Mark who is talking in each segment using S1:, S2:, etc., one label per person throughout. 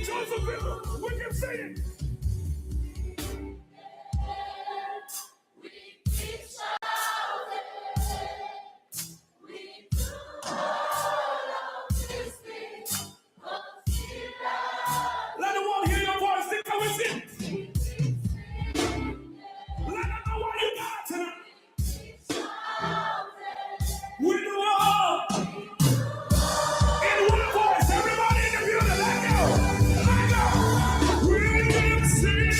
S1: Josephine, we can sing it. Let the world hear your voice. Think how we sing. Let them know what you got tonight. We do all in one voice. Everybody in the building, let go. Let go. We can sing.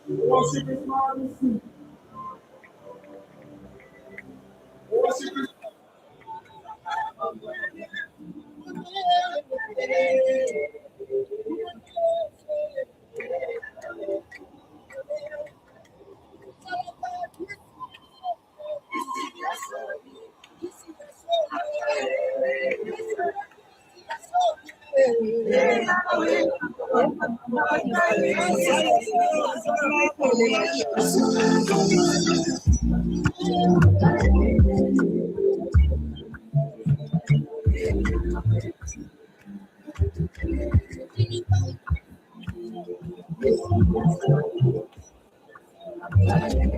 S1: Worship is majesty. Worship is Yahweh,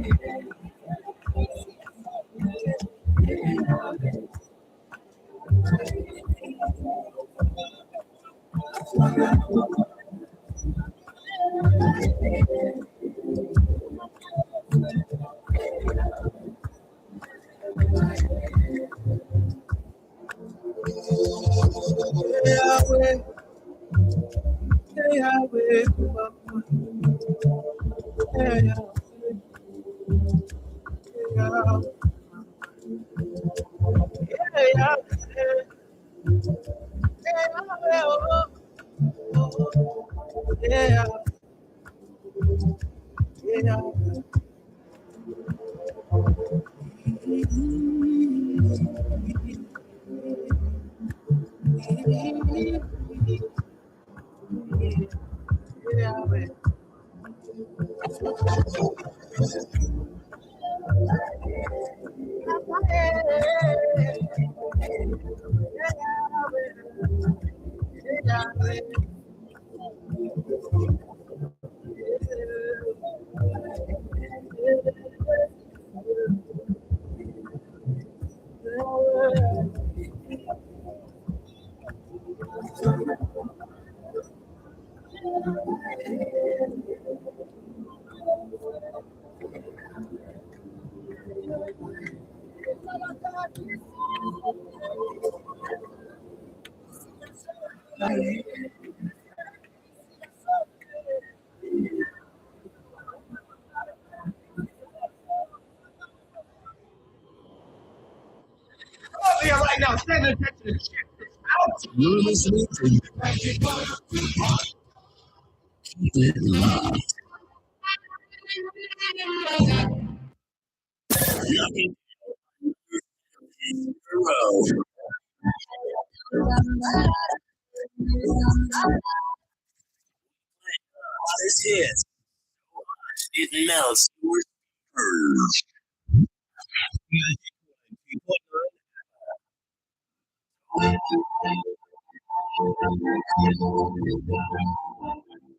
S1: Yahweh, Yeah, right now, stand attention and check this out. You're listening to Keep It Locked. This is it melts your spurs.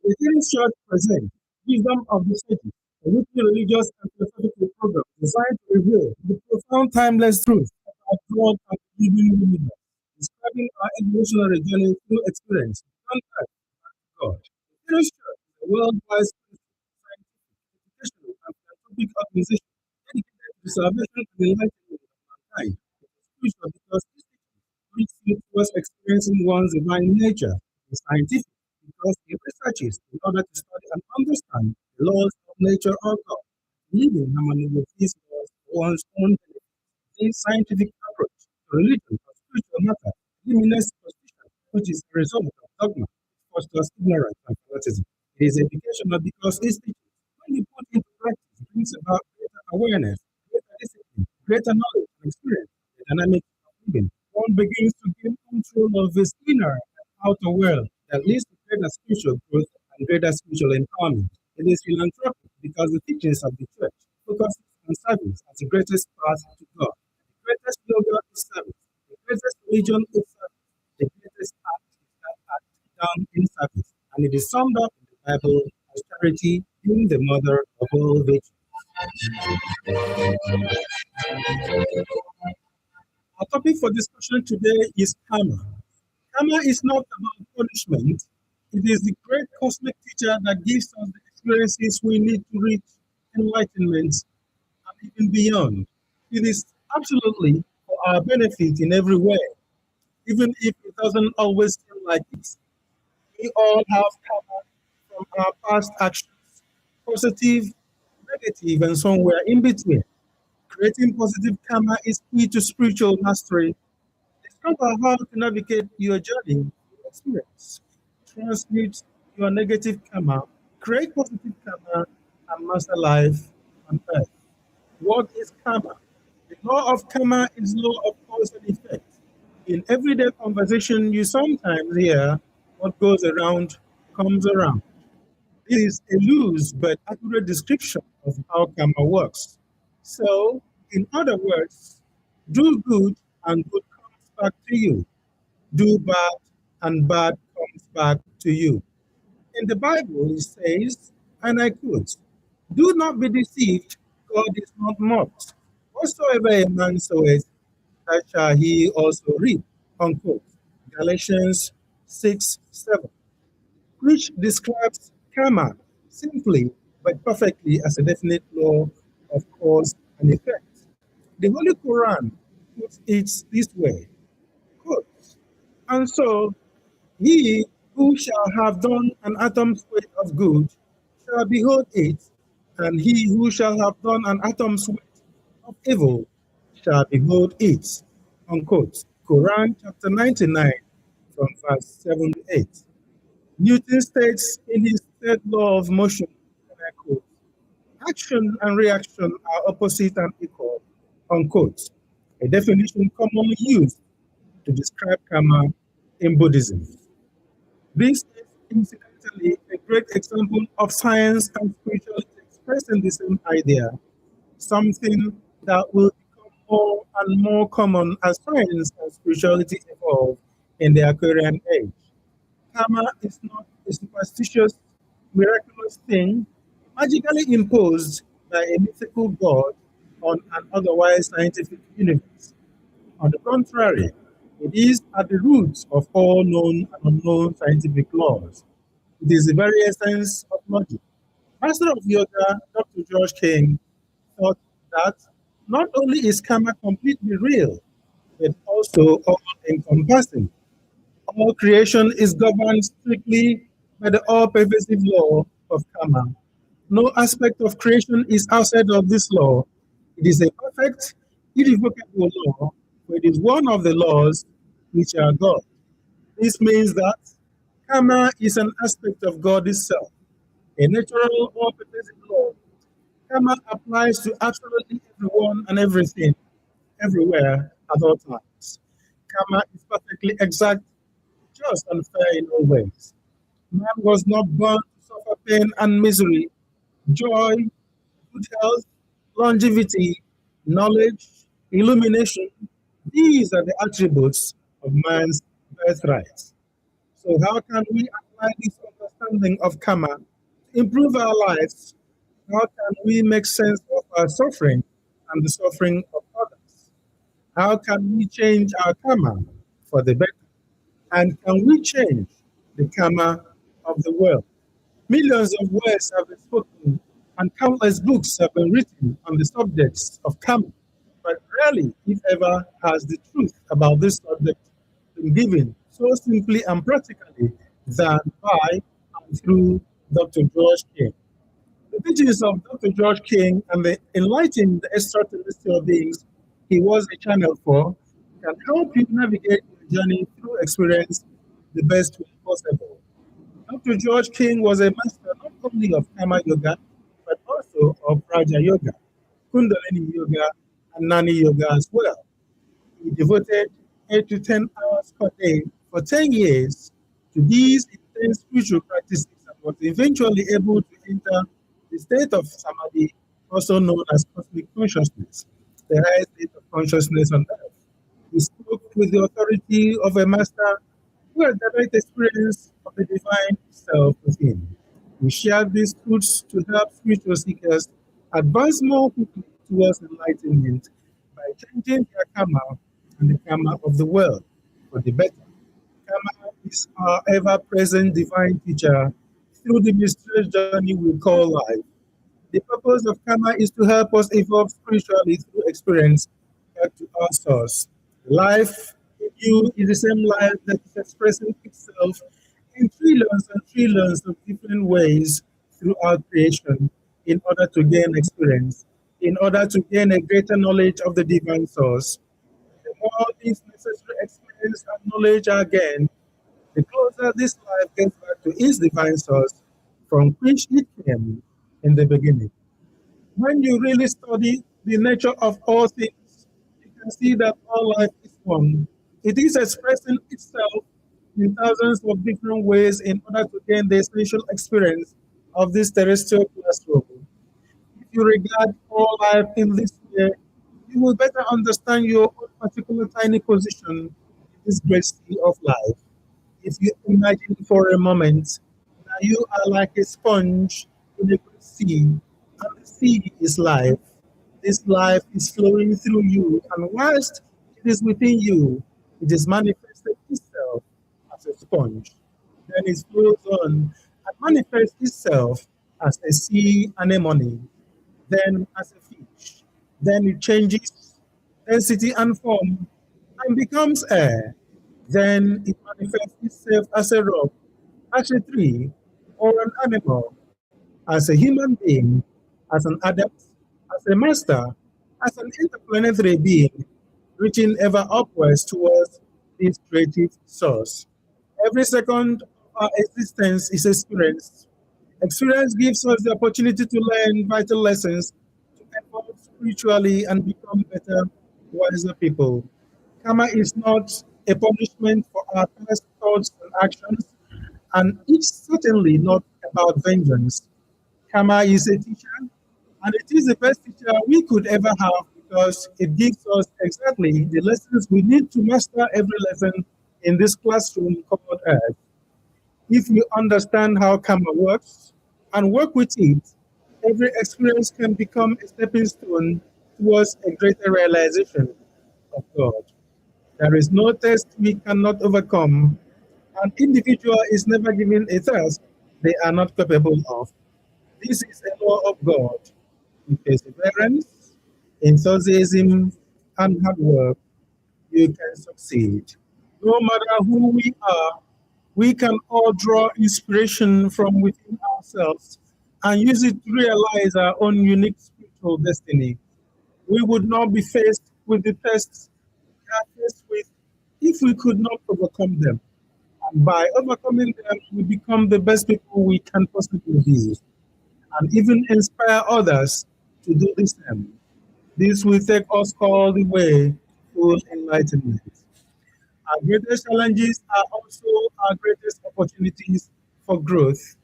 S1: The series short present Wisdom of the City, a weekly religious and philosophical program designed to reveal the profound timeless truths about God and the living universe, describing our evolutionary journey through experience, contact with God. The series church is a worldwide scientific, educational, and philanthropic organization dedicated to the salvation and enlightenment of mankind. It is crucial because this leads towards experiencing one's divine nature, is scientific because it researches in order to study and understand the laws of nature or God, living in harmony with these laws for one's own benefit. This scientific approach to religion or spiritual matter eliminates superstition, which is a result of dogma, which fosters ignorance and fanaticism. It is educational because its teachings, when you put into practice, brings about greater awareness, greater discipline, greater knowledge and experience, the dynamic of living. One begins to gain control of his inner and outer world that leads to greater spiritual growth and greater spiritual empowerment. It is philanthropic because the teachings of the church focus on service as the greatest path to God. The greatest yoga is service. The greatest religion is service. The greatest act is that act done in service. And it is summed up in the Bible as charity being the mother of all virtue. Our topic for discussion today is karma. Karma is not about punishment. It is the great cosmic teacher that gives us the experiences we need to reach enlightenment and even beyond. It is absolutely for our benefit in every way, even if it doesn't always feel like it. We all have karma from our past actions, positive, negative, and somewhere in between. Creating positive karma is key to spiritual mastery. Discover how to navigate your journey through experience. Transmute your negative karma, create positive karma, and master life on earth. What is karma? The law of karma is law of cause and effect. In everyday conversation, you sometimes hear what goes around comes around. This is a loose but accurate description of how karma works. So, in other words, do good and good comes back to you. Do bad and bad comes back to you. In the Bible, it says, and I quote, Do not be deceived, God is not mocked. Whatsoever a man soweth, that shall he also reap. Unquote. Galatians 6:7, which describes karma simply but perfectly as a definite law of cause and effect. The Holy Quran puts it this way, quote, and so he who shall have done an atom's weight of good shall behold it, and he who shall have done an atom's weight of evil shall behold it. Unquote. Quran chapter 99 from verse 7 to 8. Newton states in his third law of motion, and I quote, action and reaction are opposite and equal, unquote. A definition commonly used to describe karma in Buddhism. This is incidentally a great example of science and spirituality expressing the same idea, something that will become more and more common as science and spirituality evolve in the Aquarian age. Karma is not a superstitious, miraculous thing magically imposed by a mythical god on an otherwise scientific universe. On the contrary, it is at the roots of all known and unknown scientific laws. It is the very essence of logic. Master of Yoga, Dr. George King, thought that not only is karma completely real, but also all encompassing. All creation is governed strictly by the all pervasive law of karma. No aspect of creation is outside of this law. It is a perfect, irrevocable law, but it is one of the laws which are God. This means that karma is an aspect of God itself, a natural, all pervasive law. Karma applies to absolutely everyone and everything, everywhere, at all times. Karma is perfectly exact, just and fair in all ways. Man was not born to suffer pain and misery. Joy, good health, longevity, knowledge, illumination, these are the attributes of man's birthright. So, how can we apply this understanding of karma to improve our lives? How can we make sense of our suffering and the suffering of others? How can we change our karma for the better? And can we change the karma of the world? Millions of words have been spoken and countless books have been written on the subjects of karma, but rarely, if ever, has the truth about this subject been given so simply and practically than by and through Dr. George King. The teachings of Dr. George King and the enlightened extraterrestrial beings he was a channel for can help you navigate your journey through experience the best way possible. Dr. George King was a master not only of Karma Yoga, but also of Raja Yoga, Kundalini Yoga, and Nani Yoga as well. He devoted 8 to 10 hours per day for 10 years to these intense spiritual practices and was eventually able to enter the state of Samadhi, also known as cosmic consciousness, the highest state of consciousness on earth. He spoke with the authority of a master who had direct experience of the divine self within. We share these truths to help spiritual seekers advance more quickly towards enlightenment by changing their karma and the karma of the world for the better. Karma is our ever present divine teacher through the mysterious journey we call life. The purpose of karma is to help us evolve spiritually through experience back to our source. Life in you is the same life that is expressing itself in trillions and trillions of different ways throughout creation in order to gain experience, in order to gain a greater knowledge of the divine source. The more these necessary experience and knowledge are gained, the closer this life gets back to its divine source from which it came in the beginning. When you really study the nature of all things, you can see that all life is one. It is expressing itself in thousands of different ways in order to gain the essential experience of this terrestrial classroom. If you regard all life in this way, you will better understand your own particular tiny position in this great sea of life. If you imagine for a moment that you are like a sponge in a great sea, And the sea is life. This life is flowing through you, and whilst it is within you, it is manifested itself as a sponge. Then it flows on and manifests itself as a sea anemone, then as a fish. Then it changes density and form and becomes air. Then it manifests itself as a rock, as a tree, or an animal, as a human being, as an adept, as a master, as an interplanetary being, reaching ever upwards towards this creative source. Every second of our existence is experience. Experience gives us the opportunity to learn vital lessons, to evolve spiritually, and become better, wiser people. Karma is not a punishment for our past thoughts and actions, and it's certainly not about vengeance. Karma is a teacher, and it is the best teacher we could ever have because it gives us exactly the lessons we need to master every lesson in this classroom called Earth. If you understand how karma works and work with it, every experience can become a stepping stone towards a greater realization of God. There is no test we cannot overcome. An individual is never given a task they are not capable of. This is a law of God. With perseverance, enthusiasm, and hard work, you can succeed. No matter who we are, we can all draw inspiration from within ourselves and use it to realize our own unique spiritual destiny. We would not be faced with the tests we are faced with if we could not overcome them. And by overcoming them, we become the best people we can possibly be and even inspire others to do the same. This will take us all the way to full enlightenment. Our greatest challenges are also our greatest opportunities for growth.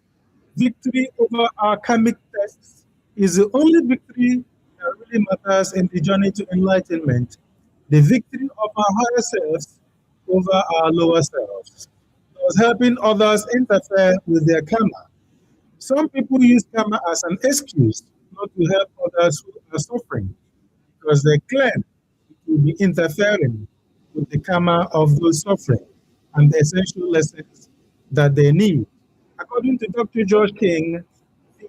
S1: Victory over our karmic tests is the only victory that really matters in the journey to enlightenment. The victory of our higher selves over our lower selves. Does helping others interfere with their karma? Some people use karma as an excuse not to help others who are suffering because they claim it will be interfering with the karma of those suffering and the essential lessons that they need. According to Dr. George King,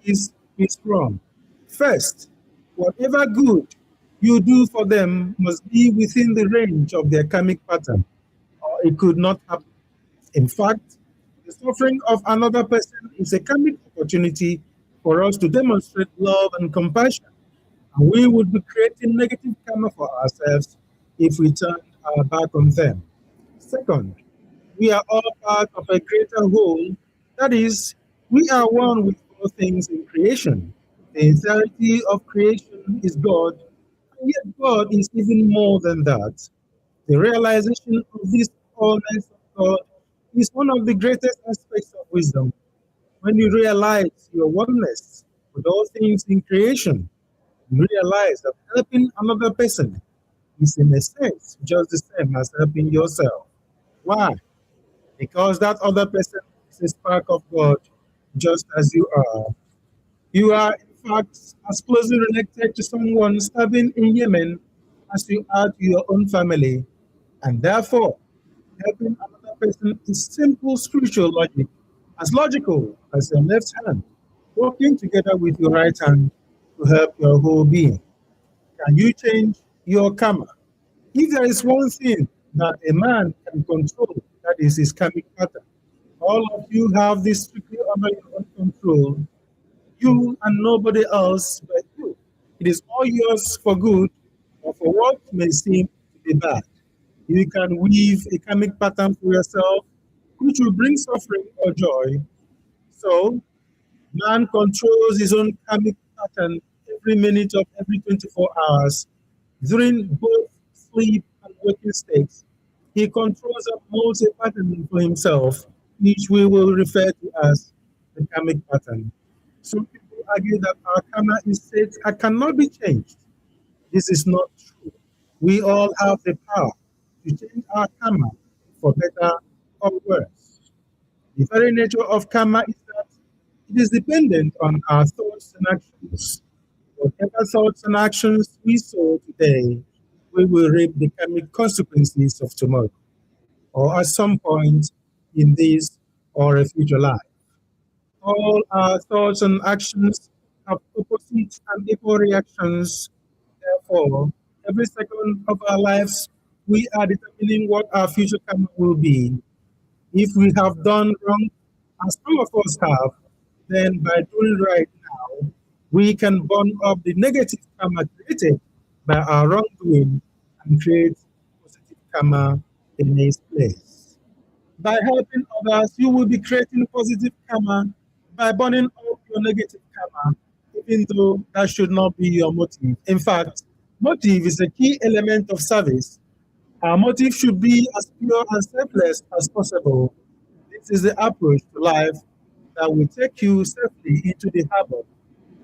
S1: this is wrong. First, whatever good you do for them must be within the range of their karmic pattern, or it could not happen. In fact, the suffering of another person is a karmic opportunity for us to demonstrate love and compassion. And we would be creating negative karma for ourselves if we turned our back on them. Second, we are all part of a greater whole. That is, we are one with all things in creation. The entirety of creation is God, and yet God is even more than that. The realization of this allness of God is one of the greatest aspects of wisdom. When you realize your oneness with all things in creation, you realize that helping another person is, in a sense, just the same as helping yourself. Why? Because that other person is a spark of God, just as you are. You are, in fact, as closely related to someone starving in Yemen as you are to your own family, and therefore, helping another person is simple spiritual logic, as logical as your left hand working together with your right hand to help your whole being. Can you change your karma? If there is one thing that a man can control, that is his karmic pattern. All of you have this strictly under your own control, you and nobody else but you. It is all yours for good or for what may seem to be bad. You can weave a karmic pattern for yourself, which will bring suffering or joy. So, man controls his own karmic pattern every minute of every 24 hours during both sleep and waking states. He controls and molds a pattern for himself, which we will refer to as the karmic pattern. Some people argue that our karma is set and cannot be changed. This is not true. We all have the power to change our karma for better or worse. The very nature of karma is that it is dependent on our thoughts and actions. Whatever thoughts and actions we sow today, we will reap the karmic consequences of tomorrow, or at some point in this or a future life. All our thoughts and actions have opposite and equal reactions. Therefore, every second of our lives, we are determining what our future karma will be. If we have done wrong, as some of us have, then by doing right now, we can burn up the negative karma created by our wrongdoing and create positive karma in its place. By helping others, you will be creating positive karma by burning up your negative karma, even though that should not be your motive. In fact, motive is a key element of service. Our motive should be as pure and selfless as possible. This is the approach to life that will take you safely into the harbor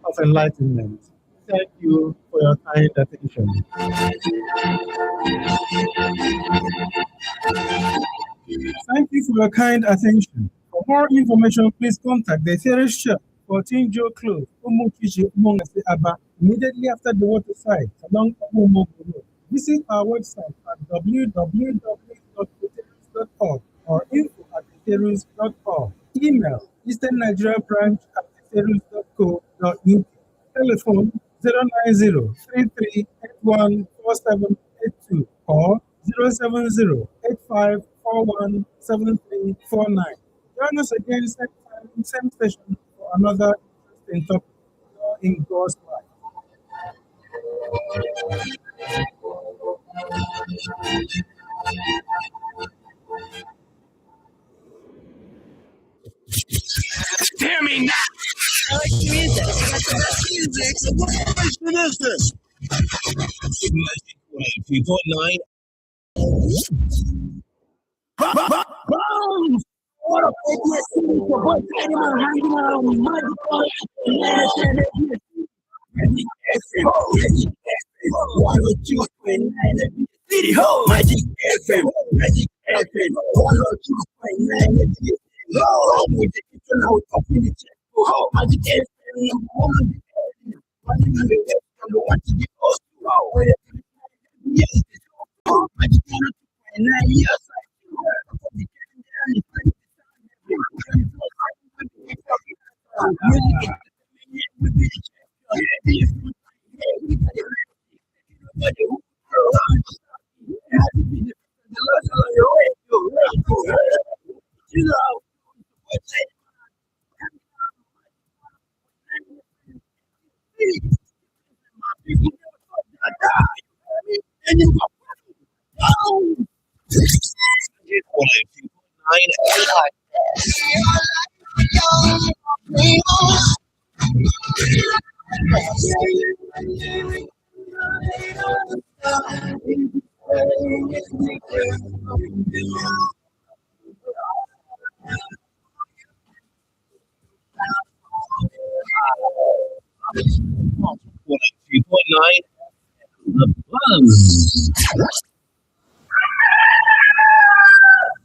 S1: of enlightenment. Thank you for your kind attention. Thank you for your kind attention. For more information, please contact the Theorist Church, 14 Joe Close, Umuchichi, Umongasi Aba, immediately after the waterside along Omumogo Road. Visit our website at www.thetheorist.org or info@thetheorist.org. Email Eastern Nigeria Branch at thetheorist.co.uk. Telephone 090-3381-4782 or 070-8541-7349. Join us again same time, same session for another interesting topic in God's life.
S2: Hear me now. I like the music. I got the best music. So what version is this? Magic 3.9. What up, ABS? Your boy Animal hanging out with Magic why don't you explain City Hall? Magic FM, Magic FM. Why don't you explain Oh, with the internal talking Oh, Magic FM. Yes, Magic FM. Yes,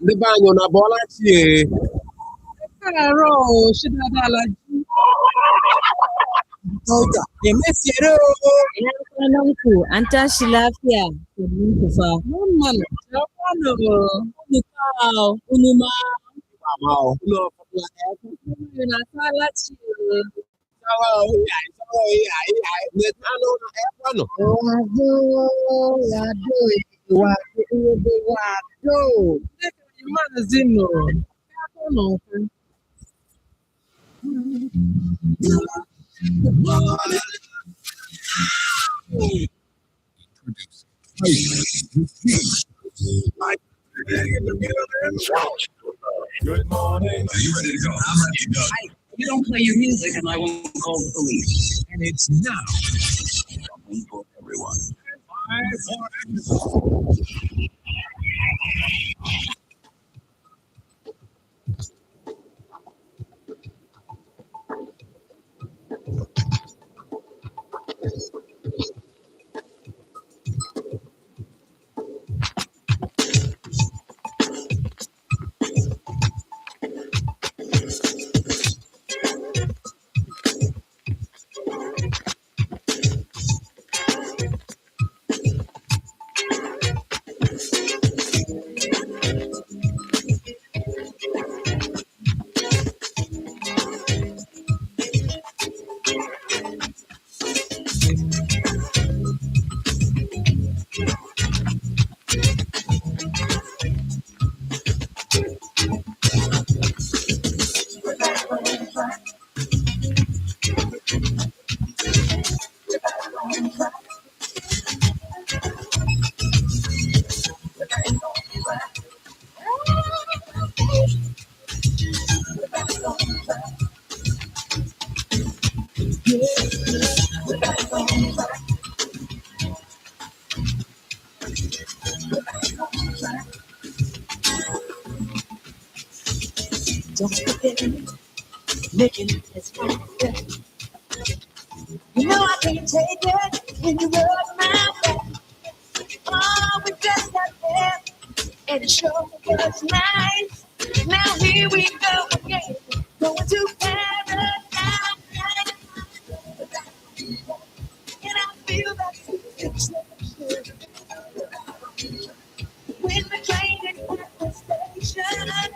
S2: The bang on a ball at you. Ṣé dáadáa la jí? Ọjà èmi sì eré o.
S3: Ina kwanan ku an tashi lafiya domin ku fa.
S2: Normal, ta kwana ba. Unu kawo, unu ma. Ba ma o. Unu ọ̀pọ̀lọpọ̀ ẹ̀kọ́.
S3: Unu na sala ce.
S2: Sáwọ́ ìyá. Ní tánú na ẹ̀kọ́ nù.
S3: Wàdó, wàdó.
S2: Ndé ka yi mana zinu. Ẹ̀kọ́ nù nkwu.
S4: Good morning. Are you ready to go? I'm ready to go.
S5: You don't play your music and I won't call the police.
S4: And it's now. Something for everyone.
S2: making it just right. You know I can't take it when you rub my back. Oh, we just got there and it sure was nice. Now here we go again, going to paradise. And I feel that sensation when the train is at the station.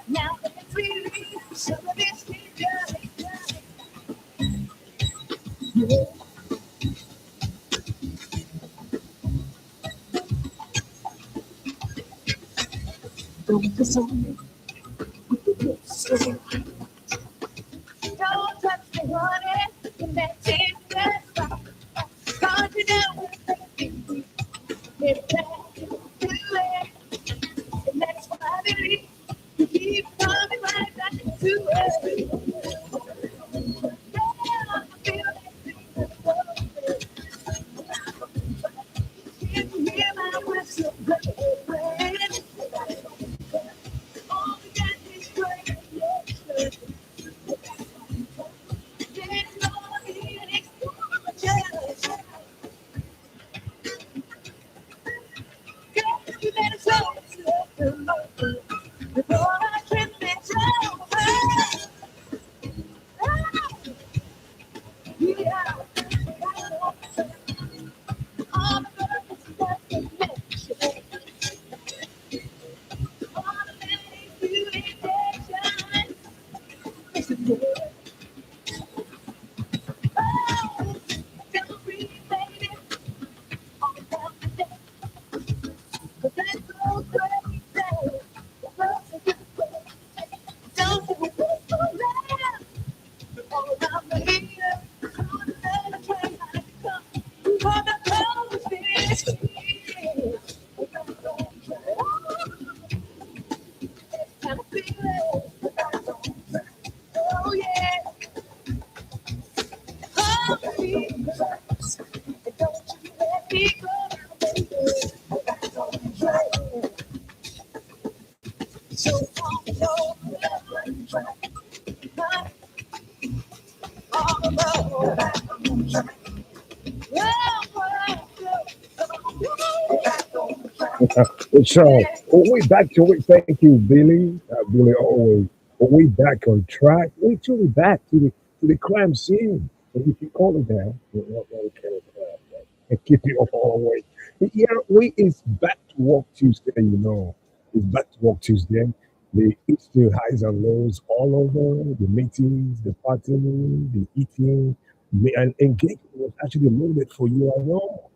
S2: Now let's release some of this tension. Don't touch me, honey, in that tender spot. Cause you know it's back to it. And that's why I believe you keep coming right back to it. Yeah, I feel that thing that's can you hear my whistle playing? All we got is great emotion. There's no need to explore jealous. Girl, you better show yourself the love before I trip it over. Yeah, all the purpose that you mentioned. All the many beauty intentions. Listen to it. Oh, don't breathe, baby. All about the day. But that's so crazy. The closer you go, don't you wish for love? All around the here. On the train, I come. For the cold fish. Kind of feeling. Oh, yeah. Oh, baby. Don't you let me go, baby. So on your all about.
S6: So, we back to it. Thank you, Billy. Billy always. We back on track. We truly back to the crime scene. And if you call it that, you're not going to kill it. And keep it all away. Yeah, we is back to work Tuesday. It's back to work Tuesday. The Easter highs and lows all over. The meetings, the partying, the eating, and engagement was actually loaded for you and all.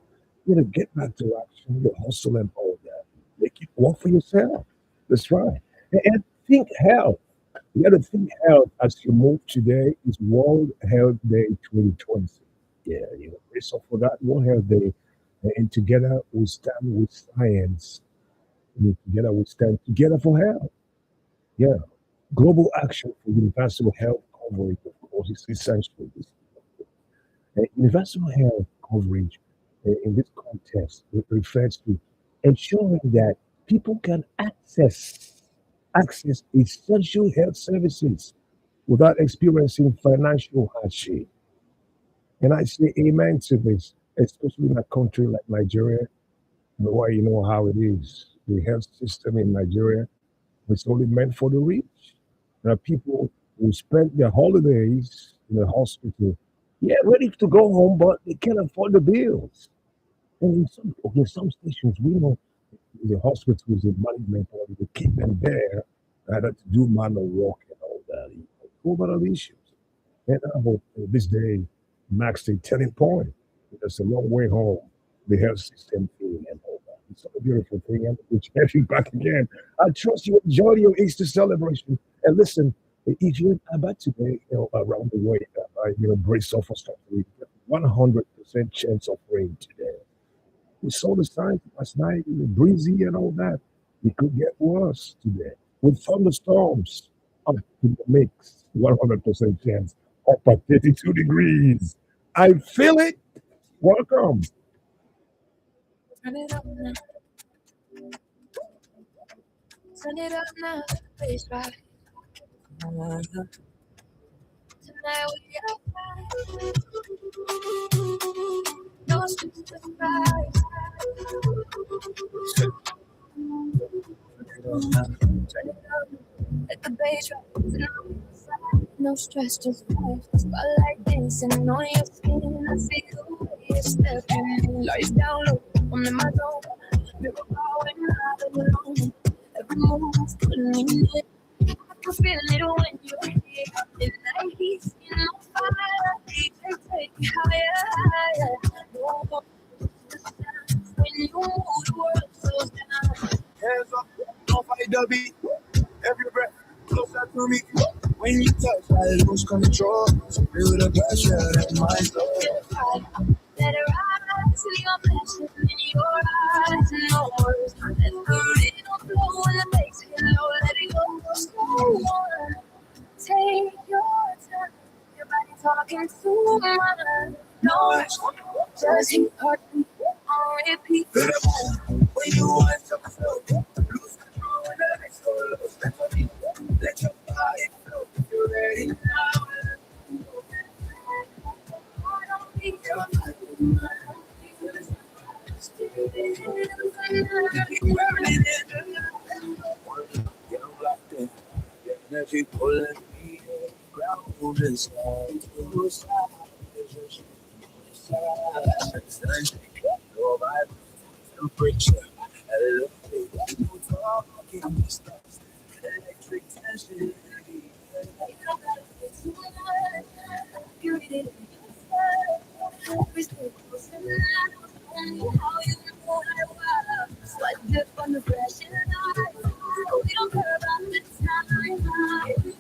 S6: Get back to action, the hustle and all that. Make it work for yourself. That's right. And think health. You got to think health as you move today is World Health Day 2020. Yeah, brace up for that World Health Day. And together we stand with science. Together we stand together for health. Yeah. Global action for universal health coverage, of course, is essential. Universal health coverage in this context refers to ensuring that people can access essential health services without experiencing financial hardship. And I say amen to this, especially in a country like Nigeria, where you know how it is. The health system in Nigeria is only meant for the rich. There are people who spend their holidays in the hospital, yeah, ready to go home, but they can't afford the bills. And in some stations, we know the hospitals in management body, they keep them there to do manual work and all that. A whole lot of issues. And I hope this day marks a turning point. It's a long way home. The health system thing and all that. It's a beautiful thing. And which have you back again. I trust you enjoy your Easter celebration. And listen, if you're about today, around the way, brace off for something. 100% chance of rain today. We saw the signs last night, breezy and all that. It could get worse today with thunderstorms up to the mix. 100% chance up at 32 degrees. I feel it. Welcome.
S3: Turn it up now.
S2: Turn it up now, bass right. Tonight we are no surprise. Turn it up, let the bass right. No stress, just vibes. Spotlight dancing on your skin. I see the way you're stepping. Lights down low, I'm in my zone. Mirror power when I'm alone. Every move's putting me in it. I can feel it when you're here. The night heat's in on fire. DJ take me higher. No more when you move, the world slows down. Hands up, don't fight the beat. Every breath closer to me. When you touch, I lose control. Feel the pressure in my soul. Let it rise, see your passion in your eyes. No words, let the rhythm flow and the bass hit low. Let it go slow. Take your time, your body talking to mine. No, just keep heartbeat on repeat. When you want to flow, lose control when the lights go low. Let your body flow. You're ready now. Energy pulling me, ground is on to side. Your vibe, temperature, elevate. Talking distance, electric tension. Slight dip on the pressure line. We don't care about the time.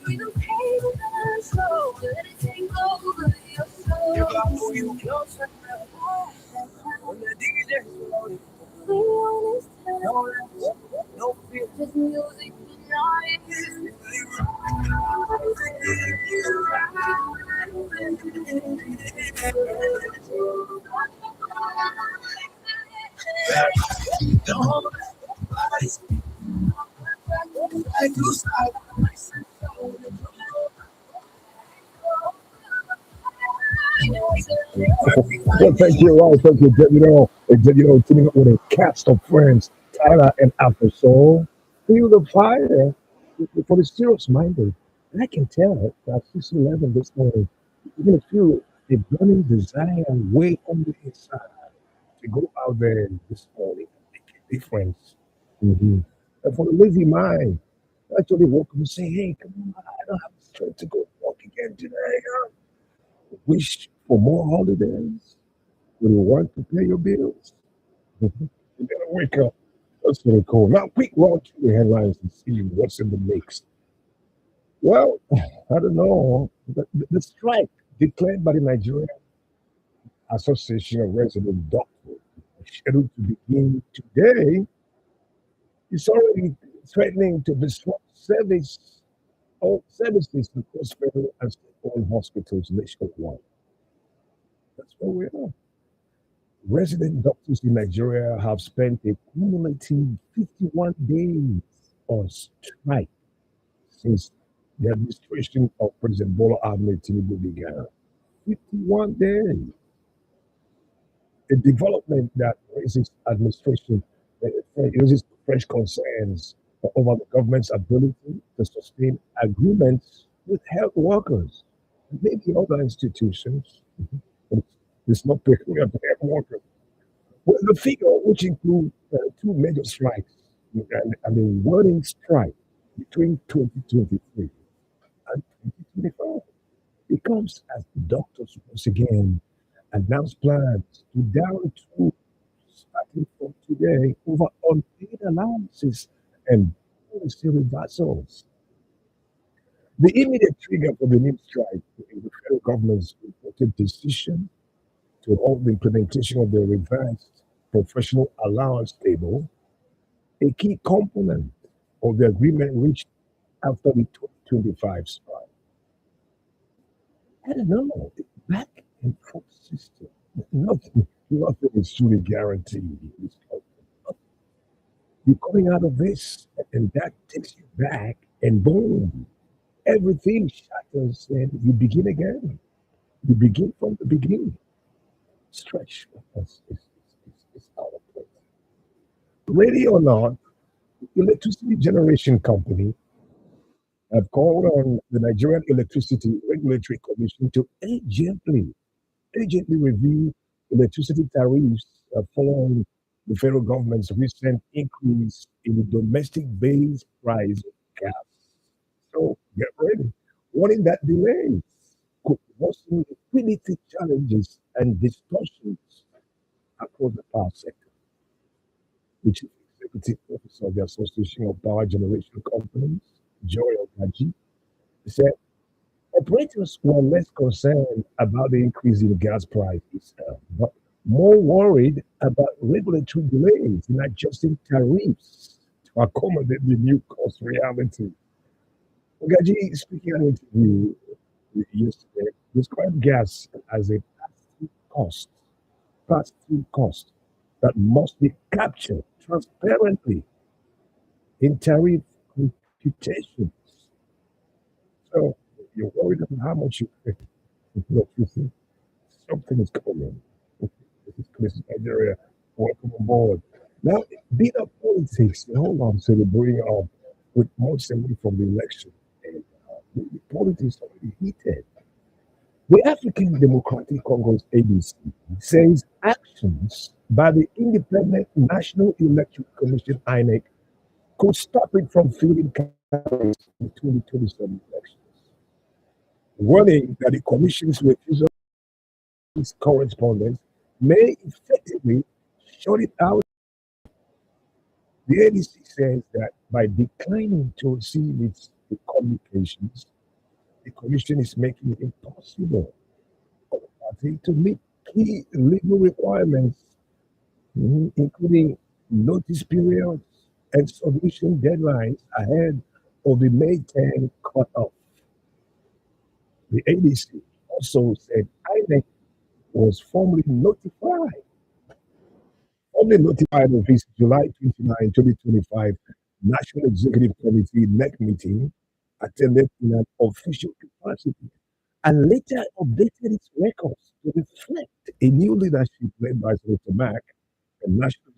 S2: We don't pay with us, so let it take over your soul. You got to move you closer now. When the DJ's loaded, we want this time. No fear, just music tonight.
S6: Well, thank you, all. Thank you, teaming up with a cast of friends, Tyler and Afro Soul. Feel the fire for the serious minded. And I can tell that 6:11 this morning, you're going to feel a burning desire way on the inside to go out there this morning and make a difference. Mhm. And for the lazy mind, actually walk up and say, hey, come on, I don't have the strength to go walk again today. Wish for more holidays. Will you want to pay your bills? You better wake up. That's really cool. Now, quick run through the headlines and see what's in the mix. Well, I don't know. The strike declared by the Nigerian Association of Resident Doctors, scheduled to begin today, is already threatening to disrupt all services across federal and state-owned hospitals nationwide. That's where we are. Resident doctors in Nigeria have spent a cumulative 51 days on strike since the administration of President Bola Ahmed Tinubu began. 51 days. A development that raises fresh concerns over the government's ability to sustain agreements with health workers and maybe other institutions. It's not picking up health workers. Well, the figure, which includes two major strikes and a warning strike between 2023 and 2025, it comes as the doctors once again announce plans to down tools starting from today over unpaid allowances and policy reversals. The immediate trigger for the new strike is the federal government's reported decision to halt the implementation of the revised professional allowance table, a key component of the agreement reached after the 2025 strike. I don't know, back and forth system. Nothing is truly guaranteed in this country. You're coming out of this, and that takes you back, and boom, everything shatters, and you begin again. You begin from the beginning. Stretch. It's out of place. Ready or not, the electricity generation company have called on the Nigerian Electricity Regulatory Commission to urgently review electricity tariffs following the federal government's recent increase in the domestic base price of gas. So get ready. Warning that delays could worsen liquidity challenges and distortions across the power sector. The chief executive officer of the Association of Power Generation Companies, Joy Ogaji, said operators were less concerned about the increase in gas prices, but more worried about regulatory delays in adjusting tariffs to accommodate the new cost reality. Ogaji, speaking at an interview yesterday, described gas as a cost, pass-through cost that must be captured transparently in tariff computations. So you're worried about how much you pay. Look, you see, something is coming. This is Nigeria. Welcome aboard. Now, beat up politics. Hold on to the bring up with months away from the election. And the politics already heated. The African Democratic Congress (ADC) says actions by the Independent National Electoral Commission (INEC) could stop it from fielding candidates in 2027 elections, warning that the commission's refusal to its correspondence may effectively shut it out. The ADC says that by declining to receive its communications, the commission is making it impossible for the party to meet key legal requirements, including notice periods and submission deadlines ahead of the May 10 cutoff. The ADC also said INEC was formally notified of its July 29, 2025 National Executive Committee NEC meeting attended in an official capacity and later updated its records to reflect a new leadership led by Senator Mack and National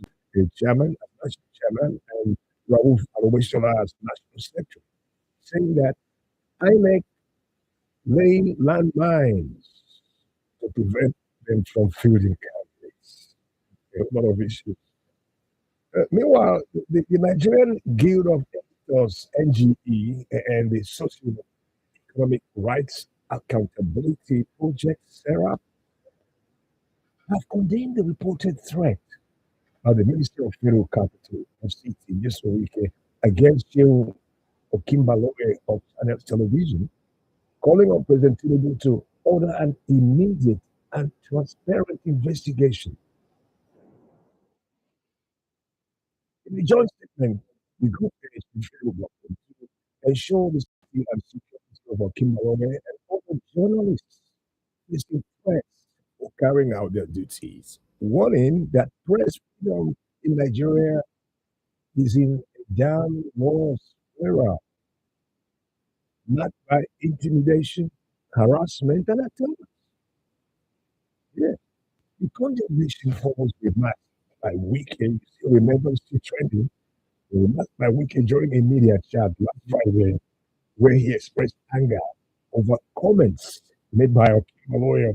S6: Chairman, and Raouf Aloweshola as National Secretary, saying that INEC laying landmines to prevent them from fielding candidates. A lot of issues. Meanwhile, the Nigerian Guild of Editors (NGE) and the Socio-Economic Rights Accountability Project (SERAP) have condemned the reported threat by the Ministry of Federal Capital (FCT) this week against Shehu Okimbaloye of Channels Television, calling on President Tinubu to order an immediate and transparent investigation. In the joint statement, the group urged the federal government to ensure the safety and security of Okimbaloye and other journalists facing threats for carrying out their duties, warning that press freedom in Nigeria is in a downward spiral, not by intimidation, harassment, and attacks. Yeah, the condemnation follows the match by weekend. You remember still trending. The match by weekend during a media chat last Friday, where he expressed anger over comments made by a lawyer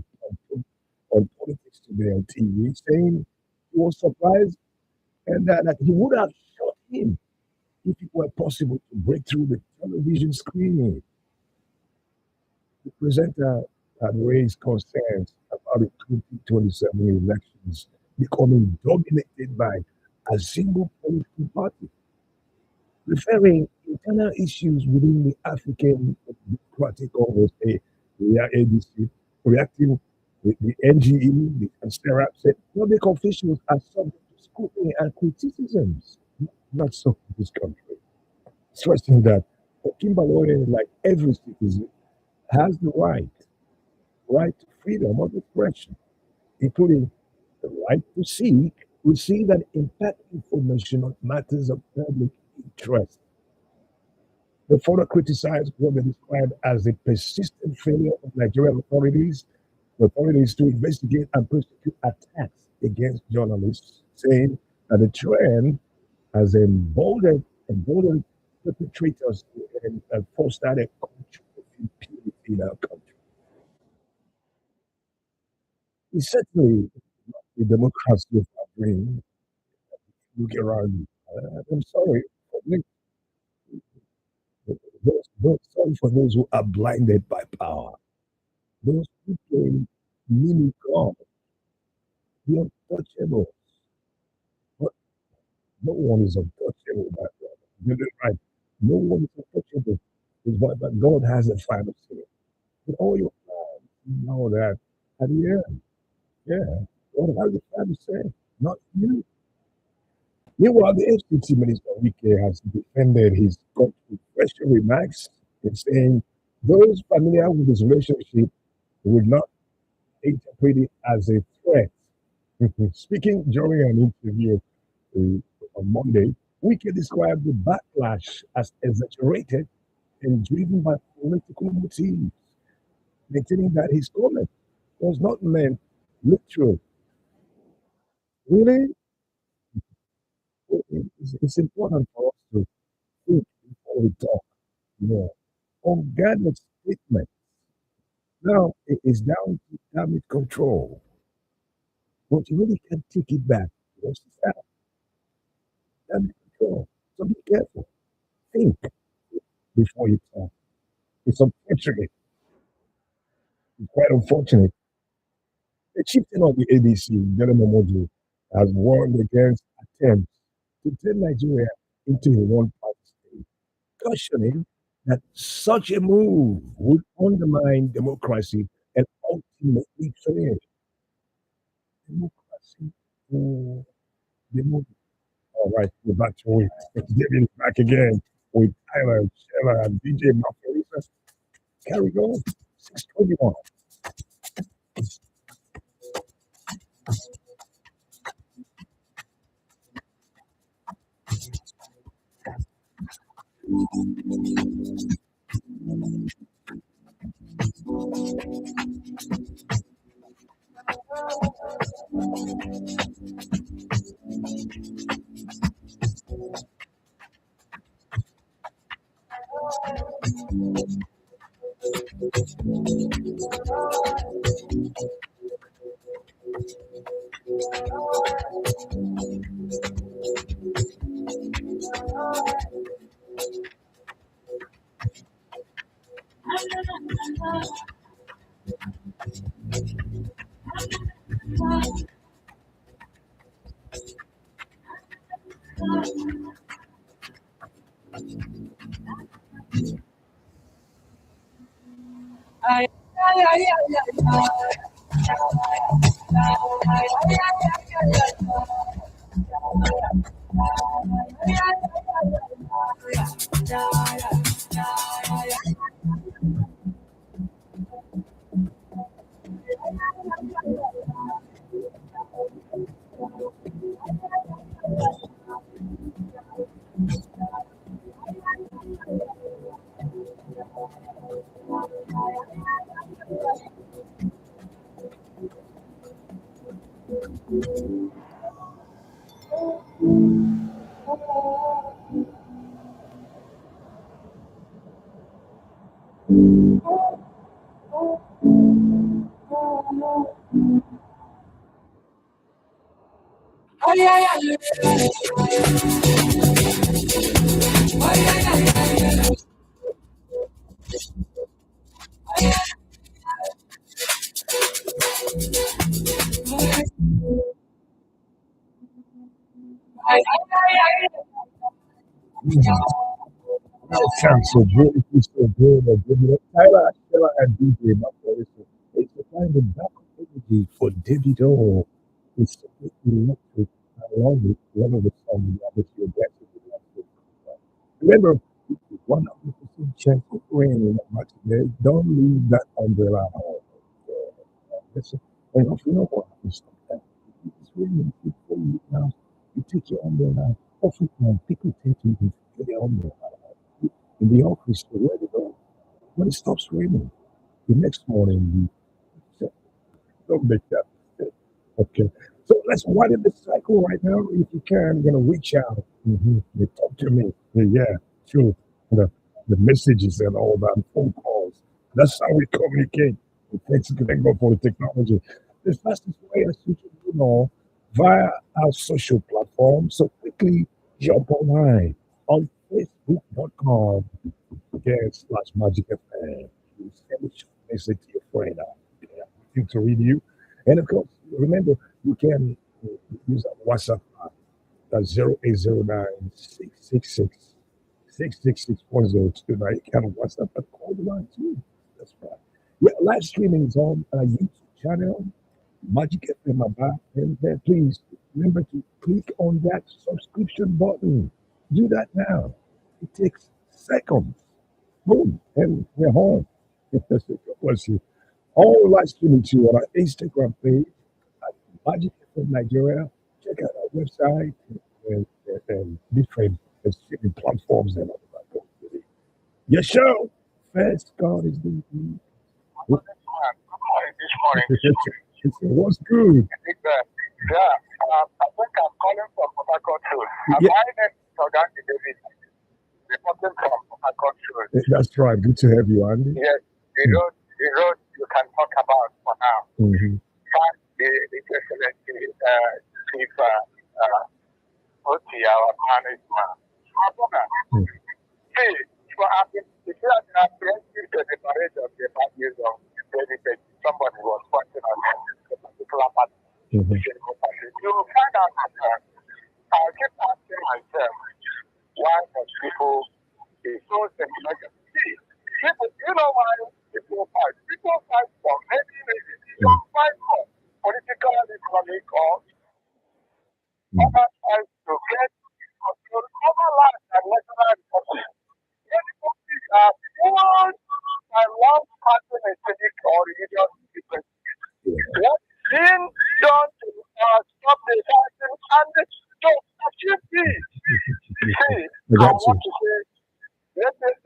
S6: on Politics Today on TV, saying he was surprised and that he would have shot him if it were possible to break through the television screen. The presenter had raised concerns about the 2027 elections becoming dominated by a single political party, referring internal issues within the African Democratic Congress, the ADC, reacting the NGE, the SERAP said public officials are subject to scrutiny and criticisms, not so in this country. Stressing that Okimbaloye, like every citizen, has the right to freedom of expression, including the right to seek we see that impact information on matters of public interest. They further criticize what they describe as the persistent failure of Nigerian authorities to investigate and prosecute attacks against journalists, saying that the trend has emboldened perpetrators and fostered a culture of impunity in our country. It's certainly the democracy of our dream. Look around. I'm sorry. Sorry for those who are blinded by power. Those who claim mini God, the untouchable. But no one is untouchable, my brother. You're right. No one is untouchable. It's what but God has a final say. But all your plans, you know that at the end, yeah, God has a final say, not you. Meanwhile, the FCT Minister Wike has defended his controversial remarks in saying those familiar with his relationship would not interpret it as a threat. Speaking during an interview on Monday, Wike described the backlash as exaggerated and driven by political motives, maintaining that his comment was not meant literal. Really, it's important for us to think before we talk. Yeah. Unguarded statement. Now it is down to damage control, but you really can't take it back. It's that damage control. So be careful. Think before you talk. It's unfortunate. It's quite unfortunate. The chieftain of the ADC, General Momodu, has warned against attempts to turn Nigeria into a one-party state, cautioning that such a move would undermine democracy and ultimately fail democracy for democracy. All right, we're back to it. David is back again with Tyler, Sheila, and DJ Mafarisa. Carry on. 621. Sounds so good. It's so good. Tyler, Sheila, and DJ Mafarisa. It's a kind of back energy for David O. It's so electric. I love it. One of the songs you have with your guests. Remember, 100% chance of rain in that much today. Don't leave that umbrella at home. Listen, and if you know what happens sometimes, it's raining, before you now, you take your umbrella. Often people tend to even get their umbrella in the office. So where they go? When it stops raining, the next morning you say, don't make that mistake. Okay. So let's widen the cycle right now. If you can, you're gonna reach out. You talk to me. Yeah, sure. The messages and all that, phone calls. That's how we communicate. Thank God for the technology. The fastest way, as you know, via our social platform. So quickly jump online on Facebook.com /Magic FM. You send a short message to your friend out there, waiting to read you. And of course, remember, you can use our WhatsApp app. That's 0809 666 Now you can WhatsApp and call the line too. That's right. Yeah, live streaming is on our YouTube channel, Magic FM Aba. And then please remember to click on that subscription button. Do that now. It takes seconds. Boom, and we're home. God bless you. All live streaming too on our Instagram page at Magic FM Nigeria. Check out our website and different streaming platforms and all that. Your show, First God is the
S7: Good morning this morning.
S6: What's good?
S7: I think I'm calling from Port Harcourt Road.
S6: Yeah.
S7: My name is Ogani David, reporting from Port Harcourt Road.
S6: That's right. Good to have you, Andy.
S7: Yes, the road you can talk about for now.
S6: Mhm.
S7: Thank the Excellency Chief Oti, our management.
S6: Mm.
S7: See, for if you have been apprehensive to the marriage of the bad news of David, somebody was pointing on a particular party.
S6: Mhm.
S7: You will find out that I'll keep asking myself, why must people be so sentimental? See, people, you know why people fight? People fight for many reasons. They don't fight for political, economic, or other fight to get to recover land and national resources. Many countries are fueled by one person aesthetic or religious differences. What is being done to stop the fighting and to achieve peace? See, I
S6: got
S7: want to say, let us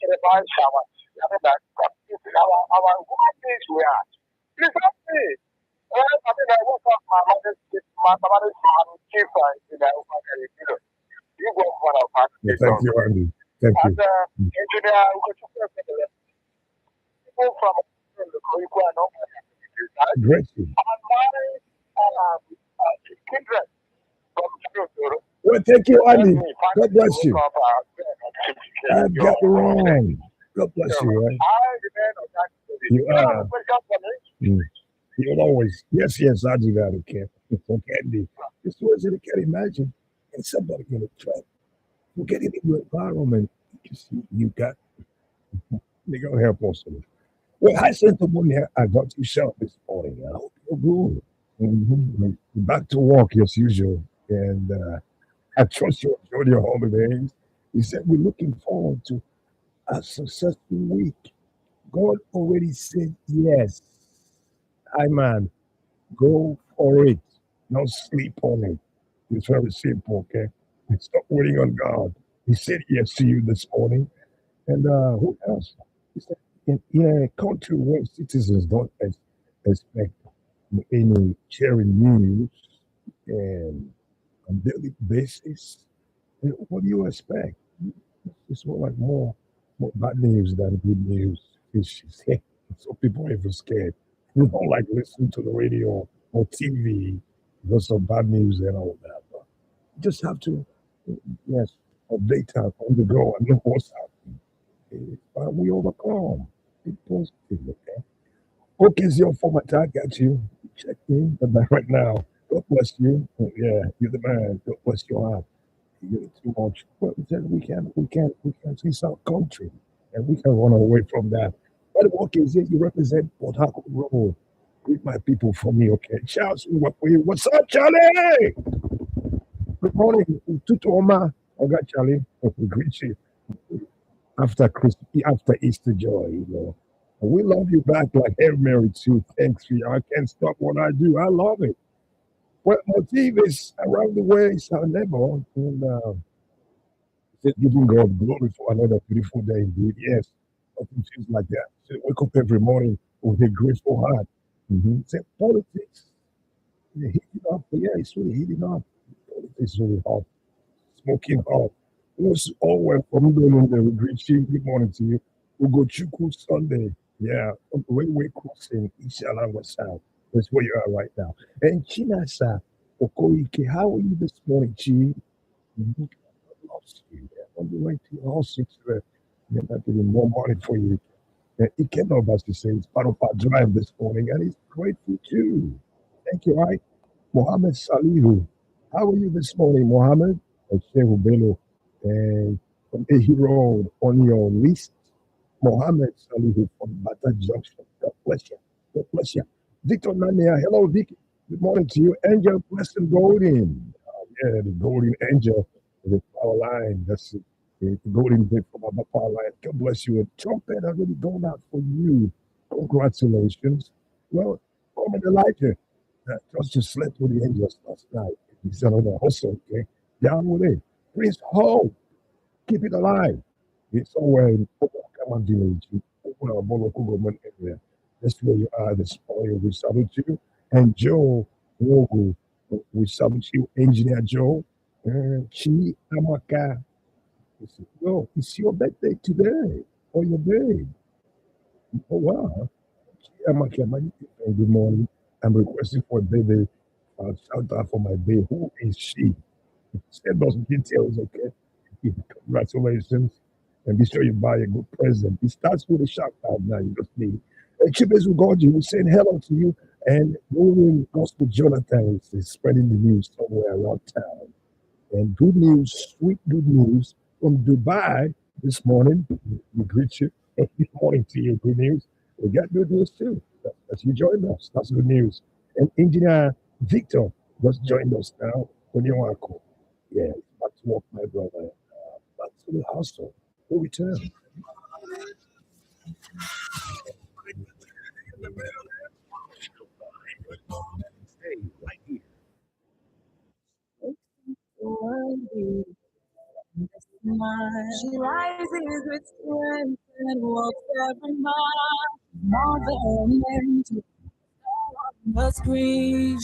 S7: revive showers. I mean, that our human beings we are. Please help me. I woke up my mother's chief in the You go for a part.
S6: Yeah, thank you, Andy. Thank you.
S7: As an engineer, people from the Korean and
S6: Great.
S7: my kindred from Children.
S6: Well, thank you, Andy. God bless you. I've got it wrong. God bless you, right?
S7: I remain on that.
S6: You are.
S7: Question for me?
S6: You'll always. Yes, I do that, okay. Okay, Andy. This was it, I can't imagine. And somebody in a truck. Getting in your environment, you got, they're going to help us. Well, I sent the one here. I got you shot this morning. I hope you're good. Back to work as usual. And I trust you enjoyed your holidays. He said, we're looking forward to a successful week. God already said yes. Hi, man. Go for it. Don't sleep on it. It's very simple, okay? Stop waiting on God. He said yes to you this morning. And who else? He said, in a country where citizens don't expect any sharing news and on a daily basis, what do you expect? It's more bad news than good news. So people are even scared. We don't like listen to the radio or TV because of bad news and all that. But you just have to, yes, update us on the go and know what's happening. We overcome. Be positive, okay? Okay, so your format, I got you. Check in, but right now, God bless you. Yeah, you're the man. God bless your heart. You're too much. But we can see some country, and we can run away from that. But the work is here. You represent Port Harcourt Road. Greet my people for me, okay? Shouts, what's up, Charlie? Good morning, Tutu Oma. I got Charlie. We greet you after Easter joy, you know. And we love you back like Hail Mary too. Thanks for you. I can't stop what I do. I love it. Well, motive is around the way is our neighbor. And said, giving God glory for another beautiful day indeed. Yes, nothing feels like that. So wake up every morning with a grateful heart. Say politics, they heat it up. Yeah, it's really heating up. Politics is really hot, smoking hot. Most all welcome doing the greeting. Good morning to you. We'll go Chuku Sunday. Yeah, way crossing Ishala West South. That's where you are right now. And Chinasa Okoike, how are you this morning, Chi? Mhm. Lost you. Yeah, on the way to your house, they're not giving more money for you. It cannot, as you say, it's part of our drive this morning, and it's grateful too. Thank you, right? Mohammed Salihu. How are you this morning, Mohammed? And Shehu Bello. And from Ehi Road on your list, Mohammed Salihu from Bata Junction. God bless you. God bless you. Victor Nania. Hello, Vicky. Good morning to you. Angel Preston Golden. Yeah, the Golden Angel, the power line. That's it. The Golden Bit from our power line. God bless you. And trumpet already gone out for you. Congratulations. Well, Coleman Elijah. Just slept with the angels last night. He's another hustle, okay? Down with it. Prince Hall. Keep it alive. It's somewhere in Okama Village, in Boloko government area. That's where you are this morning. We salute you. And Joe Wogu, we salute you, Engineer Joe. Chi Amaka. Yo, it's your birthday today. Or your day. Oh, wow. Chi Amaka, good morning. I'm requesting for a baby. Shout out for my baby. Who is she? Send those details, okay? Congratulations. And be sure you buy a good present. It starts with a shout out now. You just need. Chibes Ugoji, we saying hello to you. And William Gospel Jonathan is spreading the news somewhere around town. And good news, sweet good news from Dubai this morning. We greet you. Good morning to you. Good news. We got good news too. As you joined us, that's good news. And Engineer Victor just joined us now. Onyewanko. Yeah, back to work, my brother. Back to the hustle. We'll return. Stay right here.
S3: She rises with strength and walks every mile. More than men to the screen.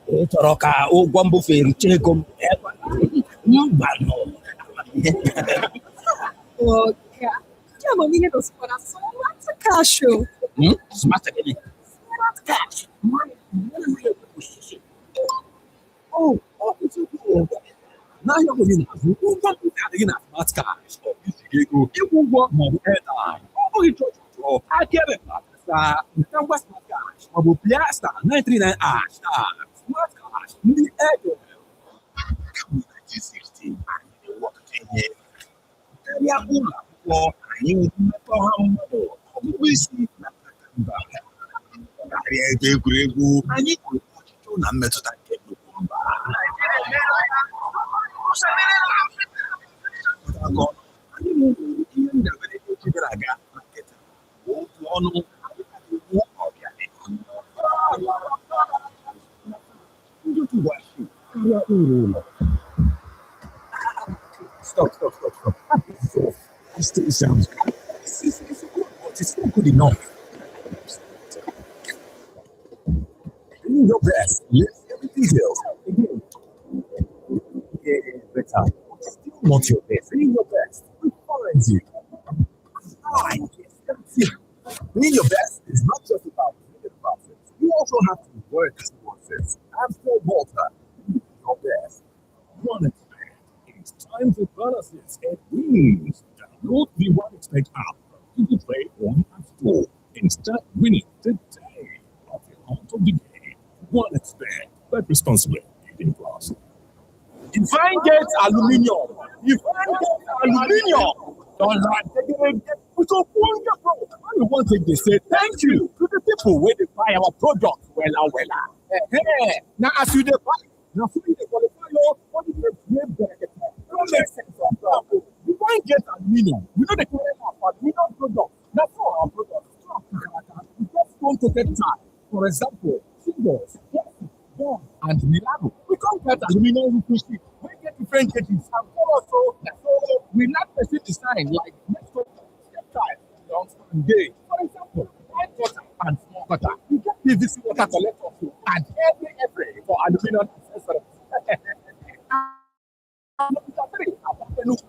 S2: Ị chọrọ ka ụgwọ mbufe eruche ego m mba nọ
S8: Chiamolini do coração, mata cacho.
S2: smart gịnị
S8: Smart cash.
S2: n'ahịa obodo na-azụ ụgwọ mbufe adịghị na smart cash ego ịkwụ ụgwọ maọbụ airtime ọ bụghị chọchọchọ akaebe mkpasa na ngwa smart cash maọbụ pịa star 939 star smart cash ndị Airtel 2016 karịa ụlọ akwụkwọ anyị nwere mmekọ ha mmadụ ọgụgụ isi na mba karịa ebe egwuregwu anyị nwere ọchịchọ na mmetụta nke nnukwu mba anyị nwere ihe ndabere echi gara aga na nkịta otu ọnụ ọbịa ndị otu gwashi karịa uru ụlọ Stop. It still sounds good. It's good, but it's not good enough. Doing your best. Yes, every details. Again,
S9: not your best. Being your best defines you. Ah, yes, that's it. Being your best is not just about thinking about it. You also have to work towards it. I'm Phil Walter. Your best. One Expect. It's time for bonuses and wins. Download the One Expect app from Google Play or App Store and start winning today. Of the heart of the game. One Expect. Bet responsibly. 18 plus.
S1: Define Gates Aluminium. Define Gates Aluminium. Don't like taking it. We go one year pro. And we want to say thank you to the people where they buy our product. Now, as you buy, now so you qualify for the great benefit. Don't make sense of that. Define Gates Aluminium. We know the quality of aluminium product. That's all our products. We just want to get time. For example, singles, and Milano. We can't get aluminum sheet. We get different cases and also we not the design like next time, long and day. For example, white water and small water. We get PVC water collector too, and every for aluminum accessories.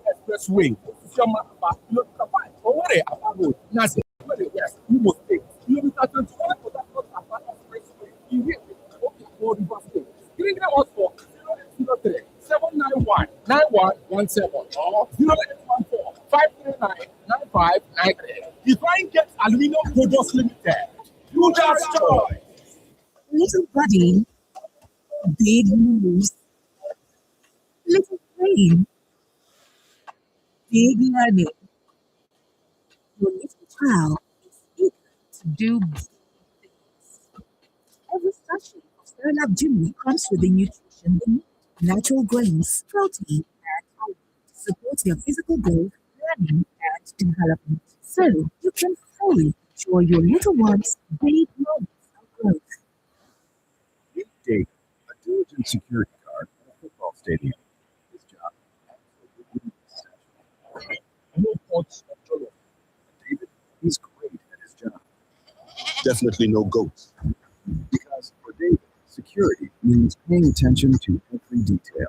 S1: Expressway. Nasi, West, Imo State. Kilometer 21 for that expressway. Giving them us for 0803 791 9117 or 0814 539 9593. Define Gates Aluminium Products Limited. Builder's choice.
S8: Little buddy, big moves. Little brain, big learning. Your little child is eager to do big things. Every sachet of Sterlab Junior comes with the nutrition they need, natural grains, protein, and iron to support their physical growth, learning, and development. So you can fully enjoy your little one's big moments of growth.
S4: Date a diligent security guard at a football stadium. His job absolutely essential. No thoughts of Jolo. David, he's great at his job. Definitely no goats. Because for David, security means paying attention to every detail.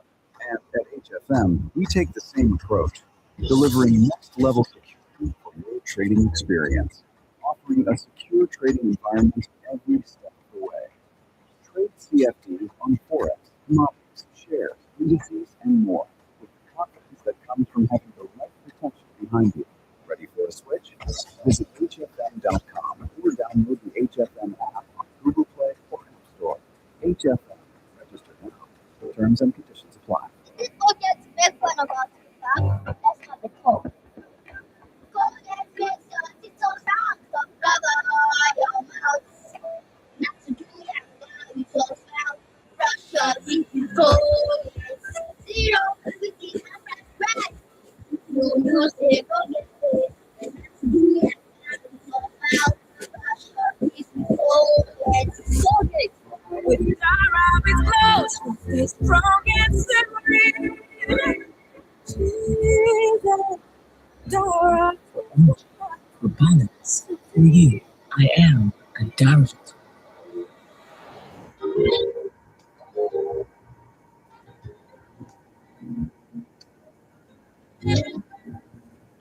S4: And at HFM, we take the same approach, delivering next-level security for your trading experience, offering a secure trading environment every step of the way. Trade CFDs on Forex, commodities, shares, indices, and more, with the confidence that comes from having the right protection behind you. Ready for a switch? Visit HFM.com or download the HFM app on Google Play or App Store. HFM. Register now. Terms and conditions apply.
S10: People get to make fun of us, that's not the point. Go and get some little sounds of brother your mouth. Not to do that, we so sound. Russia, we can go. Zero, we can have that right. No music, go get it. And not to do that, we so sound. Russia, we can go. Let's go get it. With our rabbits close, it's strong and slippery. Jesus, Dora.
S5: For balance, for you, I am a Darwin.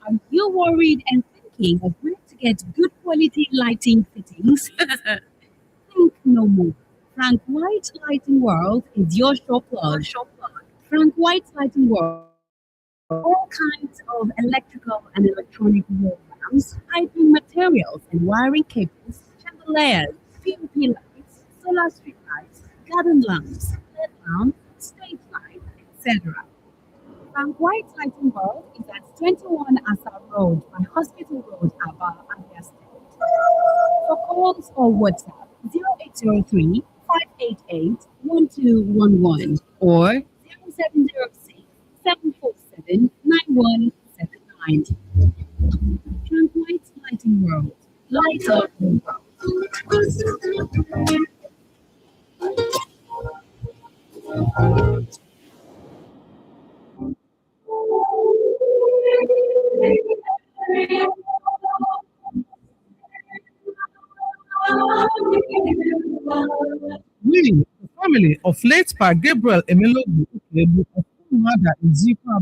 S3: Are you worried and thinking of where to get good quality lighting fittings? Think no more. Frank White Lighting World is your shop plug. Frank White Lighting World. All kinds of electrical and electronic wall lamps, piping materials and wiring cables, chandeliers, POP lights, solar street lights, garden lamps, LED lamps, stage lights, etc. Frank White Lighting World is at 21 Asa Road by Hospital Road, Aba, Abia State. For calls or WhatsApp, 0803 588 1211 or 0706 747 9179. Frank White Lighting World. Light up the world.
S1: We, the family of late Pa Gabriel Emelogu, mother in Zikwa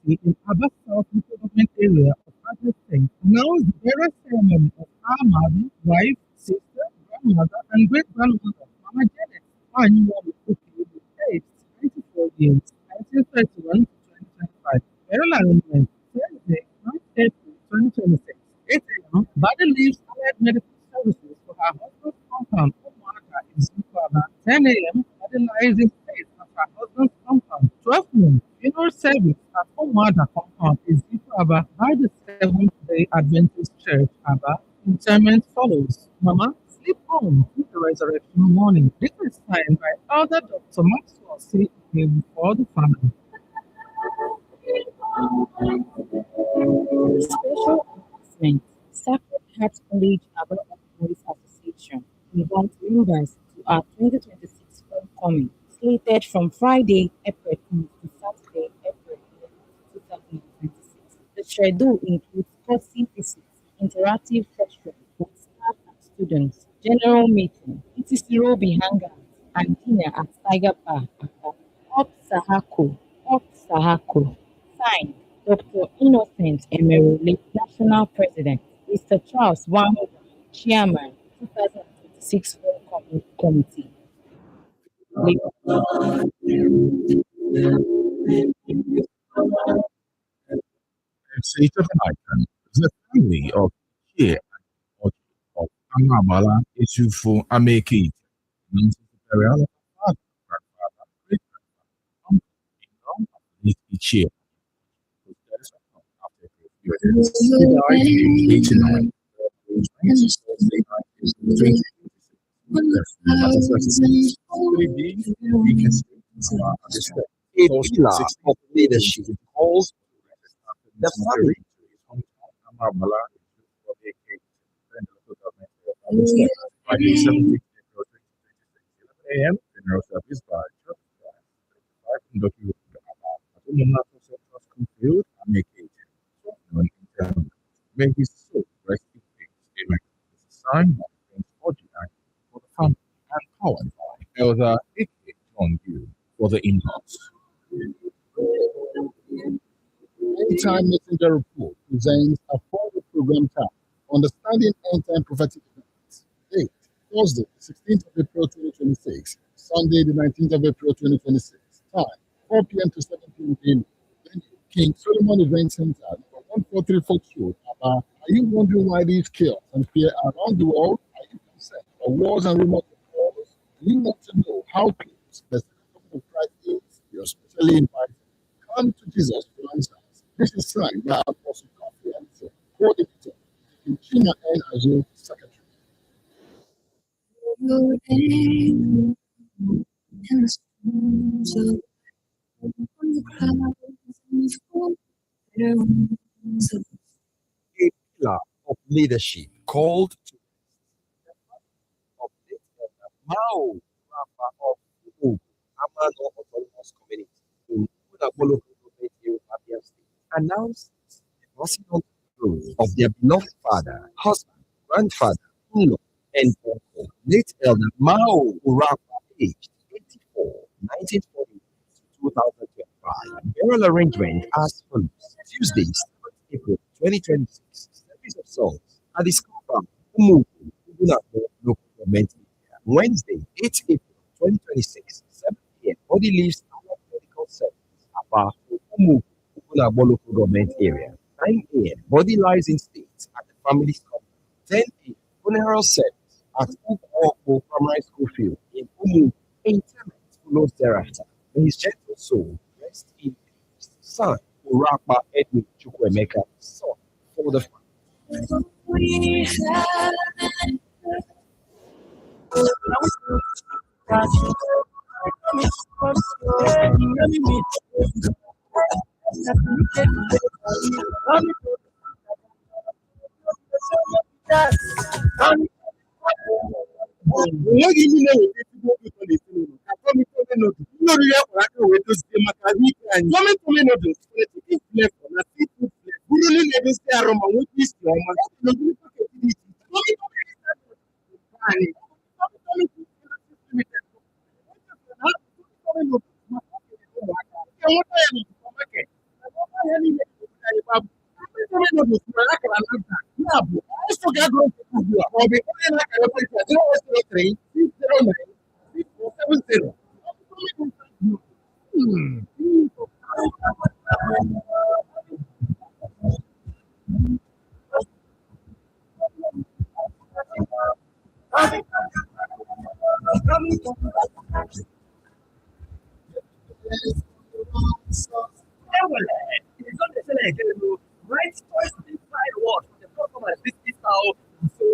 S1: in Aba South local government area of Abia State announced the burial ceremony of our mother, wife, sister, grandmother, and great-grandmother, Mama Janet Annual Okuyi, aged 94 years, 1931 to 2025. Burial arrangement Thursday, 9 April 2026, 8 a.m. Body leaves allied medical services for her husband's compound, Omaka, in Zimbabwe. 10 a.m. Body lies in place at her husband's compound. 12 noon. Funeral service at Omada compound in Zimbabwe by the Seventh-day Adventist Church, Aba. Interment follows. Mama, sleep on with the resurrection morning. This is signed by Elder Dr. Maxwell C. for the family.
S8: Special announcement. Sacred Heart College Aba Boys Association invites members to our 2026 homecoming, slated from Friday, April 10th to Saturday, April 11th, 2026. The schedule includes courtesy visits, interactive sessions with staff and students, general meeting, etc. Robi Hangout, and dinner at Tiger Bar, Up Sahako, Up Sahako. Signed, Dr. Innocent Emerule, National President, Mr. Charles Wang, Chairman, 2026 Homecoming Committee.
S4: State of Icon, the family of Shea and of Amabala Isufu Ameki, means the burial of father, grandfather, great grandfather, uncle, in each year. After he died aged 89.
S2: A pillar of leadership calls the family.
S4: Friday, 17th April 2026, 11 a.m. General service by Church Drive, Ndoki National Central School Field, Ameke, May his soul rest in peace. Amen. This is a sign of Prince Ojina for the family and powered by Elder A.K. John Yu for the in-house.
S9: Anytime Messenger Report presents a forward program time, Understanding End-Time Prophetic Events. Date, Thursday, 16th of April 2026, Sunday, the 19th of April 2026. Time, 4 p.m. to 7 p.m. daily. Venue, King Solomon Event Center, number 143 Fox Road, Aba. Are you wondering why these chaos and fear around the world? Are you concerned about wars and rumors of wars? Do you want to know how close the second of Christ is? You're especially invited. Come to Jesus for answers. This is signed by Apostle Kofi Anson, coordinator, and Chima N. Azul, secretary.
S2: A pillar of leadership called to of Mao Rafa of Umu, Amano Autonomous Community in Unabolo Abia State announced the passing on of their beloved father, husband, grandfather, in-law, and uncle, late Elder Mao Rafa, aged 84, 1940 to 2025. Burial arrangement as follows: Tuesday, 7th April 2026, service of songs at the school farm, Umu, Unabolo local government area. Wednesday, 8th April 2026, 7 p.m. Body leaves our medical service about Umu, Unabolo local government area. 9 a.m. Body lies in state at the family's compound. 10 a.m. Funeral service at Ukwoko Primary School Field in Umu. Interment follows thereafter. May his gentle soul rest in peace. Son, Urapa Edwin Chukwemeka, son for the
S9: not the I can announce that. Yeah, but I still got going to do it. I'll be only like a place at 003 609 6470. Right choice inside what the customer is this how so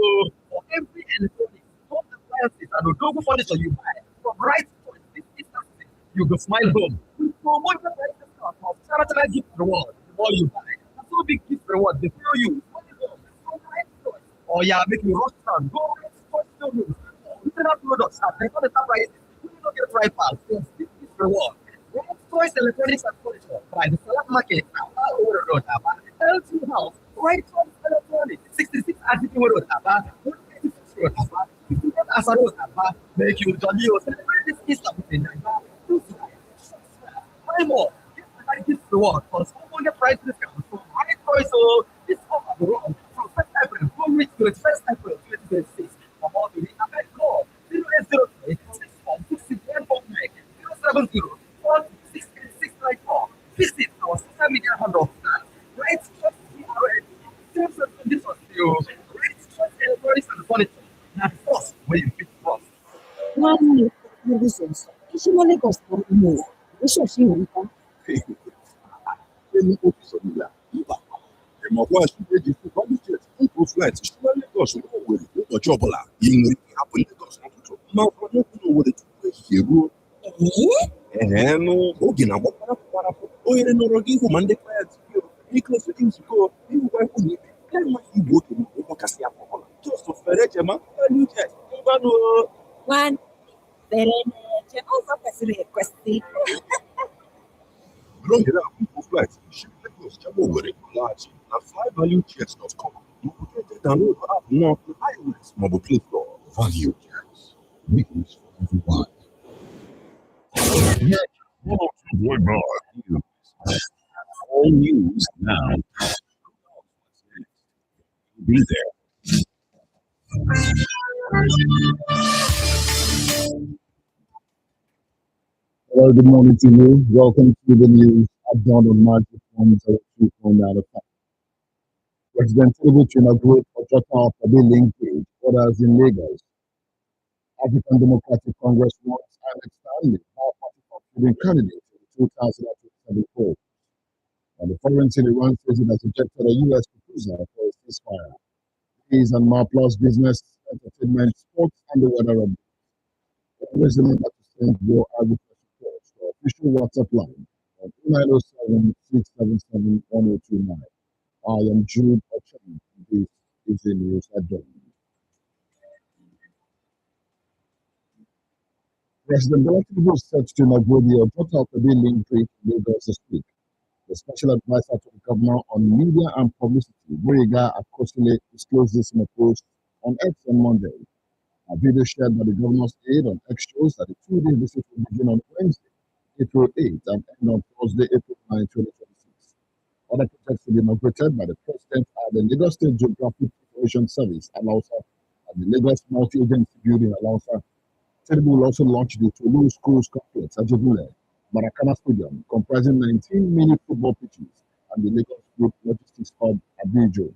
S9: for every electronics, home appliances and Odogo furniture you buy from right choice this instance you go smile home. With promotion price discount of charitable gift reward the more you buy. And so big gift reward they follow you money home from right choice. Or yeah, make you rush down, go right choice showroom. Internal products at the prices. You don't get right pass, there's this gift reward. Right choice electronics and furniture by the Salad Market all over the road. L2 House, right choice electronics, 66 Aditi Road, 186 Road, 58 Asa Road, make you jolly or celebrate this Easter with a Nigeria. Buy more, get the gift reward for small price discount from right choice. So this offer will run from 1st April to reach 21st April 2026. For more to reach, call 0803 646 070 466 Visit our social media handle at Right Choice CRN. Terms and conditions still. Right Choice Electronics and Furniture. Now, first, where you fit first.
S8: One new reasons. Ìṣúná Lagos kan mú o. Oríṣiríṣi nǹkan.
S9: Èmi kò fi sọ nílà nígbà kan. Ìmọ̀kọ́ àṣìṣe fún public fún flight ṣùgbọ́n Lagos ló wèrè lọ́jọ́ ọ̀bọ̀là. Ìwé àpò Lagos n'ụtụtụ. Máa fọ n'okwu n'Owerri tupu ehihie ruo. Oge na-agbakwara kwarapụ ohere nọrọ gị ihu ma ndị klient ikles nzukọ ịhụkwa nwunye ibe ya enweghị igwe oge ma ụgwọ kasị afọ ọbụla just fere jema value jet ngwanụ
S8: One Vereneche ọzọ kwesịrị ekwesị.
S9: bụrụ ohere a bụ flight ship Lagos jaba Owerri laghachi na flyvaluejets.com maọbụ download app nọ na iOS maọbụ Play Store. Value Jets, news for everyone.
S4: All news now. Be there.
S11: Hello, good morning to you. Welcome to the news at dawn on March 2.9 of time. President Tinubu to inaugurate Ojota Pade Link Bridge, orders in Lagos. African Democratic Congress wants Alex Stanley, our party concluding candidate in 2027 polls. And the foreign city runs says it has rejected a U.S. proposal for a ceasefire. These and more plus business, entertainment, sports, and the weather update. Always remember to send your agriculture reports to our official WhatsApp line on 0907 677 1029. I am Jude Ocham. This is the news at dawn. President Bola Tinubu is set to inaugurate the Ojota Pade Link Bridge in Lagos this week. The special advisor to the governor on media and publicity, Boyega Akosile, disclosed this in a post on X on Monday. A video shared by the governor's aide on X shows that the two-day visit will begin on Wednesday, April 8th, and end on Thursday, April 9, 2026. Other projects will be inaugurated by the president at the Lagos State Geographic Information Service, ALAUSA, and the Lagos Multi-Agency Building, ALAUSA. Tinubu will also launch the Tolu Schools Complex at Ajibule, Maracana Stadium, comprising 19 mini football pitches, and the Lagos Group Logistics Hub at Abijo.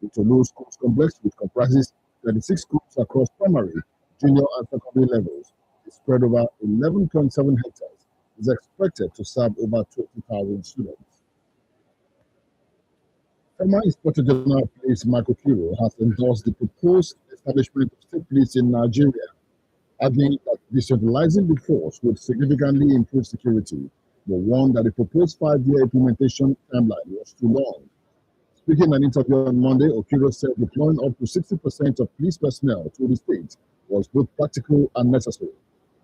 S11: The Tolu Schools Complex, which comprises 36 schools across primary, junior, and secondary levels, is spread over 11.7 hectares, is expected to serve over 20,000 students. Former Inspector General of Police Michael Kiro has endorsed the proposed establishment of state police in Nigeria, arguing that decentralizing the force would significantly improve security, but warned that the proposed 5-year implementation timeline was too long. Speaking in an interview on Monday, Okiro said deploying up to 60% of police personnel to the state was both practical and necessary,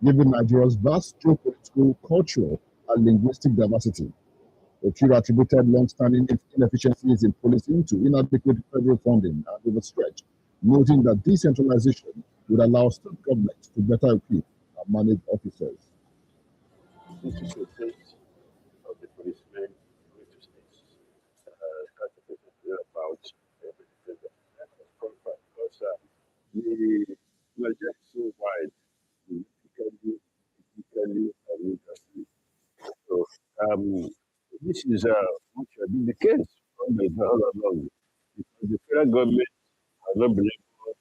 S11: given Nigeria's vast geopolitical, cultural, and linguistic diversity. Okiro attributed long-standing inefficiencies in policing to inadequate federal funding and overstretch, noting that decentralization would allow state governments to better equip and manage officers.
S12: This is the fate of the policemen going to states.
S11: The project is so wide, politically, physically, and legally. So, this is what should be the case all along, because the federal government has not been able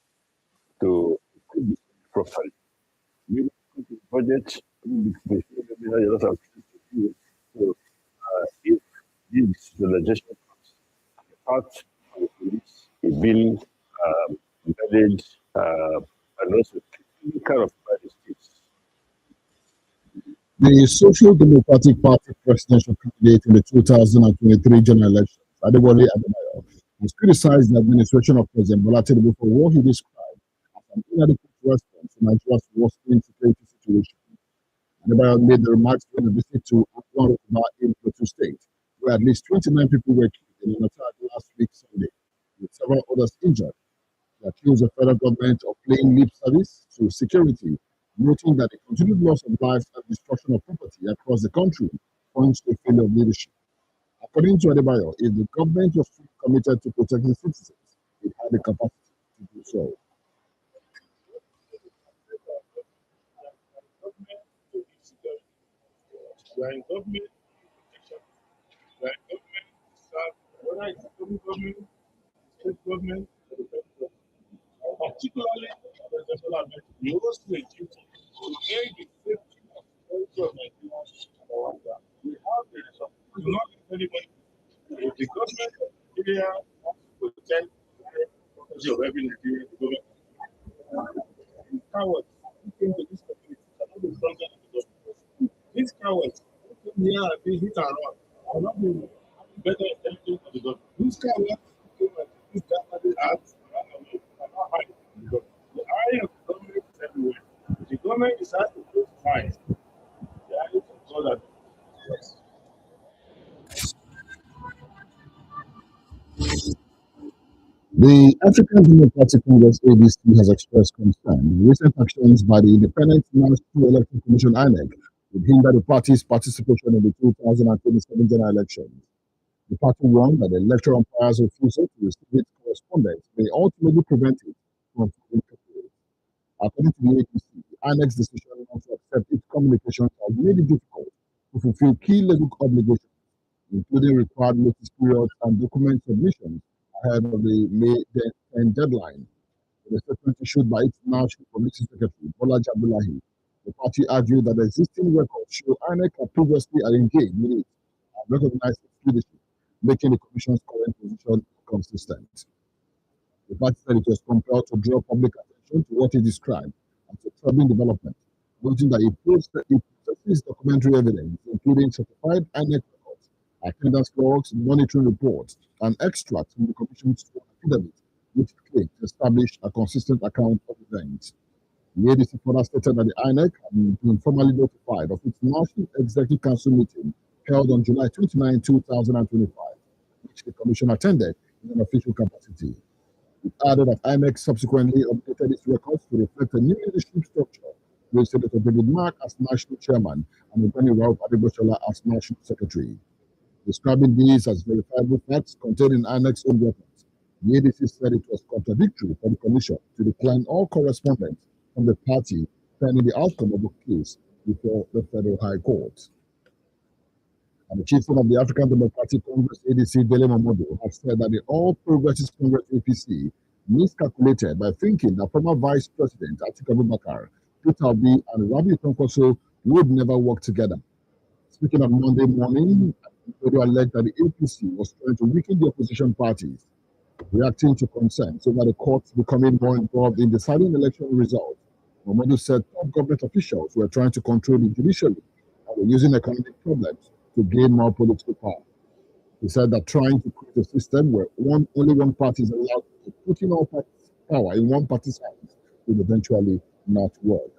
S11: to equip the state properly. We put the budget, the federal government has a lot of things to do. So, if this legislation comes, the part of the police, a bill, managed, and also kind of by the states.
S6: The Social Democratic Party presidential candidate in the 2023 general elections, Adewale Adebayo, has criticized the administration of President Bola Tinubu for what he described as an inadequate response to Nigeria's worsening security situation. Adebayo made the remarks during a visit to Akwa Rokuba in Plateau State, where at least 29 people were killed in an attack last week Sunday, with several others injured. He accused the federal government of paying lip service to security, noting that the continued loss of lives and destruction of property across the country points to a failure of leadership. According to Adebayo, if the government was fully committed to protecting citizens, it had the capacity to do so.
S1: We are in government protection. We are in government to serve, whether it's local government, state government, or the federal government. Particularly, President Bola Ahmed Tinubu, we also a duty to aid the safety and security of Nigerians and our ground. We have the responsibility to not let anybody. If the government of Nigeria wants to protect the property of every Nigerian, the government the cowards who came to this community cannot be stronger than the government. These cowards who came here and they hit and run cannot be better intelligence than the government. These cowards who came and use that acts and ran away cannot hide from the government. The eye of the government is everywhere. The government decides to close its eyes. The eyes of God are yes.
S6: The African Democratic Congress (ADC) has expressed concern that recent actions by the Independent National Electoral Commission (INEC) would hinder the party's participation in the 2027 general elections. The party warned that the electoral umpire's refusal to receive its correspondence may ultimately prevent it from being completed. According to the ADC, INEC's decision not to accept its communications has made it difficult to fulfill key legal obligations, including required notice periods and document submissions ahead of the May 10 deadline. In a statement issued by its National Publicity Secretary, Bola Abdullahi, the party argued that the existing records show INEC had previously engaged with it and recognized its leadership, making the Commission's current position consistent. The party said it was compelled to draw public attention to what it described as a troubling development, noting that it possesses documentary evidence, including certified INEC records, attendance logs, monitoring reports, and extracts from the Commission's own affidavit, which claims to establish a consistent account of events. The ADC further stated that the INEC had been formally notified of its National Executive Council meeting held on July 29, 2025, which the Commission attended in an official capacity. It added that INEC subsequently updated its records to reflect a new leadership structure, with Senator David Mark as National Chairman and Attorney Ralph Adegbosola as National Secretary. Describing these as verifiable facts contained in INEC's own records, the ADC said it was contradictory for the Commission to decline all correspondence from the party pending the outcome of the case before the Federal High Court. And the chairman of the African Democratic Congress (ADC), Dele Momodu, has said that the All Progressives Congress (APC) miscalculated by thinking that former Vice President Atiku Abubakar, Peter Obi, and Rabi Kwankwaso would never work together. Speaking on Monday morning, Momodu alleged that the APC was trying to weaken the opposition parties, reacting to concerns over the courts becoming more involved in deciding election results. Momodu said top government officials were trying to control the judiciary and were using economic problems to gain more political power. He said that trying to create a system where only one party is allowed to put in all parties' power in one party's hands will eventually not work.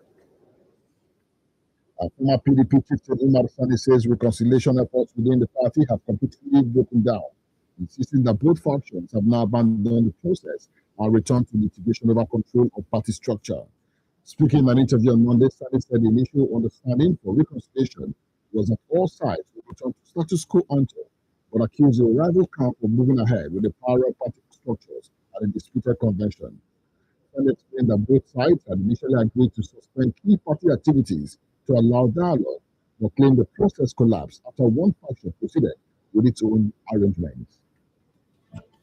S6: Former PDP chieftain Umar Sani says reconciliation efforts within the party have completely broken down, insisting that both factions have now abandoned the process and returned to litigation over control of party structure. Speaking in an interview on Monday, Sani said the initial understanding for reconciliation was that all sides would return to status quo ante, but accused the rival camp of moving ahead with the power of party structures at a disputed convention.
S11: President explained that both sides had initially agreed to suspend key party activities to allow dialogue, but claimed the process collapsed after one faction proceeded with its own arrangements.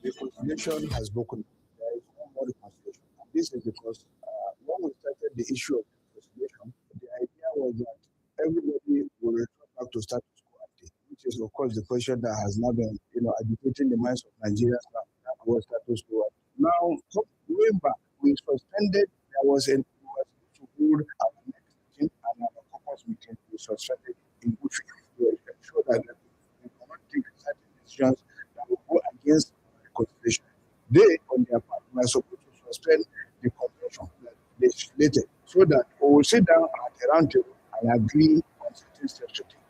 S9: The reconciliation has broken. There is no more reconciliation. And this is because when we started the issue of reconciliation, the idea was that everybody will return back to status quo ante, which is of course the question that has now been agitating the minds of Nigerians now. What status quo ante. Now, going back, we suspended. There was we were supposed to hold our next meeting and our caucus meeting. We suspended in good faith to ensure that we cannot take certain decisions that will go against reconciliation. They, on their part, were supposed to suspend the convention that they slated so that we will sit down at a round table and agree on certain steps to take.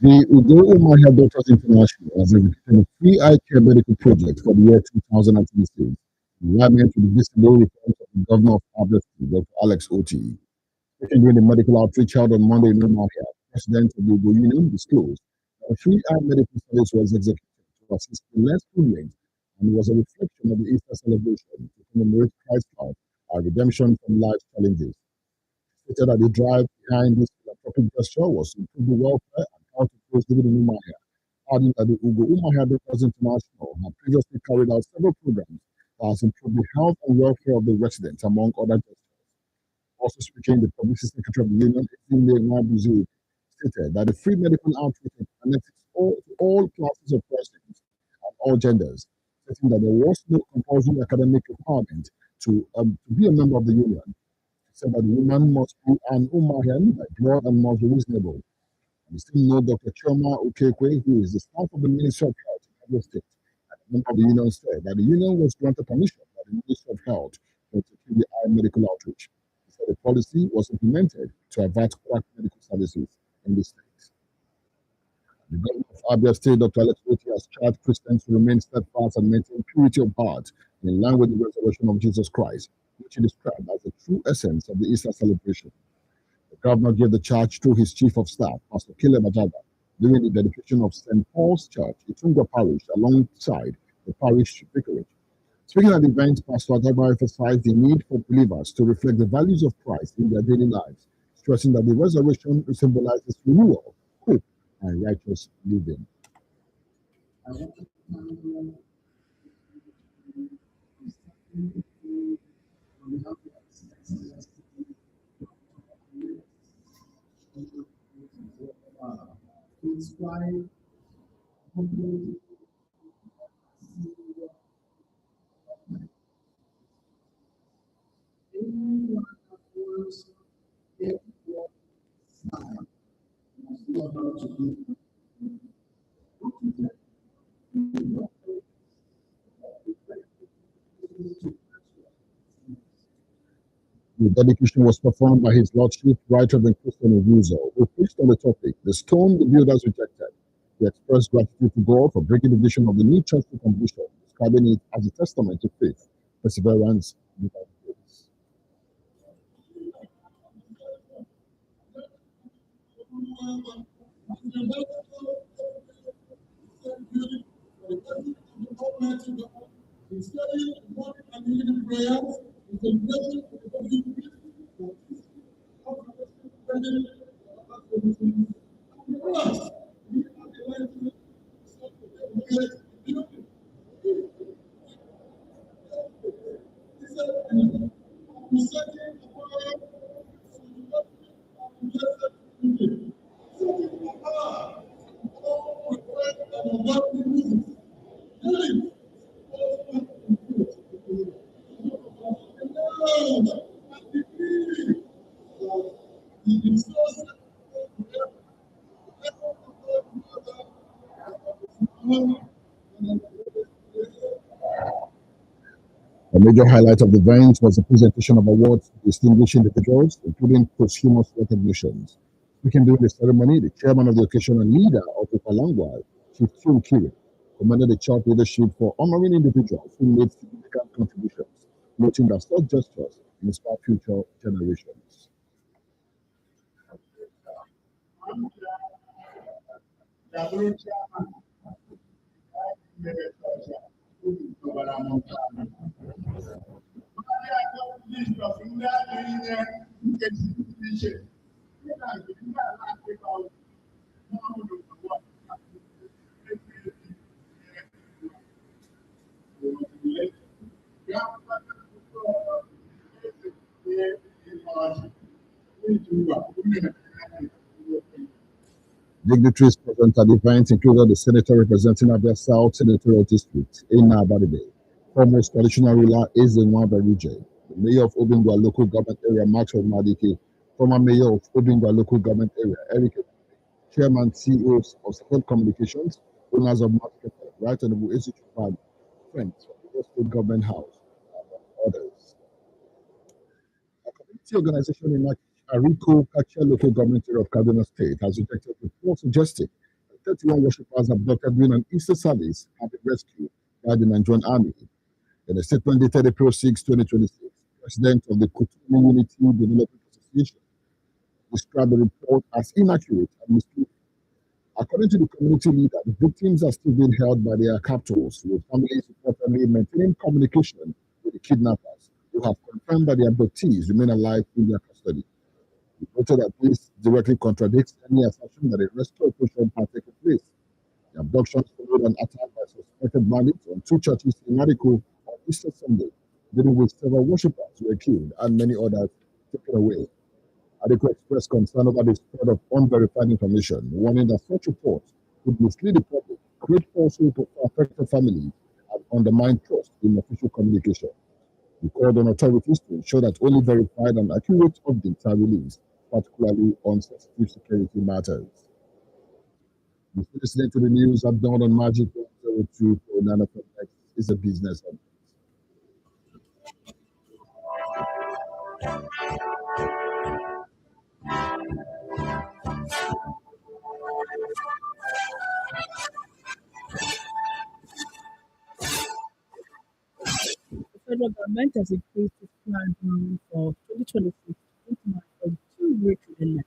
S11: The Ugo Umahia Daughters International has executed a free eye care medical project for the year 2026. Environment to the visible report of the governor of Abia State, Dr. Alex Oti. Speaking during the medical outreach held on Monday in Umahia, the president of the Ugo Union disclosed that a free eye medical service was executed to assist the less privileged and was a reflection of the Easter celebration to commemorate Christ's life and redemption from life's challenges. Stated that the drive behind this philanthropic gesture was to improve the welfare and health of those living in Umahia, adding that the Ugo Umahia Daughters International had previously carried out several programs that has improved the health and welfare of the residents, among other gestures. Also speaking, the publicity secretary of the union, Ezine Nwabuzu, stated that the free medical outreach connects all classes of persons and all genders, stating that there was no compulsory academic requirement to be a member of the union. He said that the woman must be an Umahian by blood and must be reasonable. And we still know Dr. Chioma Okekwe, who is the staff of the Ministry of Health in Abia State, and a member of the union, said that the union was granted permission by the Ministry of Health to execute the eye medical outreach. He said the policy was implemented to avert quack medical services in the state. The governor of Abia State, Dr. Alex Oti, has charged Christians to remain steadfast and maintain purity of heart in line with the resurrection of Jesus Christ, which he described as the true essence of the Easter celebration. The governor gave the charge to his chief of staff, Pastor Caleb Ajaga, during the dedication of St. Paul's Church, Itunga Parish, alongside the parish vicarage. Speaking at the event, Pastor Ajaga emphasized the need for believers to reflect the values of Christ in their daily lives, stressing that the resurrection symbolizes renewal, hope, and righteous living. The dedication was performed by His Lordship, Right Reverend Christian Ovuzo, who preached on the topic, The Stone the Builders Rejected. He expressed gratitude to God for breaking the vision of the new church to completion, describing it as a testament to faith, perseverance, and grace. A major highlight of the event was the presentation of awards to distinguished individuals, including posthumous recognitions. Speaking during the ceremony, the chairman of the occasion and leader of the Palangwa, Chief Chun Kiri, commended the church leadership for honoring individuals who made significant contributions, noting that such gestures inspire future generations. Dignitaries present at the event included the senator representing Abia South Senatorial District, Ina Abadibe, foremost traditional ruler is the Nwaba region, the mayor of Obingwa local government area, Maxwell Madike, former mayor of Obingwa local government area, Eric, chairman, CEOs of Support Communications, owners of Market, Right Honorable Institute Fund, friends from the State Government House, and others. A community organization in Ariko Kachia local government area of Kaduna State has rejected reports suggesting that 31 worshippers abducted during an Easter service have been rescued by the Nigerian Army. In a statement dated April 6, 2026, President of the Kutumi Unity Development Association described the report as inaccurate and misleading. According to the community leader, the victims are still being held by their captors, with families reportedly maintaining communication with the kidnappers, who have confirmed that the abductees remain alive in their custody. He noted that this directly contradicts any assertion that a rescue operation had taken place. The abductions followed an attack by suspected bandits on two churches in Ariko on Easter Sunday, dealing with several worshippers who were killed and many others taken away. Ariko expressed concern over the spread of unverified information, warning that such reports could mislead the public, create false hope for affected families, and undermine trust in official communication. He called on authorities to ensure that only verified and accurate updates are released, particularly on sensitive security matters. You're listening to the news at dawn on Magic 102 for Nana Next is a business update.
S13: The federal government has increased its planned loan for 2026 to 29.2 trillion naira.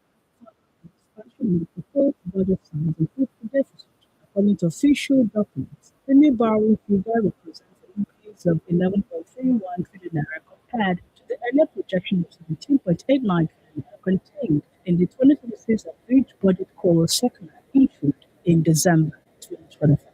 S13: Expansion in the proposed budget size includes the deficit. According to official documents, the new borrowing figure represents an increase of 11.31 trillion naira compared to the earlier projection of 17.89 trillion naira contained in the 2026 Abridged Budget Call circular issued in December 2025.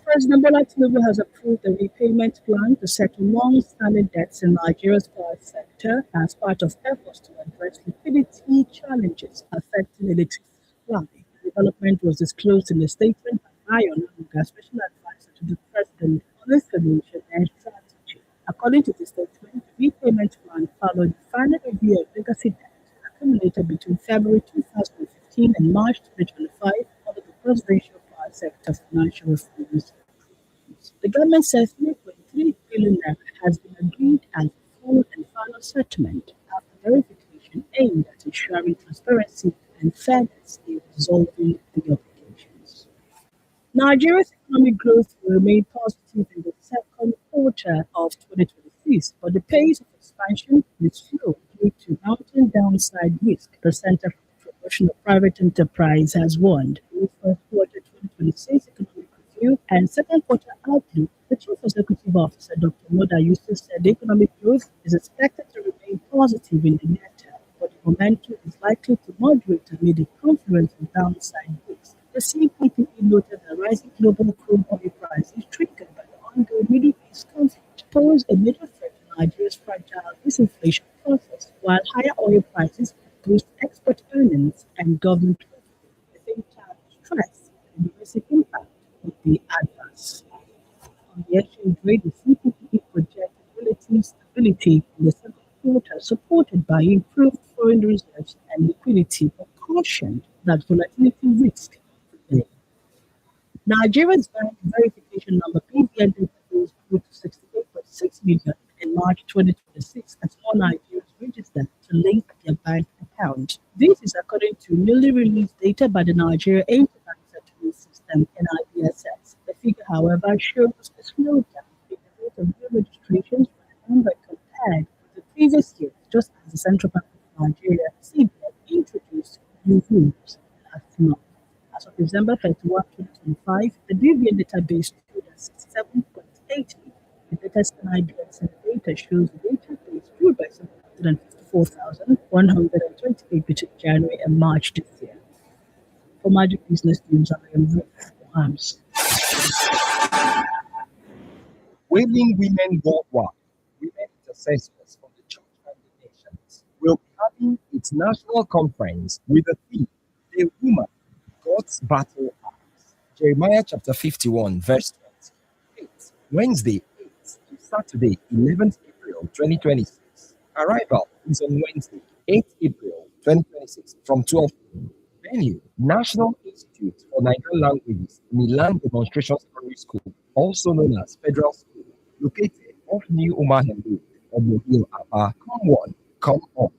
S13: President Bola Tinubu has approved a repayment plan to settle long-standing debts in Nigeria's power sector as part of efforts to address liquidity challenges affecting electricity supply. The development was disclosed in a statement by Ayo Nanuga, Special Advisor to the President on Information and Strategy. According to the statement, the repayment plan followed the final review of legacy debt accumulated between February 2015 and March 2025 under the Presidential Power Sector Financial Reforms. The government says 3.3 billion naira has been agreed as the full and final settlement after verification aimed at ensuring transparency and fairness in resolving the obligations. Nigeria's economic growth will remain positive in the second quarter of 2026, but the pace of expansion will slow due to mounting downside risk, the Center for the Promotion of Private Enterprise has warned. In the first quarter 2026 economic review and second quarter outlook, the Chief Executive Officer, Dr. Moda Yusuf, said the economic growth is expected to remain positive in the near term, but the momentum is likely to moderate amid a confluence of downside risks. The CPPE noted that rising global crude oil prices triggered by the ongoing Middle East conflict pose a major threat to Nigeria's fragile disinflation process, while higher oil prices boost export earnings and government revenue. At the same time, stress and the basic impact would be adverse. On the exchange rate, the CPPE projected relative stability in the second quarter, supported by improved foreign reserves and liquidity, but cautioned that volatility risk. Nigeria's bank verification number BVN database grew to 68.6 million in March 2026 as more Nigerians registered to link their bank account. This is according to newly released data by the Nigeria Interbank Settlement System (NIBSS). The figure, however, shows a slowdown in the rate of new registrations for the number compared with the previous year, just as the Central Bank of Nigeria (CBN) introduced new rules last month. As of December 31, 2025, the BVN database stood at 67.8 million, latest NIDS data shows the database grew by 754,128 between January and March this year. For Magic Business News, I am Ruth Harms.
S4: Wailing Women Worldwide, women intercessors from the church and the nations, will be having its national conference with the theme, A Woman, God's Battle Axe. Jeremiah chapter 51, verse 28. Wednesday, 8th to Saturday, 11th April 2026. Arrival is on Wednesday, 8th April 2026 from 12 p.m. Venue, National Institute for Nigerian Languages, Milan Demonstration Secondary School, also known as Federal School, located off New Umahem Road, Obo Hill, Aba. Come one, come on.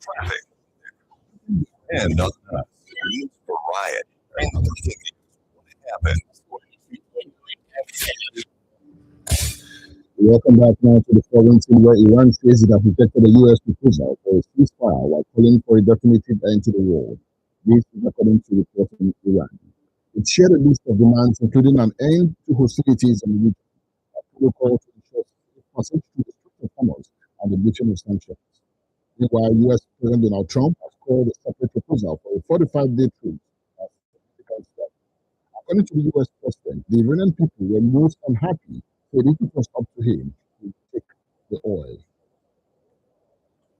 S9: Traffic. And on the needs for riot. And nothing what happens.
S11: Welcome back now to the foreign scene where Iran says it has rejected the U.S. proposal for a ceasefire while calling for a definitive end to the war. This is according to reports from Iran. It shared a list of demands including an end to hostilities in the region, a protocol to ensure passage to the Strait of Hormuz, and the lifting of sanctions. Meanwhile, U.S. President Donald Trump has called a separate proposal for a 45-day truce as a significant step. According to the U.S. president, the Iranian people were most unhappy, so if it was up to him to take the oil.
S14: If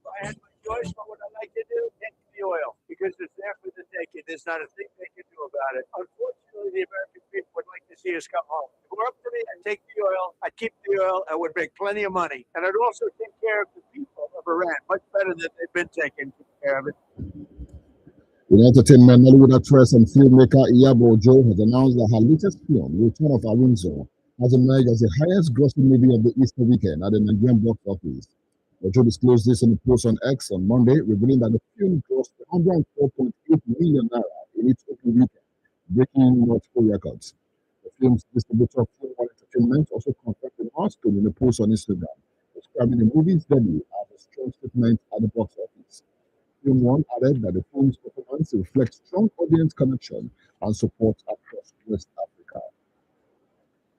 S14: I had my choice, what would I like to do? Take the oil, because it's there for the taking. There's not a thing they can do about it. Unfortunately, the American people would like to see us come home. If it were up to me, I'd take the oil, I'd keep the oil, I would make plenty of money. And I'd also take care of the people of Iran, much better than they've been taking care of it.
S11: In entertainment, Hollywood actress and filmmaker Iyabo Ojo has announced that her latest film, Return of Arunzo, has emerged as the highest grossing movie of the Easter weekend at the Nigerian box office. Ojo disclosed this in a post on X on Monday, revealing that the film grossed 104.8 million naira in its opening weekend, breaking multiple records. The film's distributor, Film One Entertainment, also confirmed the milestone in a post on Instagram, describing the movie's debut as a strong statement at the box office. Film One added that the film's performance reflects strong audience connection and support across West Africa.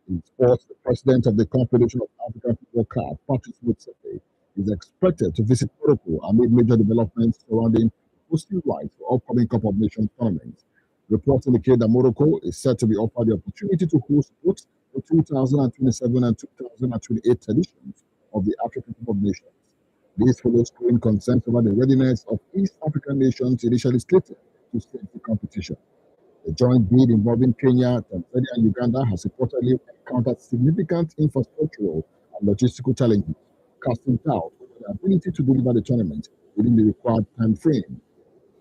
S11: In sports, the president of the Confederation of African Football CAF, Patrice Motsepe, is expected to visit Morocco amid major developments surrounding hosting rights for upcoming Cup of Nations tournaments. Reports indicate that Morocco is set to be offered the opportunity to host both the 2027 and 2028 editions of the African Cup of Nations. This follows growing concerns over the readiness of East African nations initially slated to stage the competition. The joint bid involving Kenya, Tanzania, and Uganda has reportedly encountered significant infrastructural and logistical challenges, casting doubt over the ability to deliver the tournament within the required time frame.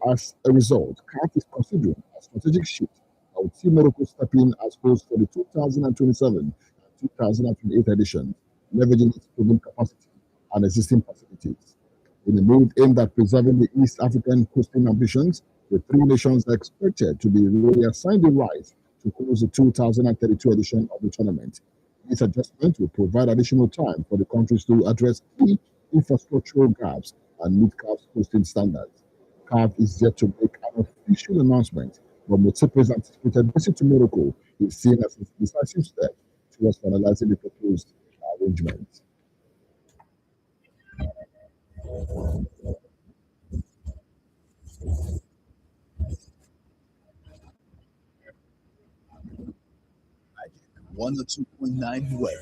S11: As a result, CAF is considering a strategic shift that would see Morocco step in as host for the 2027 and 2028 editions, leveraging its proven capacity and existing facilities. In a move aimed at preserving the East African hosting ambitions, the three nations are expected to be reassigned the right to host the 2032 edition of the tournament. This adjustment will provide additional time for the countries to address key infrastructural gaps and meet CAF's hosting standards. CAF is yet to make an official announcement, but Motsepe's anticipated visit to Morocco is seen as a decisive step towards finalizing the proposed arrangement.
S9: One or 2.9 weather.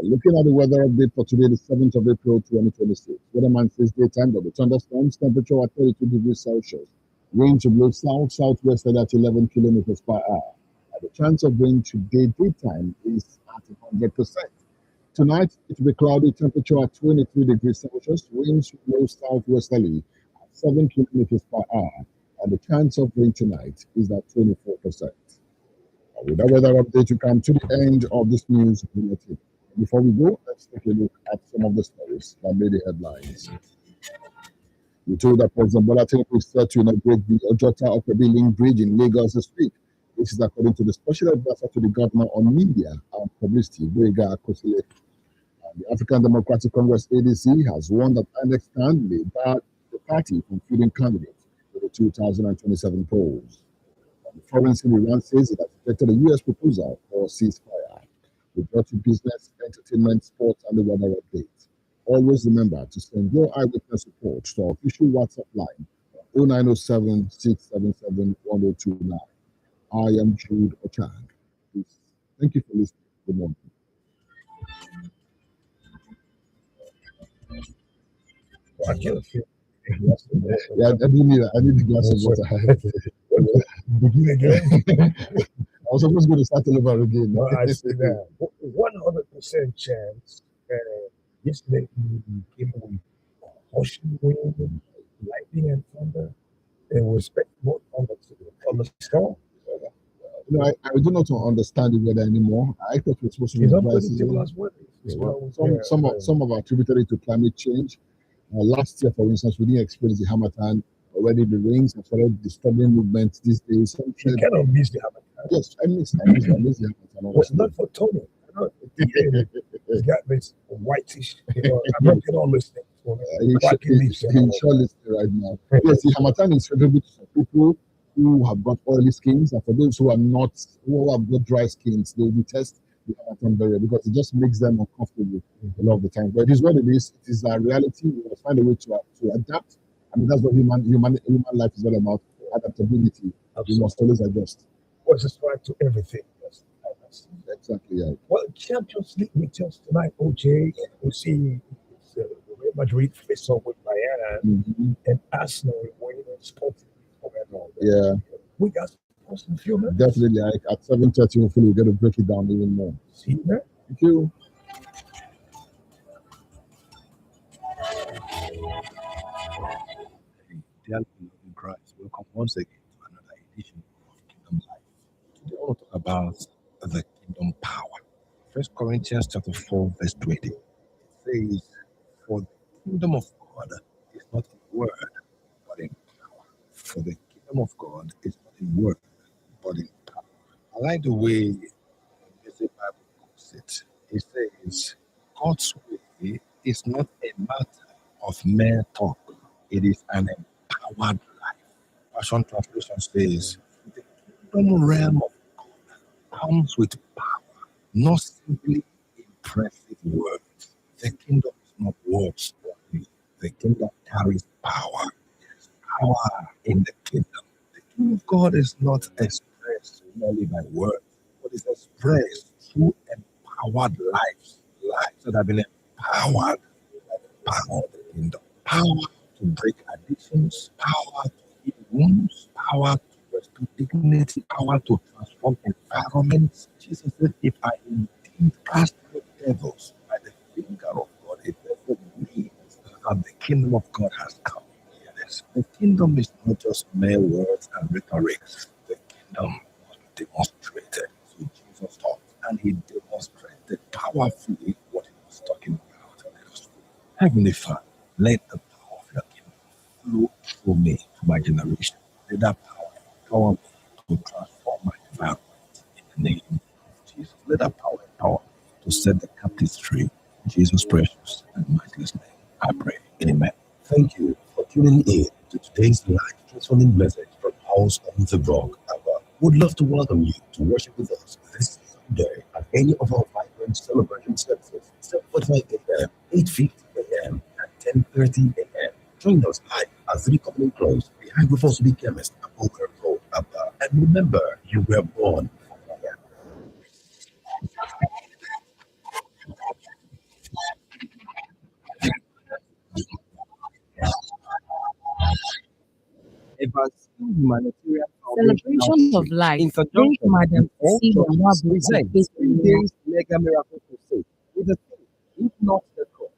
S11: Looking at the weather update for today, the 7th of April 2026. Weatherman says daytime that the thunderstorms, temperature at 32 degrees Celsius. Wind to blow south-southwest at 11 kilometers per hour. And the chance of rain today daytime is at 100%. Tonight, it will be cloudy, temperature at 23 degrees Celsius. Winds to blow southwesterly at 7 kilometers per hour. And the chance of rain tonight is at 24%. With that weather update, we come to the end of this news bulletin. Before we go, let's take a look at some of the stories that made the headlines. We told that President Bola Tinubu is set to inaugurate the Ojota Okebi Link Bridge in Lagos this week. This is according to the special advisor to the governor on media and publicity, Boyega Akosile. The African Democratic Congress ADC has warned that INEC stand may bar the party from fielding candidates for the 2027 polls. The foreign scene Iran says it has rejected a U.S. proposal for ceasefire. We brought you business, entertainment, sports, and the weather updates. Always remember to send your eyewitness report to our official WhatsApp line 0907 677 1029. I am Jude Ochang. Please, thank you for listening. Good morning.
S6: I can't feel.
S11: Yeah, I need a glass of water.
S6: Begin again.
S11: I was almost going to start all over again.
S6: No, I see that. 100% chance. Yesterday we came with ocean wind, lightning, and thunder. And we expect more thunderstorm.
S11: You know, I do not understand the weather anymore. I thought it was supposed to be
S6: It's
S11: dry
S6: unpredictable as
S11: season.
S6: well.
S11: Some have attributed it to climate change. Last year, for instance, we didn't experience the Hamatan. Already the rains have started disturbing movement these days.
S6: You cannot miss the Hamatan.
S11: Yes, I miss the Hamatan.
S6: It's not for Tony. He's got this whitish, I'm not getting all this thing.
S11: He's sure listening right now. Yes, the Hamatan is favorable to some people who have got oily skins, and for those who have got dry skins, they will detest the Hamatan barrier because it just makes them uncomfortable a lot of the time. But it is what it is. It is a reality. We must find a way to adapt. I mean, that's what human life is all about. Adaptability. We must always adjust.
S6: What's the strike to everything?
S11: Exactly. Yeah.
S6: Well, Champions League meetings tonight, OJ. We see Real Madrid face off with Bayern and Arsenal winning Sporting.
S11: Yeah.
S6: We got sports in a few minutes.
S11: Definitely. At 7:30, hopefully, we're going to break it down even more.
S6: See you there.
S11: Thank you.
S4: Dear beloved in Christ, welcome once again to another edition of Kingdom Life. Today I want to talk about the kingdom power. 1 Corinthians chapter 4, verse 20. It says, "For the kingdom of God is not in word, but in power." For the kingdom of God is not in word, but in power. I like the way the Message Bible puts it. It says, God's way is not a matter of mere talk. It is an empowered life. Passion Translation says, the kingdom realm of God comes with power, not simply impressive words. The kingdom is not words only. The kingdom carries power. There is power in the kingdom. The kingdom of God is not expressed merely by words, but is expressed through empowered lives. Lives that have been empowered by the power of the kingdom. Power to break addictions, power to heal wounds, power to restore dignity, power to transform environments. Jesus said, if I indeed cast out devils by the finger of God, it therefore means that the kingdom of God has come. Yes, the kingdom is not just mere words and rhetoric. The kingdom must be demonstrated. So Jesus taught, and he demonstrated powerfully what he was talking about. Let us pray. Heavenly Father, let the power of your kingdom flow through me to my generation. Let that power empower me to transform my environment in the name of Jesus. Let that power empower me to set the captives free. In Jesus' precious and mighty name, I pray. Amen.
S9: Thank you for tuning in to today's life transforming message from House on the Rock. Would love to welcome you to worship with us this Sunday at any of our vibrant celebration services, 7:45 a.m., 8:50 a.m., and 10:30 a.m. Join us live at 3 Company Close behind Rufus B. Chemist at Boulder Road, Abba. And remember, you were born for fire.
S15: Humanitarian
S3: Celebrations of life.
S15: in
S3: Great
S15: conjunction
S3: Madam
S15: with all
S3: Cecilia
S15: churches
S3: Nwabu
S15: presents 3 days mega miracle crusade with the theme, if not the cross.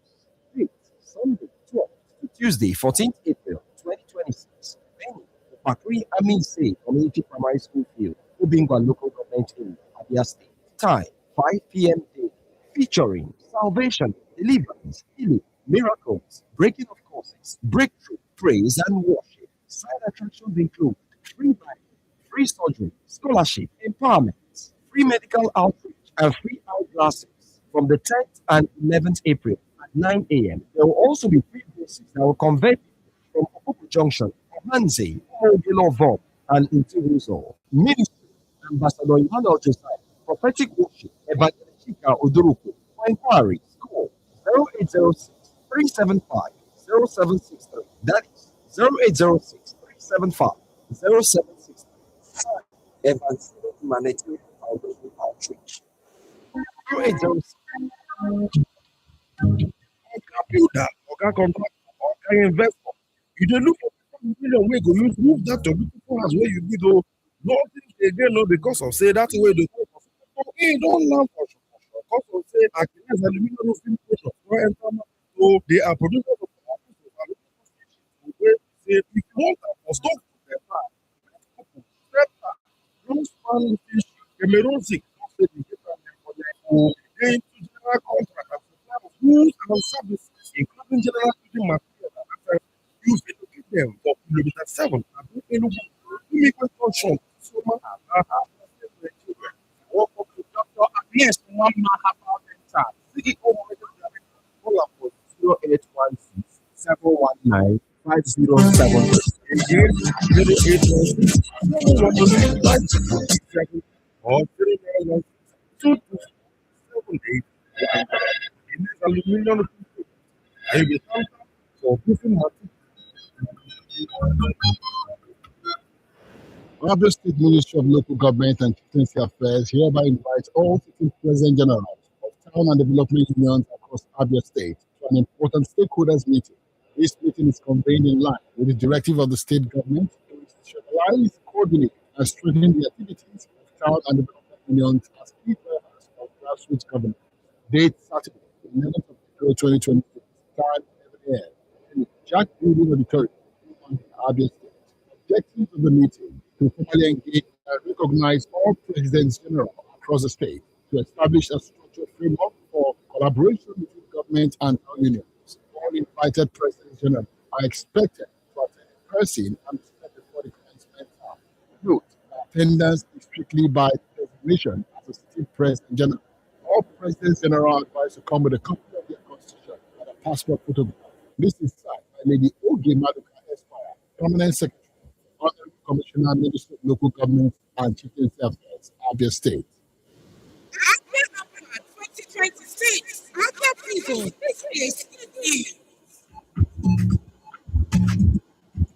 S15: Date, Sunday 12th to Tuesday 14th April 2026. Venue, Bakri Amin Community Primary School Field, Ubingwa Local Government Area, Abia State. Time, 5 p.m. daily. Featuring salvation, deliverance, healing, miracles, breaking of curses, breakthrough, praise and worship. Side attractions include free Bible, free surgery, scholarship, empowerment, free medical outreach, and free eyeglasses from the 10th and 11th April at 9 a.m. There will also be free buses that will convey people from Opoku Junction, Ohanze, Omobilovo, and Intibuzo. Ministry Ambassador Emmanuel Josiah, Prophetic Worship, Evangelist Chika Oduruku. For inquiries, call 0806 375 0763. That is 0806 375 0763. Evangelical Humanitarian Foundation Outreach. 0806
S6: Oga builder, oga contractor, oga investor. You dey look for 1 million wey go use move that your beautiful house wey you build o. Nothing dey again o because of say that way dey go for so e don land for because of say Akines Aluminium Roofing Product don enter market. So they are producers of wey say if you want am for stock better, better, long span roofing sheet, Cameroon zinc, don say dey get am for their own. Dey into general contract and supply of goods and services, including general building material and accessories. You fit locate them for kilometer 7 Ado Enugu, Umikwe Junction, Soma and Aha, Nigeria. Welcome to Dr. Agnes Nwama Herbal Center, CEO Medical Director. Call up for 0816 719 5078. Again, 0816 719 5078 or 0916 2278. It is aluminum and you will for roofing material.
S11: Abia State Ministry of Local Government and Chieftaincy Affairs hereby invites all sitting President Generals of Town and Development Unions across Abia State to an important stakeholders meeting. This meeting is convened in line with the directive of the state government to institutionalize, coordinate, and strengthen the activities of Town and Development Unions as key drivers of grassroots government. Date Saturday, 11th of April 2026. Time 11 a.m. in the Jack Building Auditorium on Abia State. Objectives of the meeting to formally engage and recognize all presidents general across the state to establish a structured framework for collaboration between government and town unions. All invited presidents general are expected to attend in person and step before the commencement time. Note, attendance is strictly by designation as a sitting president general. All presidents general are advised to come with a copy of their constitution and a passport photograph. This is signed by Lady Oge Maduka Esquire, Permanent Secretary, Honorary Commissioner, Ministry of Local Government and Chieftaincy Affairs, Abia State.
S8: Abia 2026. Abia people, this is it.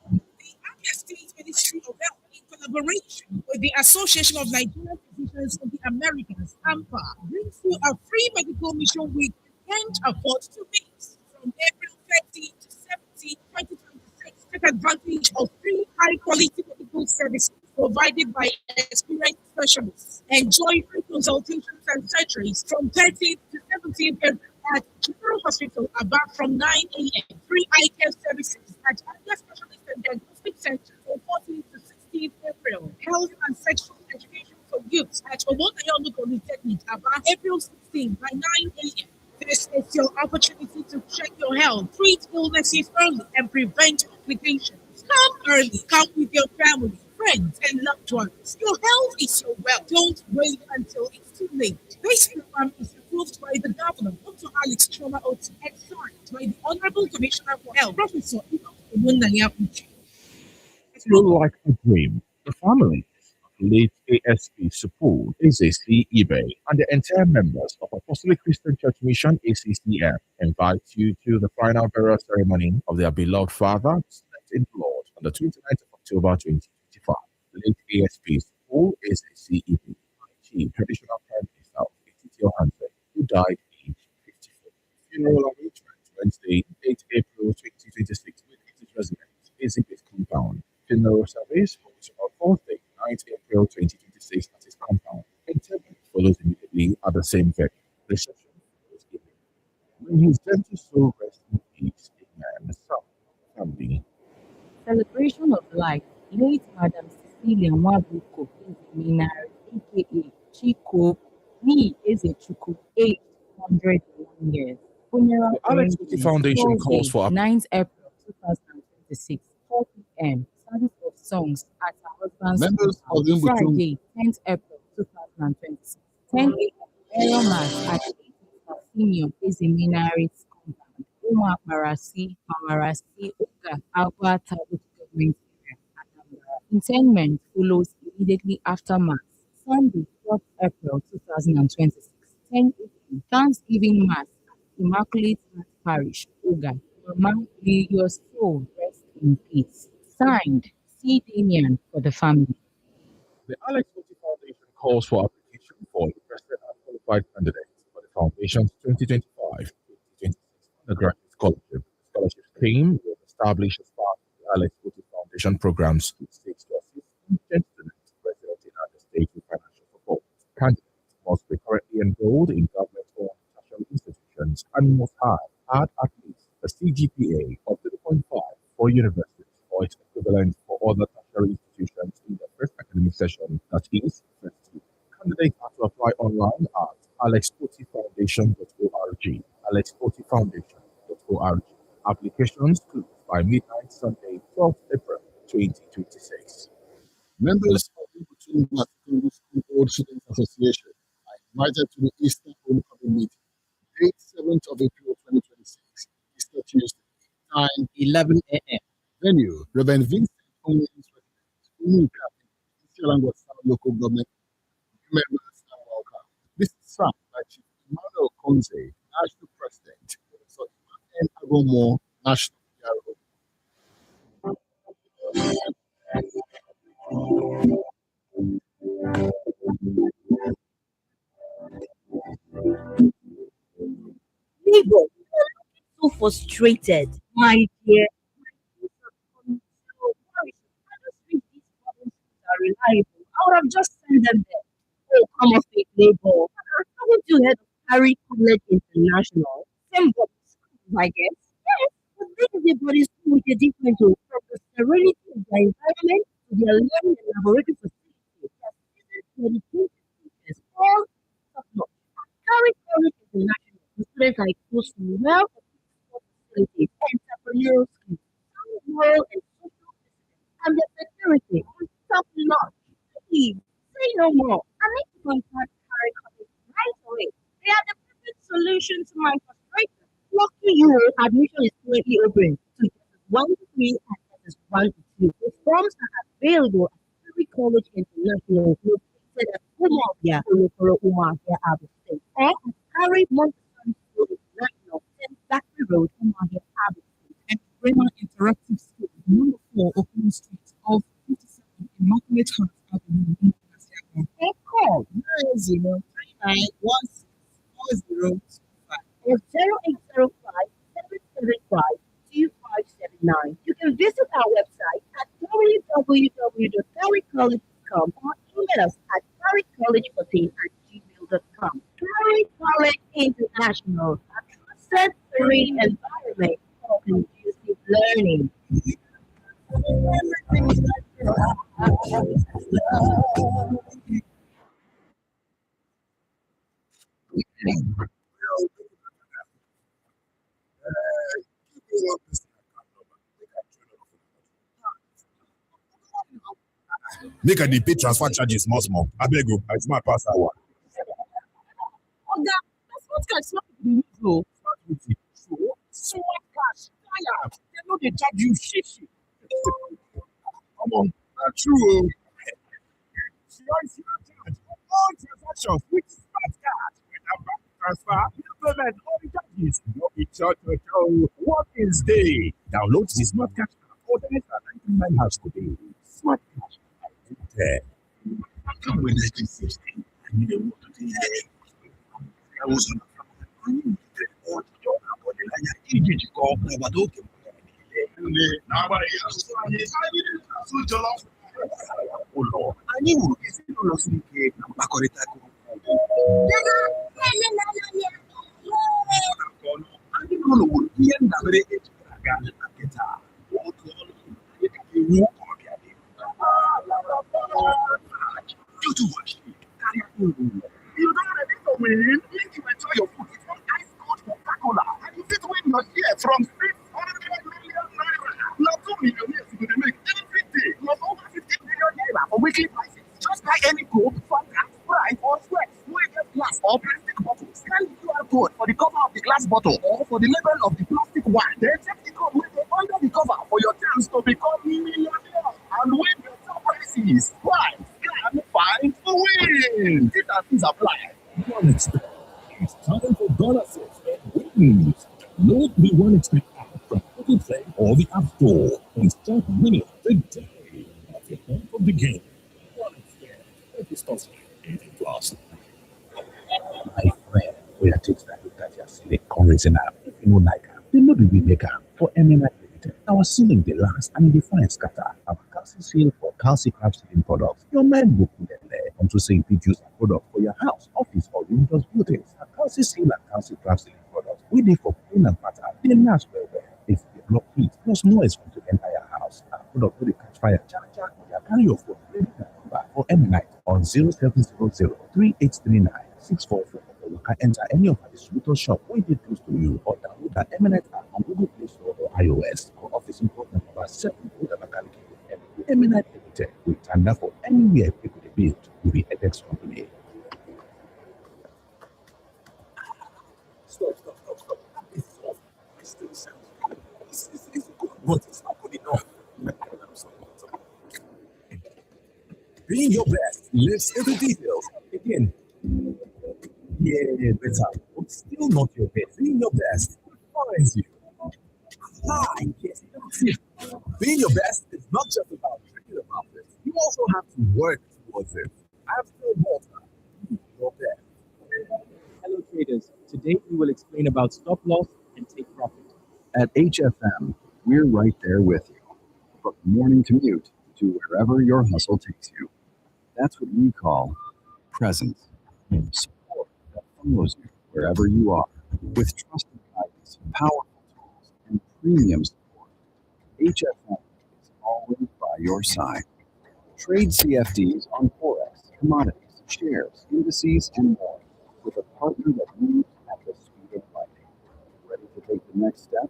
S8: The Abia State Ministry of Health, in collaboration with the Association of Nigerian Physicians of the Americas, AMPA, brings you a free medical mission week you can't afford to miss. From April 30 to 70, 2026, take advantage of free high-quality medical services provided by experienced specialists. Enjoy free consultations and surgeries from 13th to 17th April at General Hospital about from 9 a.m. Free eye care services at Abia Specialist and Diagnostic Center from 14th to 16th April. Health and sexual education for youth at Omotayono Polytechnic about April 16th by 9 a.m. This is your opportunity to check your health, treat illnesses early, and prevent complications. Come early. Come with your family, friends, and loved ones. Your health is your wealth. Don't wait until it's too late. This program is approved by the Governor, Dr. Alex Choma Oti, and signed by the Honorable Commissioner for Health, Professor Enoch Omunaya Uche.
S16: Feel like a dream. The family of late ASP Supul, ACC eBay, and the entire members of Apostolic Christian Church Mission ACCM invite you to the final burial ceremony of their beloved father, slept in blood, on the 29th of October 2025. Late ASP Supul, ACC eBay, Chief Traditional Prime Minister of Ethiopia Hansen, who died aged 54. Funeral arrangement Wednesday, 8 April 2026, with his residence, ACP's compound. Funeral service on Thursday, 9th April 2026 at his compound. Interment follows immediately at the same venue. Reception follows evening. May his gentle soul rest in peace. Amen. Family.
S17: Celebration of life. Late Madam Cecilia Nwabuko Ezeminari, aka Chico, me is a Chuku, 801 years. Funeral
S16: The Alex Kuti
S17: arrangements
S16: Foundation calls
S17: Thursday,
S16: for
S17: 9th April 2026, 4 p.m. Service of songs at her husband's
S11: Members of
S17: compound.
S11: the Umbutum
S17: Friday, 10th April 2026, 10 a.m. Burial mass at 8th Senior Ezeminari's compound. Uma Marasi, Uga, Agua Tabut Government Area, Anambra. Interment follows immediately after mass. Sunday, 4th April 2026, 10 a.m. Thanksgiving Mass at Immaculate Heart Parish, Uga. Mama, may your soul rest in peace. Signed, C. Damian for the family.
S16: The Alex Oti Foundation calls for application for interested and qualified candidates for the Foundation's 2025-2026 undergraduate scholarship. Scholarship scheme was established as part of the Alex Oti Foundation programs to states to assist indigent students resident in other states with financial support. Candidates must be currently enrolled in government-owned tertiary institutions and must have had at least a CGPA of 3.5 for universities or its equivalent for other tertiary institutions in the first academic session, that is, first year. Candidates have to apply online at alexotifoundation.org, alexotifoundation.org. Applications close by midnight Sunday, 12th April 2026.
S11: Members of the Opportunity Secondary School Board Students Association are invited to the Easter Homecoming meeting, date 7th of April 2026, Easter Tuesday, time 11 a.m. Venue, Reverend Vincent Owens Residence, Language Local Government. Members are welcome. This is signed by Chief Emmanuel Konze, National President, so Emmanuel Agomo, National PRO.
S18: Neighbor, so frustrated. My dear, reliable. I would have just sent them there. Oh, come off it, neighbor. Haven't you heard of Harry College International? Same bodies, I guess. Yes, but this is a body school with a different role, from the serenity of their environment to their learning and laboratory facilities. Their dedicated teachers, all top notch. Harry College International, the students are exposed to well-equipped facilities, entrepreneurial skills, sound moral and social discipline, and their security is top notch. Please, say no more. I need to contact Harry College right away. They are the perfect solution to my frustration. Lucky you, admission is currently open to just 1 to 3 and just 1 to 2. The forms are available at Harry College International, located at Umuahia, Olokoro Umuahia, Abia State, or at Harry Montessori School International, 10 Zachary Road, Umuahia, Abia State, and Bremer Interactive School, number 4, Oakland Street, off 57 Immaculate Heart Avenue, in Asiaka. Or call 9039164025 or 0805 775 2579. You can visit our website at www.harrycollege.com or email us at harrycollege14@gmail.com. Harry College International, a trusted serene environment for conducive learning.
S9: Make a pay transfer charges small. I beg you, it's my pass hour.
S13: Oga, that's what cash not be usual. So what cash? Fire. They know they charge you shit.
S9: Come on, that's true. All transactions with smart card. Without bank transfer, payment, all the charges. No be charged. What is day? Download the smart cash app or the next 99 hash today. Smart cash. There. Come with 1960. I need a water to the I was on the I need to water to your body. I need to go. But okay. Now, I oh Lord, I knew if you don't listen to it, I'm back on it. I didn't know what he and the very edge of the guitar. What you do what you don't ready to win. If you enjoy your food with one ice cold Coca-Cola, and you fit win your share from 600 million naira. Now 2 millionaires you gonna make every day. Plus over 15 million naira for weekly prices. Just buy any Coke, Fanta, Sprite, or Schweppes. Wey get glass or plastic bottles. Scan the QR code for the cover of the glass bottle or for the label of the plastic one. Then check the code wey dey under the cover for your chance to become millionaire and win better prizes. Prize, scan, find, win. Terms apply. OneXpert. It's time for bonuses and wins. Load the OneXpert app from Google Play or the App Store and start winning today. At the end of the game, OneXpert. Responsible. 18+.
S4: My friend, we are teach that you see currency now. If you don't like am, you know the way make am. For MNI Limited, our ceiling dey last and the fine scatter. Our calci seal for calci craft ceiling products. Your mind will put them there. Unto say if you use a product for your house, office, or windows buildings. A calci seal and calci craft ceiling products. We dey for clean and pattern. They last well well. If they block heat, plus noise from to enter your house. Our product will catch fire. You carry your phone. Ready to number for MNI on 0700 3839 644. You can enter any of our distributor shop where they close to you or download the Eminent app on Google Play Store or iOS. Our office in port number 7 Eminent Limited. We stand for anywhere people they build. We be FX company.
S9: Stop. It's off. It still sounds good. It's good, but it's not good enough. Being your best lives in the details. Again, yeah, better, but still not your best. Being your best defines you. Hi, yes, that's it. Being your best is not just about thinking about it. You also have to work towards it. After water, your best.
S15: Hello traders, today we will explain about stop loss and take profit.
S4: At HFM, we're right there with you. From morning commute to wherever your hustle takes you. That's what we call presence. Support that follows you wherever you are. With trusted guidance, powerful tools, and premium support, HFM is always by your side. Trade CFDs on Forex, commodities, shares, indices, and more with a partner that moves at the speed of light. Ready to take the next step?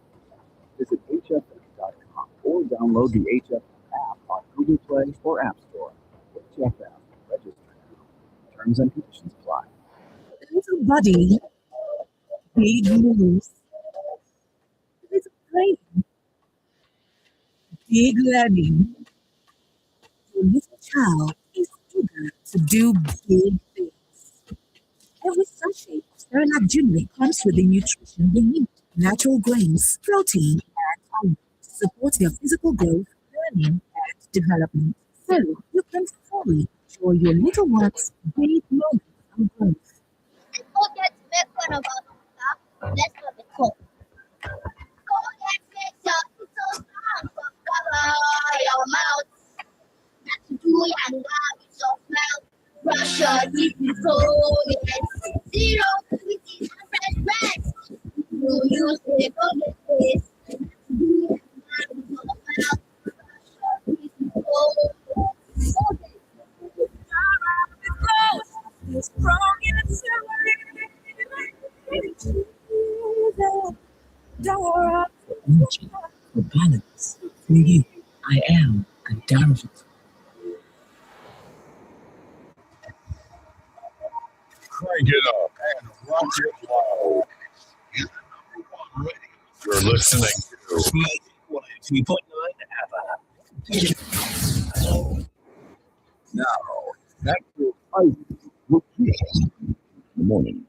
S4: Visit hfm.com or download the HFM app on Google Play or App Store. HFM, register now. Terms and conditions apply.
S8: Little body, big moves. Little brain, big learning. Your little child is eager to do big things. Every sachet of Cerelac Junior comes with the nutrition they need. Natural grains, protein, and iron to support their physical growth, learning, and development. So you can fully enjoy your little one's big moments of growth.
S10: And forget to make fun of our stuff. Let's have a talk. Go ahead, make your little sound from cover your mouth. Not to do and with your mouth. Brush your teeth before you get 0 to 100 rest. You use the forget face. Not to do and with your mouth. Brush your teeth before you forget. You're strong
S5: For energy, for balance, for you, I am a Darvin.
S9: Crank it up and rock it loud. You're listening to
S5: 3.9
S9: now. Back to Ivy with you in the morning.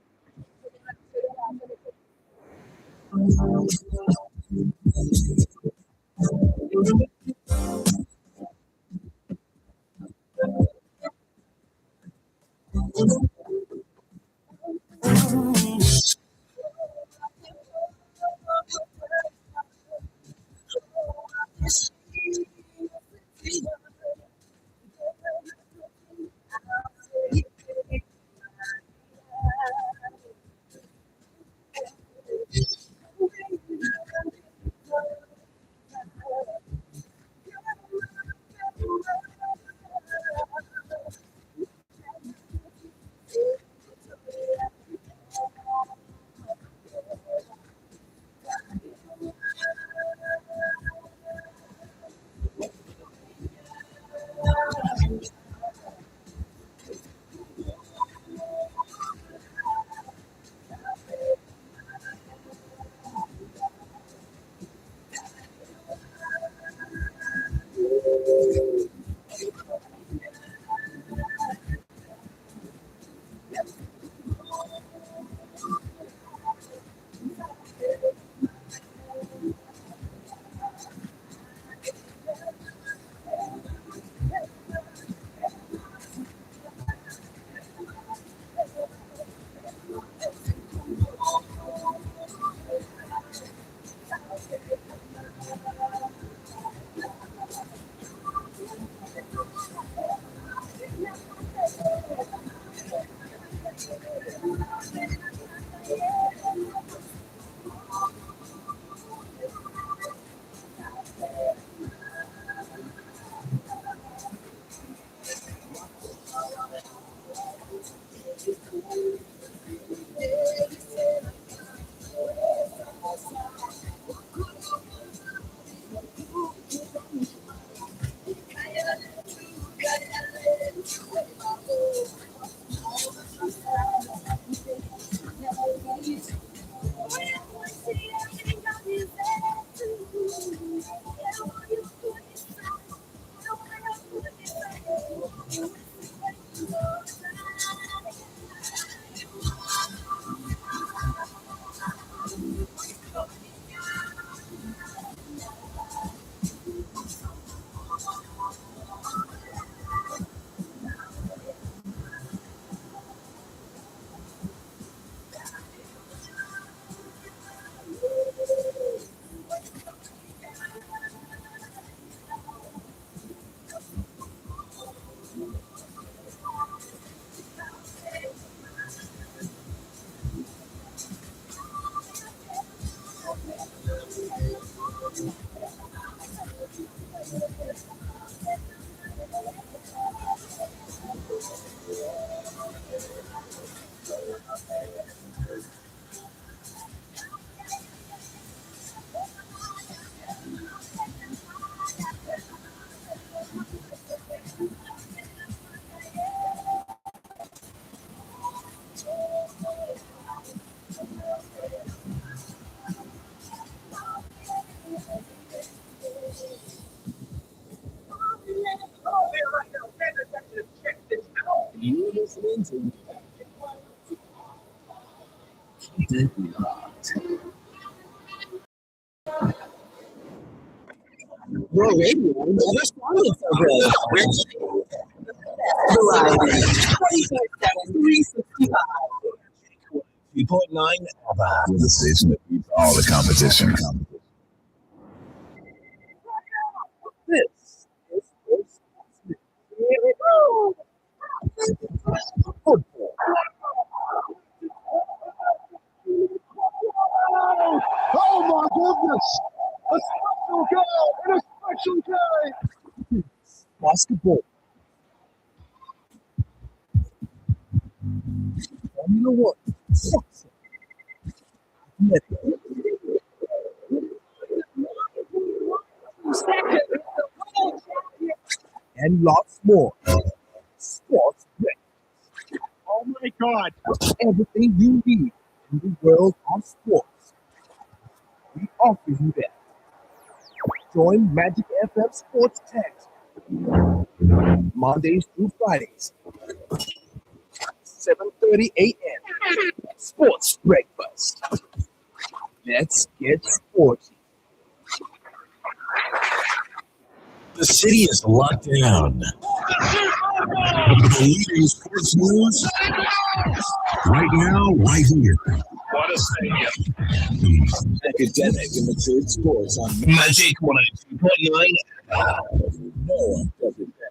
S15: You listening to Keep It Locked. Your radio never sounded so good. Variety. 24/7, 365. 3.9
S4: With the station that beats all the competition.
S15: This is Sports Here we go. Football.
S11: Oh my goodness! A special goal and a special day!
S15: Basketball. Formula One. Boxing. Athletic. And lots more. Sports breakfast. Oh my God! Everything you need in the world of sports. We offer you that. Join Magic FM Sports Text. Mondays through Fridays. 7:30 a.m. Sports breakfast. Let's get sporty.
S2: The city is locked down. The leading sports news right now, right here. What a stadium. Academic and mature sports on Magic 102.9. No one does it better.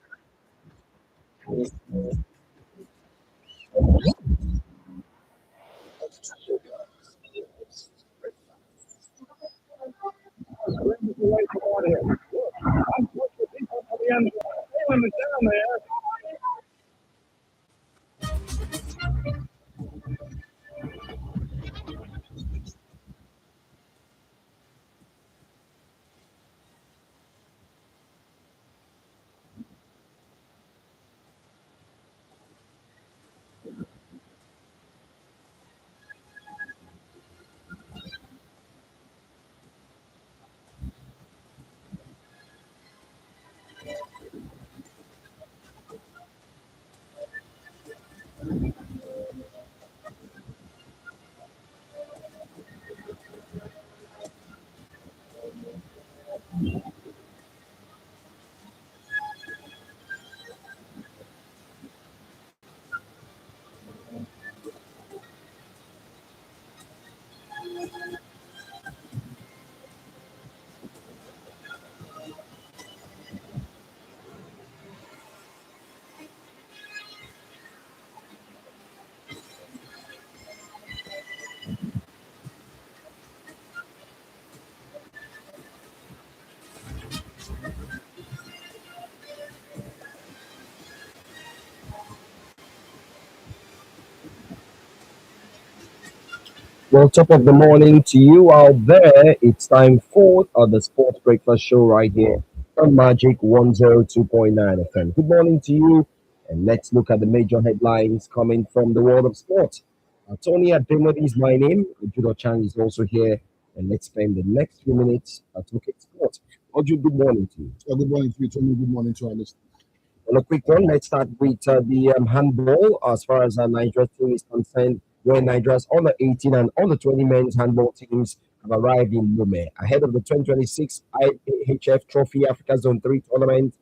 S15: Well, top of the morning to you out there. It's time for the Sports Breakfast Show right here on Magic 102.9 FM. Good morning to you, and let's look at the major headlines coming from the world of sport. Tony Ademodi is my name. Judo Chang is also here, and let's spend the next few minutes talking sport. Oju, good morning to you.
S11: Good morning to you, Tony. Good morning to our listeners.
S15: On a quick one, let's start with the handball. As far as Nigeria's team is concerned, where Nigeria's under 18 and under 20 men's handball teams have arrived in Lome ahead of the 2026 IHF Trophy Africa Zone 3 tournament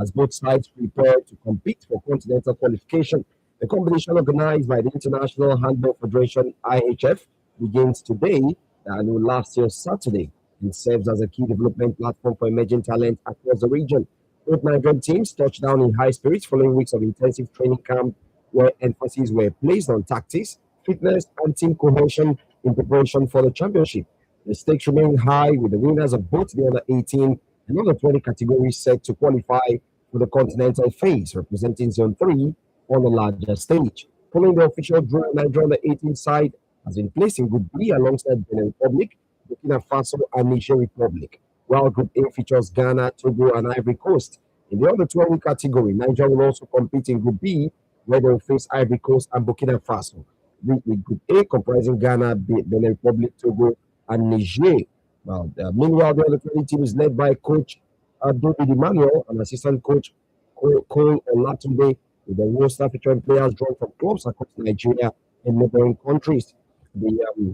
S15: as both sides prepare to compete for continental qualification. The competition organized by the International Handball Federation IHF begins today and will last year Saturday. It serves as a key development platform for emerging talent across the region. Both Nigerian teams touched down in high spirits following weeks of intensive training camp where emphasis were placed on tactics, fitness, and team cohesion in preparation for the championship. The stakes remain high with the winners of both the under 18 and under 20 categories set to qualify for the continental phase, representing Zone 3 on the larger stage. Following the official draw, Nigeria under 18 side has been placed in Group B alongside Benin Republic, Burkina Faso, and Niger Republic, while Group A features Ghana, Togo, and Ivory Coast. In the under 20 category, Nigeria will also compete in Group B, where they will face Ivory Coast and Burkina Faso. With Group A comprising Ghana, Benin Republic, Togo, and Niger. Meanwhile, the under 20 team is led by Coach David Emmanuel and assistant coach Cole Olatunde, with the roster featuring players drawn from clubs across Nigeria and neighboring countries. The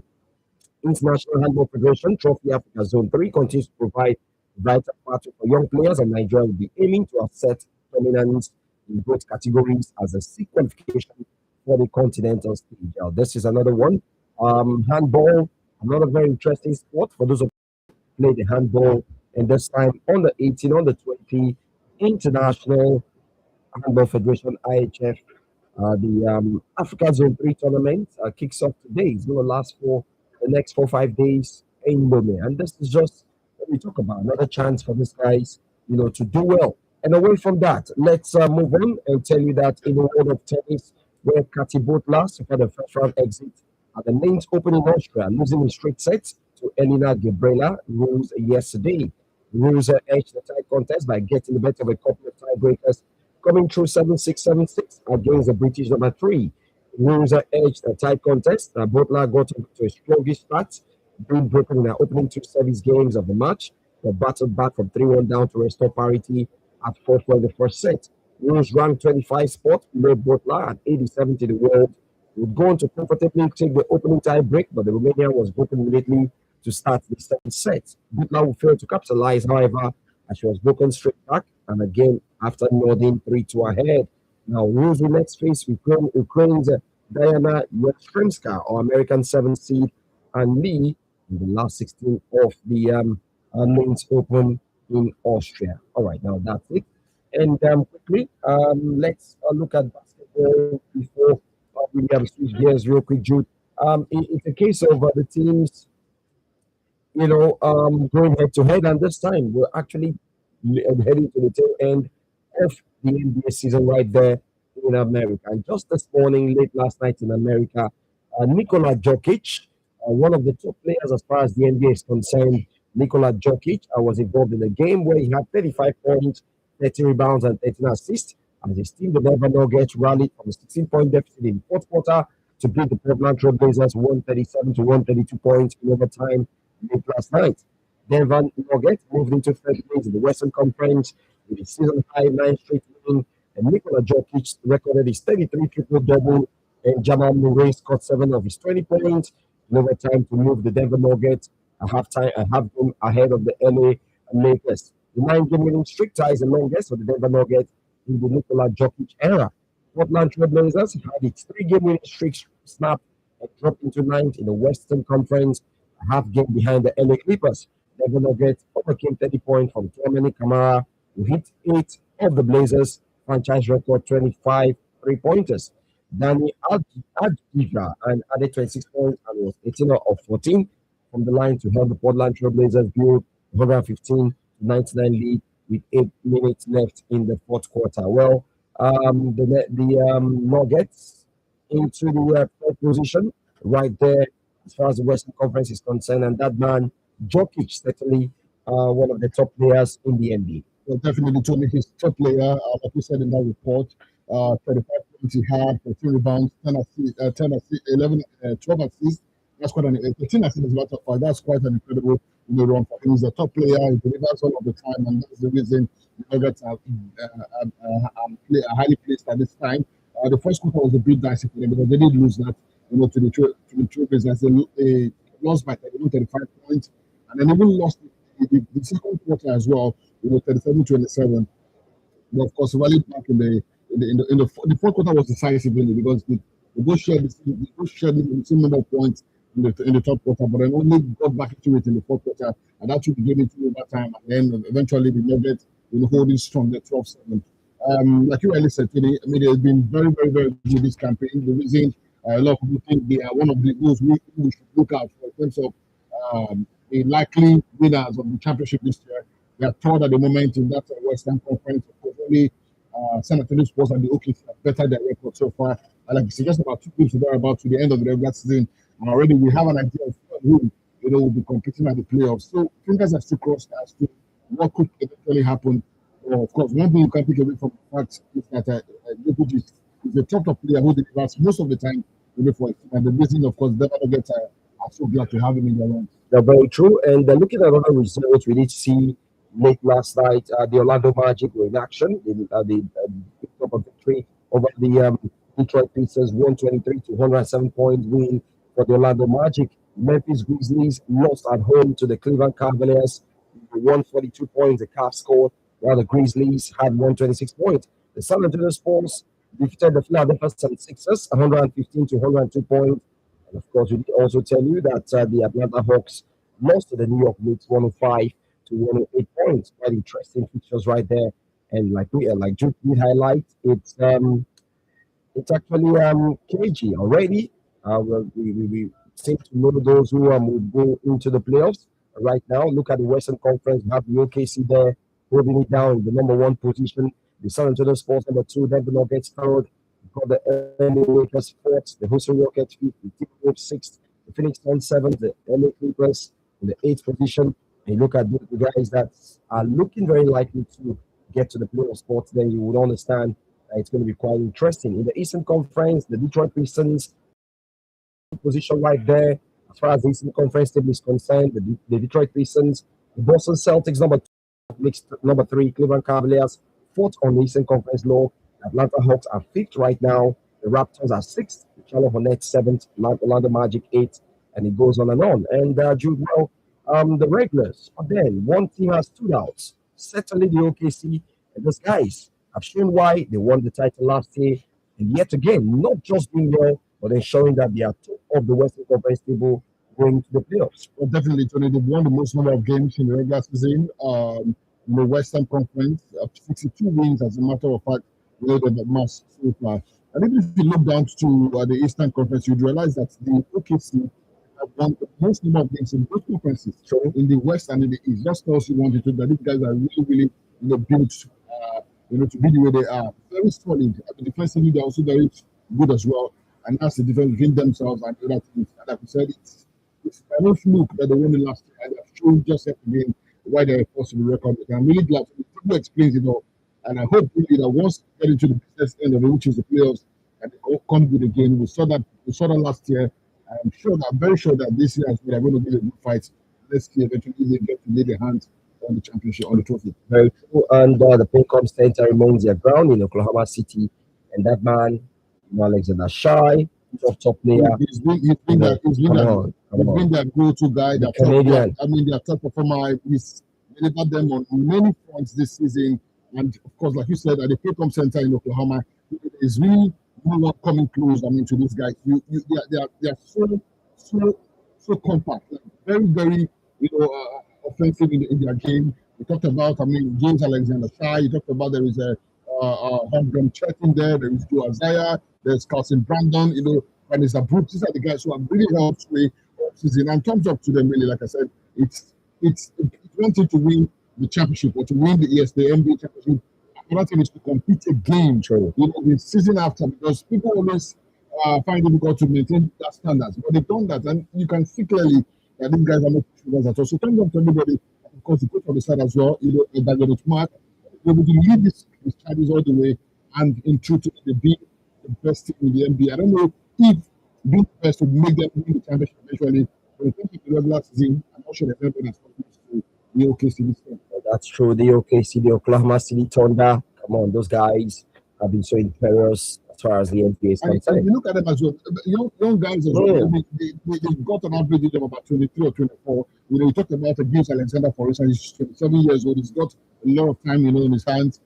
S15: International Handball Federation Trophy Africa Zone 3 continues to provide vital pathway for young players, and Nigeria will be aiming to offset dominance in both categories as a seek qualification for the continental stage. This is another one. Handball, another very interesting sport for those who play the handball, and this time on the 18, on the 20 International Handball Federation IHF. The Africa Zone 3 tournament kicks off today. It's going to last for the next 4 or 5 days in Lome. And this is just what we talk about, another chance for these guys, to do well. And away from that, let's move on and tell you that in the world of tennis, where Kati Botla suffered the first round exit at the men's open in Austria, losing in straight sets to Elena Gabriela Rose yesterday. Rose edged the tie contest by getting the better of a couple of tiebreakers, coming through 7-6, 7-6 against the British number 3. Rose edged the tie contest. Botla got into a sluggish start, being broken in the opening 2 service games of the match, but battled back from 3-1 down to restore parity at 4-4 in the first set. Rose ranked 25 spots below Botla at 87th in the world. Would go on to comfortably take the opening tie break, but the Romanian was broken immediately to start the second set. Botla would fail to capitalize, however, as she was broken straight back, and again after nodding 3-2 ahead. Now, Rose will next face Ukraine's Diana Yastremska, or American 7th seed, and Lee in the last 16 of the men's open in Austria. All right, now that's it. And quickly, let's look at basketball before we switch gears real quick, Jude. It's a case of the teams, going head to head, and this time we're actually heading to the tail end of the NBA season right there in America. And just this morning, late last night in America, Nikola Jokic, one of the top players as far as the NBA is concerned, Nikola Jokic was involved in a game where he had 35 points, 30 rebounds, and 13 assists. As his team, the Denver Nuggets, rallied from a 16-point deficit in the fourth quarter to beat the Portland Trail Blazers 137 to 132 points in overtime late last night. Denver Nuggets moved into third place in the Western Conference with a season-high 9 straight wins, and Nikola Jokic recorded his 33 triple-double, and Jamal Murray scored 7 of his 20 points in overtime to move the Denver Nuggets a half game ahead of the LA Lakers. The 9-game winning streak ties the longest for the Denver Nuggets in the Nikola Jokic era. Portland Trail Blazers had its 3-game winning streak snapped and dropped into 9th in the Western Conference, a half game behind the LA Clippers. Denver Nuggets overcame 30 points from Tlamini Camara, who hit 8 of the Blazers' franchise record 25 three-pointers. Danny Avdija and added 26 points and was 18 of 14 from the line to help the Portland Trail Blazers build 115-99 lead with 8 minutes left in the fourth quarter. Well, the Nuggets into the third position right there as far as the Western Conference is concerned. And that man, Jokic, certainly one of the top players in the NBA.
S11: Well, definitely, Tony, he's top player. Like you said in that report, 35 points he had, 14 rebounds, 10 assists, 11, 12 assists. That's quite an 13 assists is a lot of That's quite an incredible run for him. He's a top player. He delivers all of the time, and that's the reason the Nuggets are highly placed at this time. The first quarter was a bit dicey for them because they did lose that, to the Trailblazers. They lost by 35 points, and then even lost the second quarter as well, 37-27. But of course, rallied back in the fourth quarter was decisive really because they both shared the same number of points in the top quarter, but then only got back into it in the fourth quarter, and that took the game into overtime, and then eventually the Nuggets holding strong at 12-7. Like you earlier said, Tony, I mean, they've been very, very, very good this campaign. The reason a lot of people think they are one of those we should look out for in terms of the likely winners of the championship this year. They are third at the moment in that Western Conference. Of course, only San Antonio Spurs and the OKC have bettered their record so far. And like you said, just about 2 games to the end of the regular season, and already we have an idea of who will be competing at the playoffs. So fingers are still crossed as to what could eventually happen. Of course, one thing you can take away from the fact is that Jokic is the top player who delivers most of the time for it. And the reason, of course, the Nuggets are so glad to have him in their ranks.
S15: That's very true. And looking at other results, we did see late last night the Orlando Magic were in action. They picked up a victory over the Detroit Pistons, 123-107 point win for the Orlando Magic. Memphis Grizzlies lost at home to the Cleveland Cavaliers, 142 points the Cavs scored, while the Grizzlies had 126 points. The San Antonio Spurs defeated the Philadelphia 76ers, 115-102 points. And of course, we did also tell you that the Atlanta Hawks lost to the New York Knicks, 105-108 points. Quite interesting features right there. And like Jude did highlight, it's actually KG already. We seem to know those who will go into the playoffs right now. Look at the Western Conference. We have the OKC there holding it down in the number 1 position. The San Antonio Spurs number 2, Denver Nuggets 3rd. We've got the LA Lakers 4th, the Houston Rockets 5th, the Timberwolves 6th, the Phoenix Suns 7th, the LA Clippers in the 8th position. And you look at the guys that are looking very likely to get to the playoff spots, then you would understand that it's going to be quite interesting. In the Eastern Conference, the Detroit Pistons position right there. As far as the Eastern Conference table is concerned, the Detroit Pistons, the Boston Celtics number 3, Cleveland Cavaliers 4th on the Eastern Conference low. Atlanta Hawks are 5th right now. The Raptors are 6th. The Charlotte Hornets 7th. Orlando Magic 8th, and it goes on and on. And Jude, the regulars. But then one team has stood out. Certainly the OKC, and those guys have shown why they won the title last year, and yet again, not just doing well, but then showing that they are top of the Western Conference table going to the playoffs.
S11: Well, definitely, Tony. They've won the most number of games in the regular season in the Western Conference, 62 wins, as a matter of fact, they've amassed so far. And even if you look down to the Eastern Conference, you'd realize that the OKC have won the most number of games in both conferences, so in the West and in the East. Just tells you wanted to that these guys are really, built, to be the way they are. Very solid. Defensively, they're also very good as well. And that's the difference between themselves and the other teams. And like we said, it's by no fluke that they won it last year, and they've shown just yet again why they're a possible record. I'm really glad people explains it all. And I hope really that once we get into the business end of it, which is the playoffs, and they all come good again. We saw that last year. I'm very sure that this year as well, they're going to be a good fight. Let's see eventually they get to lay their hands on the championship, on the trophy.
S15: Very true. And the Paycom Center remains their ground in Oklahoma City. And that man, Alexander Shai, top player.
S11: He's been that go-to guy, that Canadian. Their top performer. He's delivered them on many fronts this season. And of course, like you said, at the Paycom Center in Oklahoma, is really no one coming close. To these guys, they are so compact, like very, very, offensive in their game. We talked about, James Alexander Shai. You talked about there is a Holmgren Chet in there. There is Joe Isaiah. There's Carlson Brandon. Vanessa Brooks. These are the guys who have really helped me all season. And thumbs up to them, really. Like I said, it's wanting to win the championship or to win the NBA championship. Another thing is to compete again, the season after, because people always find it difficult to maintain that standards. But they've done that, and you can see clearly that these guys are not pushing at all. So thank God to everybody. Of course, the coach on the side as well, David Mark, able to lead these charges all the way, and in truth, they be the best team in the NBA. I don't know if being the best would make them win the championship eventually, but I think in the regular season, I'm not sure that anybody has come close to the OKC this time.
S15: That's true. The OKC, the Oklahoma City Thunder. Come on, those guys have been so imperious as far as the NBA is
S11: And
S15: concerned.
S11: you look at them as well, young guys as well. They've got an average age of about 23 or 24. You talk about Gibbs Alexander, for instance, he's 27 years old. He's got a lot of time, in his hands.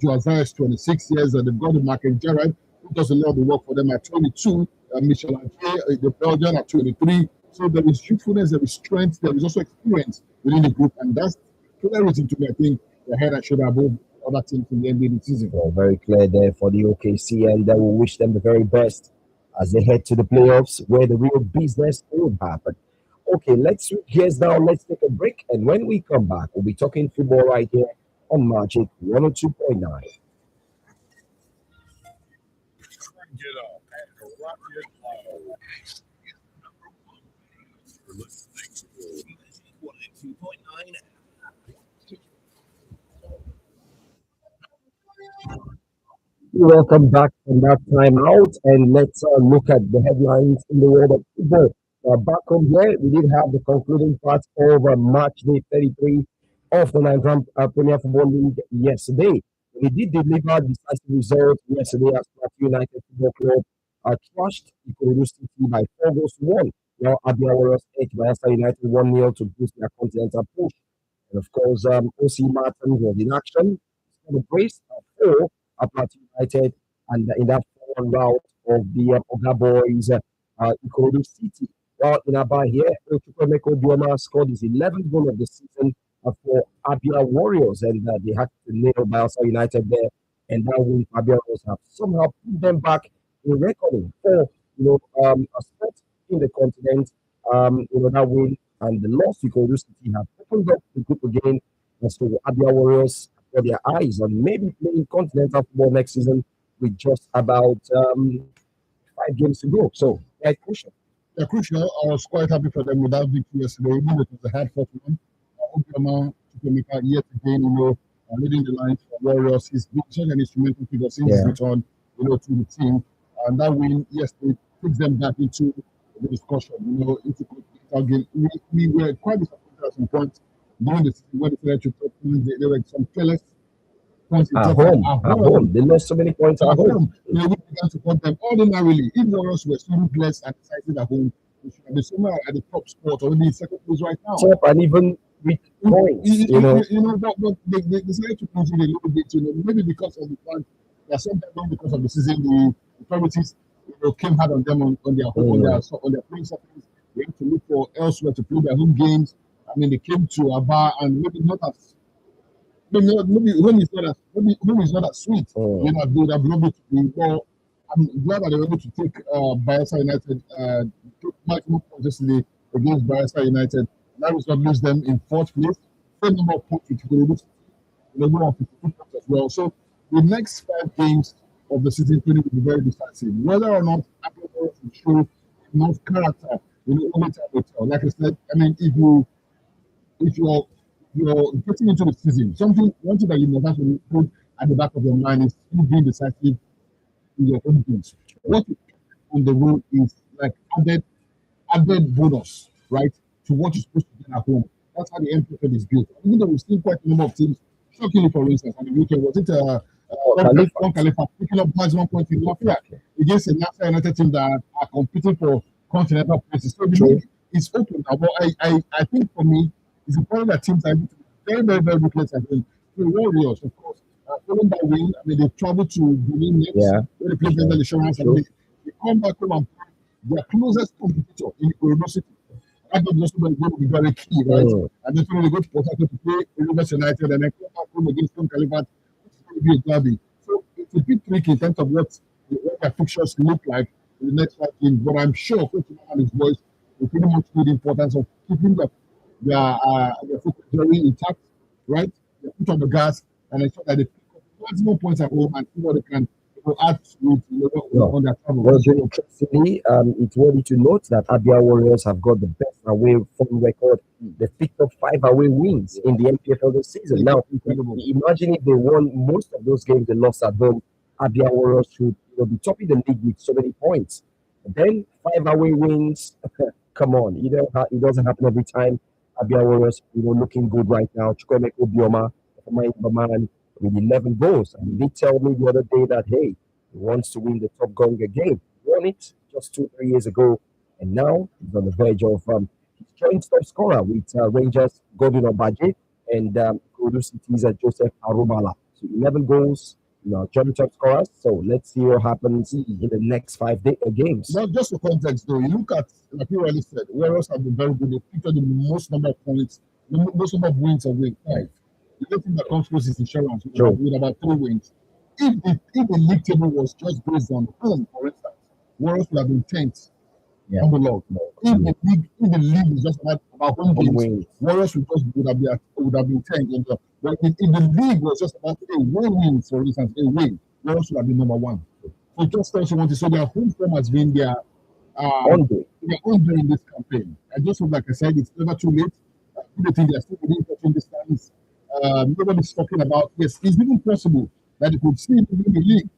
S11: Joe is 26 years, and they've got the Mark Gerard, who does a lot of the work for them at 22. Michel André, the Belgian, at 23. So there is youthfulness, there is strength, there is also experience within the group, and that's clarity to me. I think the head and shoulder above other teams in the NBA this season.
S15: Well, very clear there for the OKC, and we wish them the very best as they head to the playoffs where the real business will happen. Okay, let's switch gears now. Let's take a break, and when we come back, we'll be talking football right here on Magic 102.9. Welcome back from that time out, and let's look at the headlines in the world of football. Back home here, we did have the concluding part of match day 33 of the Nigerian Premier Football League yesterday. We did deliver decisive result yesterday as Plateau United Football Club crushed Ikorodu City by 4 goals to 1. Now Abia Warriors edged Bayelsa United 1-0 to boost their continental push. And of course, O.C. Martin was in action for the brace for Plateau United, and in that forward route of the Oga Boys, Ikorodu City. While in Aba here, Chukwemeko Bioma scored his 11th goal of the season for Abia Warriors, and they had to nail Bayelsa United there. And that win, Abia Warriors have somehow put them back in reckoning for a spot in the continent. That win and the loss to Ikorodu City have opened up the group again. And so Abia Warriors for their eyes on maybe playing continental football next season with just about 5 games to go. So, crucial.
S11: Yeah, crucial. I was quite happy for them with that victory yesterday, even though it was a hard fought one. Obioma Chukwemeka yet again, leading the line for Warriors. He's been such an instrumental figure since his return, to the team. And that win yesterday takes them back into the discussion, into the game. We were quite disappointed at some point during the season when they tried to there were some careless points
S15: at home. They lost so many points at home.
S11: We began to put them ordinarily. If Warriors were so ruthless and decisive at home, we should have been somewhere at the top spot or maybe second place right now.
S15: Top and even with points,
S11: but they decided to push it a little bit, maybe because of the fact that sometimes not because of the season, the authorities came hard on them on their home, on their playing surface. They had to look for elsewhere to play their home games. I mean, they came to Aba and maybe home is not as sweet. They would have loved it to be more. I'm glad that they were able to take Bayelsa United maximum points yesterday against Bayelsa United. That was what leaves them in 4th place. Same number of points with Ikorodu City. They have 52 points as well. So the next 5 games of the season will be very decisive. Whether or not Apple will show enough character, over time will tell. Like I said, I mean, if you're getting into the season, one thing that you must have to put at the back of your mind is you being decisive in your own games. What you on the road is like added bonus, right, to what you're supposed to get at home. That's how the MPFL is built. Even though we've seen quite a number of teams, shockingly for instance, on the weekend, was it Khalifa picking up maximum points in Lafayette against a National United team that are competing for continental places. So the league is open now. But I think for me, it's important that teams are able to be very, very, very ruthless again. The Warriors, of course, following that win, I mean, they travel to Benin next, where they play against the Insurance, and they come back home and play their closest competitor in Ikorodu City. That is also going to be very key, right? And then finally they go to Port Harcourt to play Rivers United, and then come back home against Stone Califat, which is going to be a derby. So it's a bit tricky in terms of what their fixtures look like in the next 5 games. But I'm sure Coach and his boys will pretty much see the importance of keeping their focus very intact, right? They put on the gas and ensure that they pick up maximum points at home and see what they can to add with on their travel.
S15: Well, very interestingly, it's worthy to note that Abia Warriors have got the best away form record. They've picked up 5 away wins in the MPFL this season. Now, imagine if they won most of those games they lost at home. Abia Warriors should be topping the league with so many points. But then 5 away wins. Come on, it doesn't happen every time. Abia Warriors, looking good right now. Chukwemeka Obioma, man, with 11 goals. And he did tell me the other day that, hey, he wants to win the Top Gonga game. He won it just 2-3 years ago. And now he's on the verge of his joint top scorer with Rangers, Godwin Obaje, and Kudu City's Joseph Arumala. So 11 goals, joint top scorers. So let's see what happens in the next 5 games.
S11: Now, just for context, though, you look at, like you already said, Warriors have been very good. They picked up the most number of points, the most number of wins away, 5. The only thing that comes close is Insurance with about 3 wins. If the league table was just based on home, for instance, Warriors would have been 10th on the log. If the league is just about home games, Warriors would have been 10th. But if the league was just about away wins, for instance, away, Warriors would have been number 1. So just also want to say their home form has been their own in this campaign. I just hope, like I said, it's never too late. People think they're still within touching distance. Nobody's talking about, yes, it's even possible that it could still be in the league.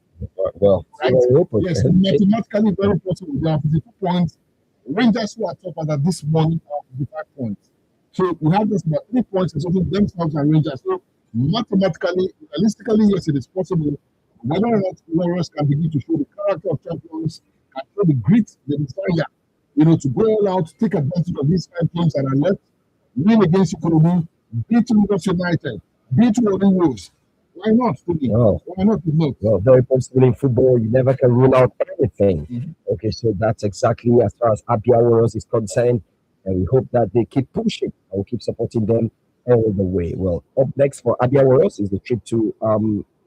S15: Well,
S11: right? Yes, mathematically very possible. There are 52 points. Rangers, who are top at this morning, are 55 points. So we have just about 3 points and something themselves and Rangers. So mathematically, realistically, yes, it is possible. Whether or not Warriors can begin to show the character of champions, can show the grit, the desire, to go all out, take advantage of these 5 teams that are left, win against Ikorodu, beat Rivers United, beat Warren Wolves. Why not? Why not?
S15: Well, very possible in football. You never can rule out anything. Okay, so that's exactly as far as Abia Warriors is concerned. And we hope that they keep pushing and we'll keep supporting them all the way. Well, up next for Abia Warriors is the trip to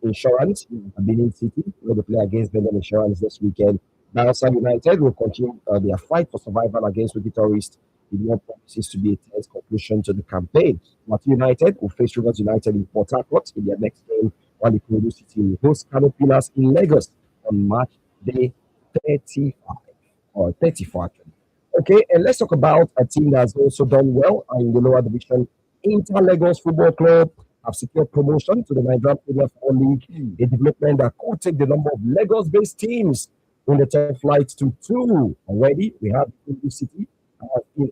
S15: Insurance, Benin City, where they play against Benin Insurance this weekend. Bayelsa United will continue their fight for survival against Wiki Tourist. It now promises to be a tense conclusion to the campaign. Plateau United will face Rivers United in Port Harcourt in their next game, while the Kudu City will host Kano Pillars in Lagos on March day 35 or 34. Okay, and let's talk about a team that's also done well in the lower division. Inter Lagos Football Club have secured promotion to the Nigerian Premier Football League, a development that could take the number of Lagos-based teams in the top flight to 2. Already, we have Kudu City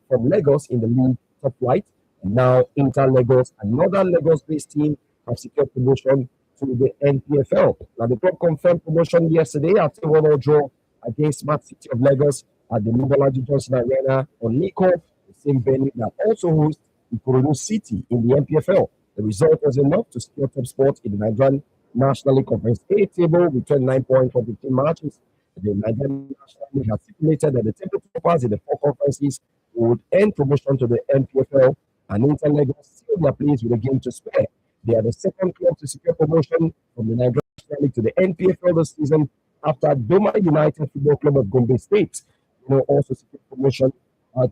S15: from Lagos in the league top flight. And now Inter Lagos, another Lagos-based team, have secured promotion to the NPFL. Now the club confirmed promotion yesterday after 1-0 draw against Smart City of Lagos at the Mobolaji Johnson Arena on Nico, the same venue that also hosts Ikorodu City in the NPFL. The result was enough to secure top spot in the Nigerian National League Conference A table with 29 points from 15 matches. The Nigerian National League has stipulated that the table toppers in the 4 conferences would end promotion to the NPFL, and Inter Lagos still their place with a game to spare. They are the second club to secure promotion from the Nigerian National League to the NPFL this season after Doma United Football Club of Gombe State also secured promotion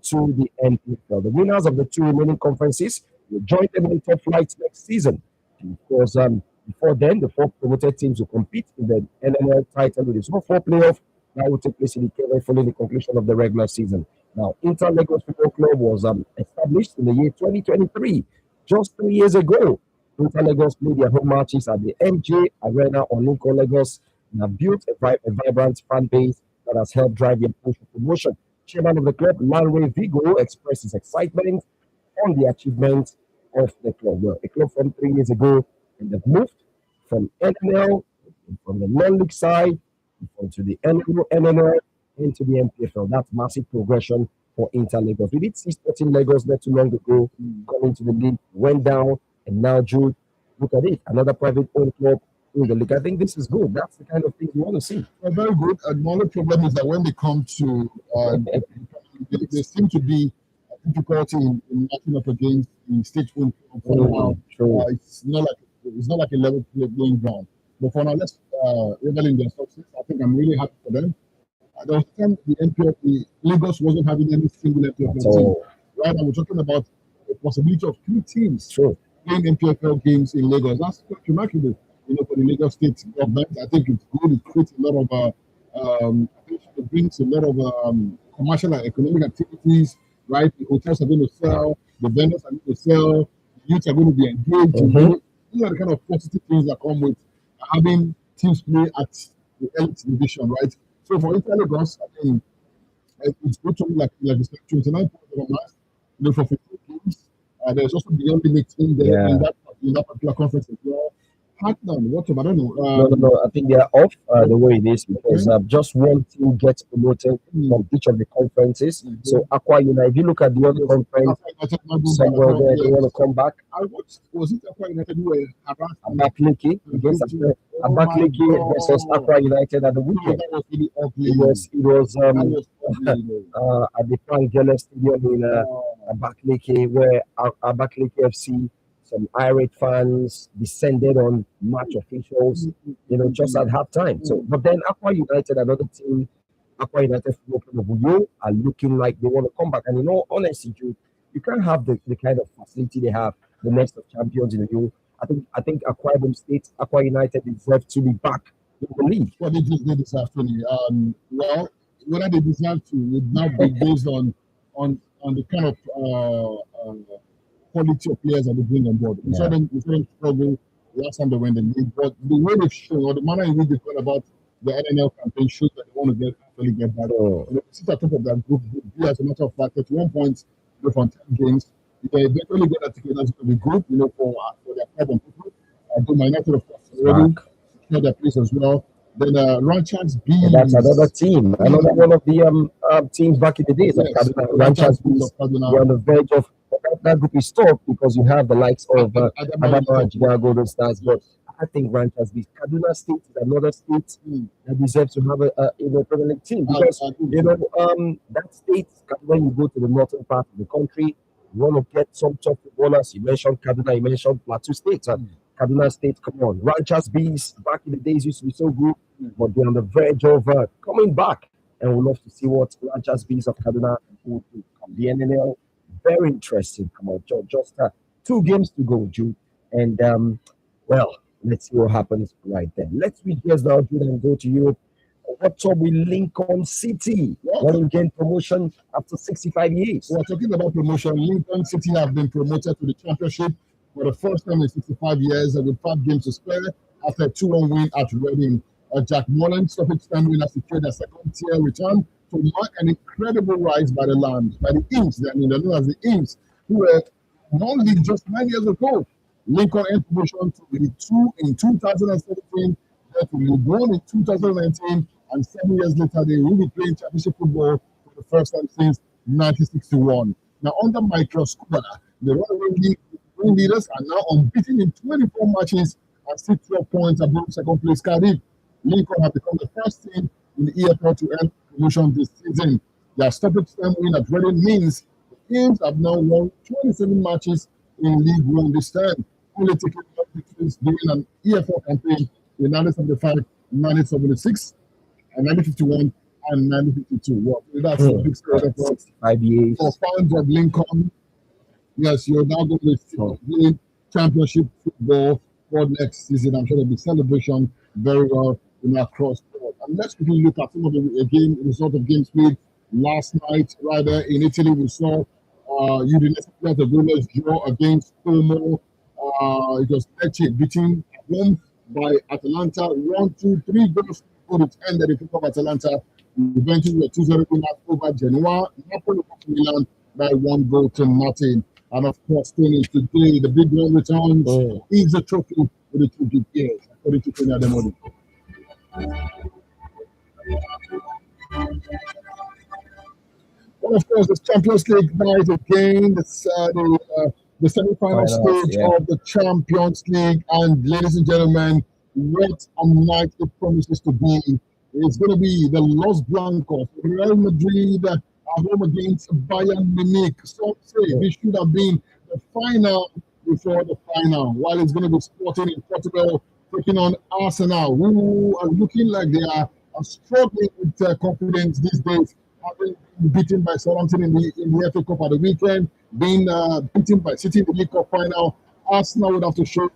S15: to the NPFL. The winners of the 2 remaining conferences will join them in the top flight next season. And of course, before then, the 4 promoted teams will compete in the NNL title with its 4 playoff that will take place in the Kenya following the conclusion of the regular season. Now, Inter Lagos Football Club was established in the year 2023, just 3 years ago. Inter Lagos played their home matches at the MJ Arena on Lincoln, Lagos, and have built a vibrant fan base that has helped drive their push for promotion. Chairman of the club, Lanre Vigo, expressed his excitement on the achievement of the club. Well, a club from 3 years ago, and they've moved from NNL, from the non-league side, to the NNL, into the NPFL. That's massive progression for Inter Lagos. We did see Sporting Lagos not too long ago coming to the league, went down, and now Jude, look at it, another private-owned club in the league. I think this is good. That's the kind of thing we want to see.
S11: Well, very good. And the only problem is that when they come to, there seem to be a difficulty in matching up against the stage one. It's not like a level playing ground. But for now, let's revel in their success. I think I'm really happy for them. There was time the Lagos wasn't having any single NPFL team. Right now, we're talking about the possibility of 2 teams playing NPFL games in Lagos. That's quite remarkable. for the Lagos State government. I think it's good. It creates a lot of, I think it brings a lot of commercial and economic activities, right? The hotels are going to sell, the vendors are going to sell, the youths are going to be engaged. These are the kind of positive things that come with having teams play at the elite division, right? So for Inter Lagos, I think it's good to be like you said, 29 points of a match, for 15 games. There's also the Olympic team there in that particular conference as well. Hatman, what about, I don't know.
S15: No. I think they are off the way it is because just one team gets promoted from each of the conferences. So Aqua United, if you look at the other conference, somewhere there they want to come back.
S11: I watched, was it Aqua United who were harassed?
S15: Abakaliki against Abakaliki versus Aqua United at the weekend.
S11: That was really ugly.
S15: It was at the Frank Geller Stadium in Abakaliki, where Abakaliki FC, some irate fans descended on match officials, just at halftime. So, but then Aqua United, another team, Aqua United Football Club of Uyo, are looking like they want to come back. And in all honesty, you can't have the kind of facility they have, the next of champions in Uyo. I think Akwa Ibom State, Aqua United deserve to be back in the league.
S11: What they just did this afternoon, well, whether they deserve to would now be based on the kind of quality of players that they bring on board. We saw them struggle last time they went in the league, but the way they've shown, or the manner in which they thought about the NNL campaign, shows that they want to get back. They sit at top of that group B, as a matter of fact, 31 points from 10 games. They eventually get a ticket out of the group, for their club and people. The United, of course, already secured their place as well. Then Ranchers B.
S15: That's another team, another one of the teams back in the days. Ranchers B. We're on the verge of that group is tough because you have the likes of Adamawa and Jigawa Golden Stars, but I think Ranchers B. Kaduna State is another state that deserves to have a Premier League team because that state, when you go to the northern part of the country, you want to get some top footballers. You mentioned Kaduna, you mentioned Plateau State. Kaduna State, come on. Ranchers Bees back in the days used to be so good, but they're on the verge of coming back. And we'd love to see what Ranchers Bees of Kaduna will do. The NNL, very interesting. Come on, just 2 games to go, Jude. And, well, let's see what happens right then. Let's switch gears now, Jude, and go to Europe. What's up with Lincoln City? Want to gain promotion after 65 years.
S11: We're talking about promotion. Lincoln City have been promoted to the championship for the first time in 65 years with 5 games to spare after a 2-1 win at Reading. Jack Mullen, stoppage time winner, secured a second-tier return to mark an incredible rise by the Lambs, by the Imps. They're known as the Imps, who were non-league just 9 years ago. Lincoln earned promotion to League 2 in 2017, then to League 1 in 2019, and 7 years later, they will be playing championship football for the first time since 1961. Now, under Michael Skubala, the Royal League leaders are now unbeaten in 24 matches and still 12 points above second place Cardiff. Lincoln have become the first team in the EFL to earn promotion this season. Their stoppage time win at Reading means the teams have now won 27 matches in League 1 this time, only taking up victories during an EFL campaign in 1975, 1976, and 1951 and 1952. Well, that's a big story for
S15: 5 years.
S11: For fans of Lincoln. Yes, you're now going to play championship football for next season. I'm sure there'll be celebration very well across the board. And let's quickly look at some of the result of games played last night. Right there in Italy, we saw Udinese play the goalless draw against Como. It was Lecce beating at home by Atalanta 1-2-3 goals. It ended in favor of Atalanta. Juventus were 2-0 over Genoa. Napoli beat Milan by 1-0. And of course, Tony, today the big one returns. Is a trophy with the 2 big years, according to Tony Ademodi. Well, of course, it's Champions League night again. It's the semi-final stage of the Champions League. And ladies and gentlemen, what a night it promises to be. It's going to be the Los Blancos, Real Madrid at home against Bayern Munich. Some say this should have been the final before the final. While it's going to be Sporting in Portugal taking on Arsenal, who are looking like they are struggling with confidence these days, having been beaten by Southampton in the FA Cup at the weekend, being beaten by City in the League Cup final. Arsenal would have to show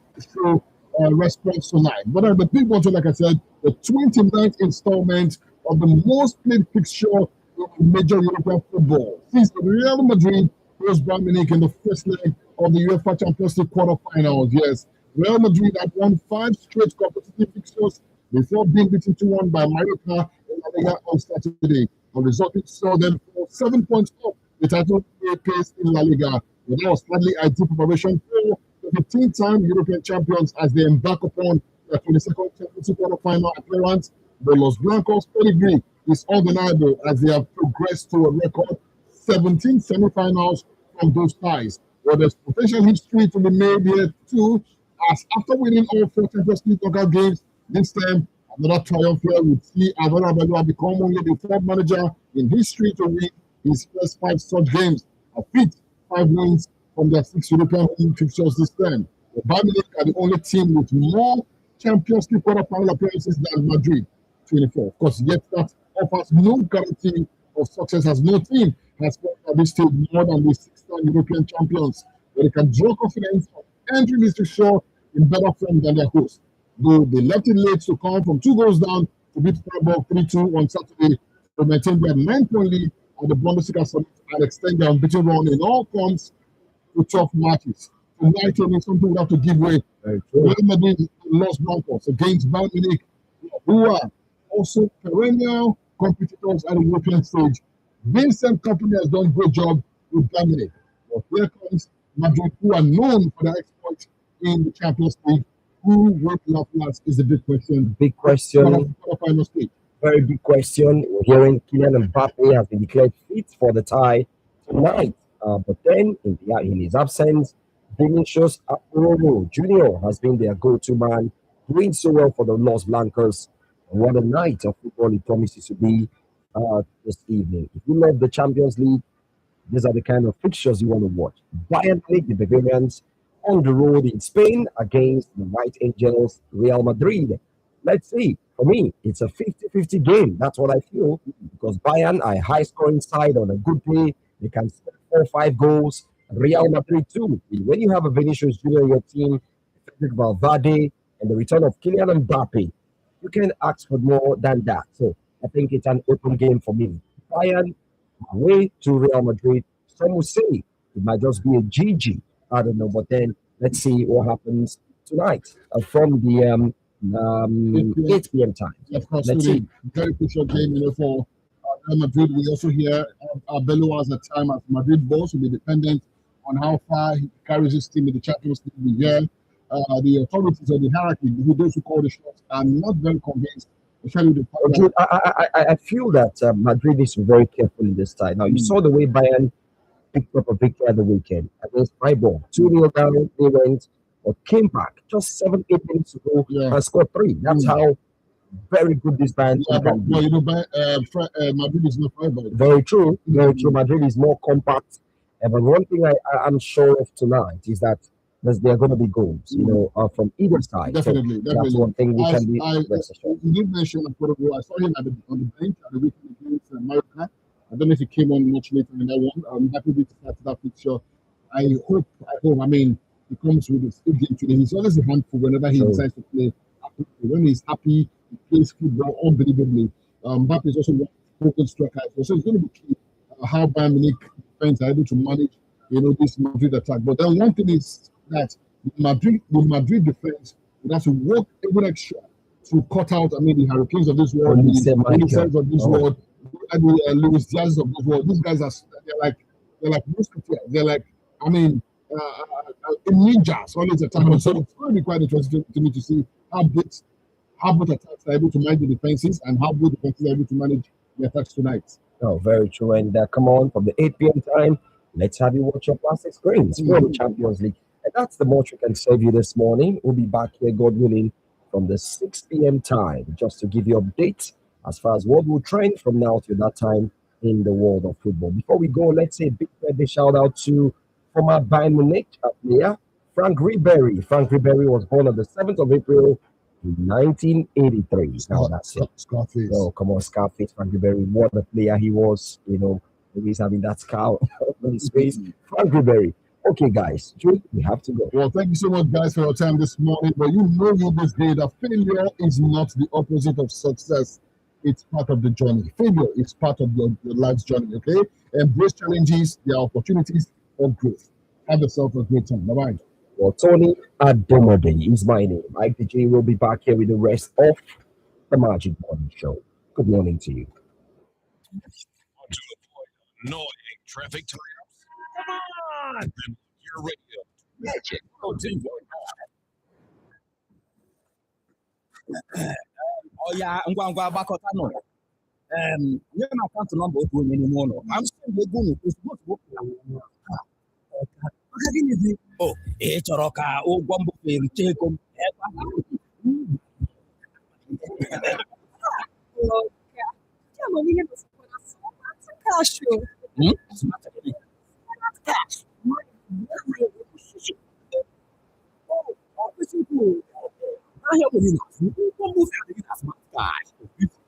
S11: response tonight. But the big one, like I said, the 29th installment of the most played fixture in major European football. Since Real Madrid was Bayern Munich in the first leg of the UEFA Champions League quarterfinals. Yes, Real Madrid had won 5 straight competitive fixtures before being beaten 2-1 by Mallorca in La Liga on Saturday. The result saw them for 7 points up the title pace in La Liga. But that was slightly ideal preparation for the 15th-time European champions as they embark upon their 22nd Champions League quarterfinal appearance. The Los Blancos pedigree is undeniable as they have progressed to a record 17 semi-finals from those ties. But there's potential history to be made here too, as after winning all 4 Champions League knockout games, this time another triumph here would see Alvaro Arbeloa become only the 4th manager in history to win his first 5 such games, a feat 5 wins from their 6 European home fixtures this time. The Bayern Munich are the only team with more Champions League quarterfinal appearances than Madrid, 24. Of course, yet that offers no guarantee of success, as no team has won at this stage more than the 6-time European champions, but they can draw confidence of entering this fixture in better form than their host. Though they left it late to come from 2 goals down to beat Freiburg 3-2 on Saturday to maintain their 9-point lead on the Bundesliga summit and extend their unbeaten run in all forms to 12 matches. Tonight, something we have to give way. Real Madrid Los Blancos against Bayern Munich, who are also perennial competitors at the European stage. Vincent Company has done a great job with Bayern Munich. But here comes Madrid, who are known for their exploits in the Champions League. Who will laugh last is the big question.
S15: Big question.
S11: Final stage.
S15: Very big question. We're hearing Kylian Mbappe has been declared fit for the tie tonight. But then, in his absence, Vinicius Aurelio Jr. has been their go-to man, doing so well for the Los Blancos. And what a night of football it promises to be this evening. If you love the Champions League, these are the kind of fixtures you want to watch. Bayern Munich, the Bavarians, on the road in Spain against the White Angels, Real Madrid. Let's see. For me, it's a 50-50 game. That's what I feel. Because Bayern are a high-scoring side on a good day. They can score 4 or 5 goals. Real Madrid too. When you have a Vinicius Junior in your team, Federico Valverde, and the return of Kylian Mbappe, you can ask for more than that. So I think it's an open game for me. Bayern away to Real Madrid. Some will say it might just be a GG. I don't know, but then let's see what happens tonight from the 8 p.m. time.
S11: Of course,
S15: Let's see.
S11: Very crucial game, for Real Madrid. We also hear Arbeloa as a time as Madrid boss will be dependent on how far he carries his team in the Champions League this year. The authorities or the hierarchy, those who call the shots, are not very convinced. Especially
S15: Jude, I feel that Madrid is very careful in this time. Now, you saw the way Bayern picked up a victory at the weekend against Freiburg. 2-0 down, they went, or came back just 7-8 minutes ago and scored 3. That's how very good this Bayern can be.
S11: Madrid is not Freiburg.
S15: Very true, very true. Madrid is more compact. But one thing I'm sure of tonight is that there are going to be goals, from either side.
S11: Definitely,
S15: so that's one thing we can be rest assured.
S11: You did mention Portugal. I saw him on the bench at the weekend against America. I don't know if he came on much later in that one. I'm happy to start that picture. I hope. I mean, he comes with a good game today. He's always a handful whenever he decides to play. When he's happy, he plays football unbelievably. Mbappe is also one broken striker. So it's going to be key how Bayern Munich defense are able to manage, this Madrid attack. But then one thing is that the Madrid defense would have to work even extra to cut out, the Hurricanes of this world, the of this world, and the Luis Diaz of this world. These guys they're like musketeers. They're like, ninjas always attacking. So it's going to be quite interesting to me to see how both attacks are able to manage the defenses and how both defenses are able to manage the attacks tonight.
S15: Oh, very true. And come on, from the 8 p.m. time, let's have you watch your plastic screens for the Champions League. And that's the much we can serve you this morning. We'll be back here, God willing, from the 6 p.m. time, just to give you updates as far as what will trend from now to that time in the world of football. Before we go, let's say a big birthday shout out to former Bayern Munich player Frank Ribery. Frank Ribery was born on the 7th of April in 1983. Now that's it.
S11: Scarface.
S15: Oh, come on, Scarface. Frank Ribery, what a player he was. He's having that scowl on his face. Frank Ribery Okay, guys, we have to go.
S11: Well, thank you so much, guys, for your time this morning. But you know this day that failure is not the opposite of success. It's part of the journey. Failure is part of your life's journey, okay? Embrace challenges. There are opportunities for growth. Have yourself a great time. Bye-bye.
S15: Well, Tony Adomode is my name. Mike the J will be back here with the rest of the Magic Morning Show. Good morning to you.
S4: To avoid annoying traffic tie-ups? Come on! Your radio. Magic. Oh, do
S19: Oh yeah, ngwa gbakọta nọ. Nye m akaụntụ nọmba otu onye n'ime ụlọ. Ka m sị ego unu ozugbo maka gịnịzi? O, ị chọrọ ka ụgwọ mbufe riche ego m ebe ahụ. Ahịa obodo na-azụ ụgwọ mbufe adịghị na smart card.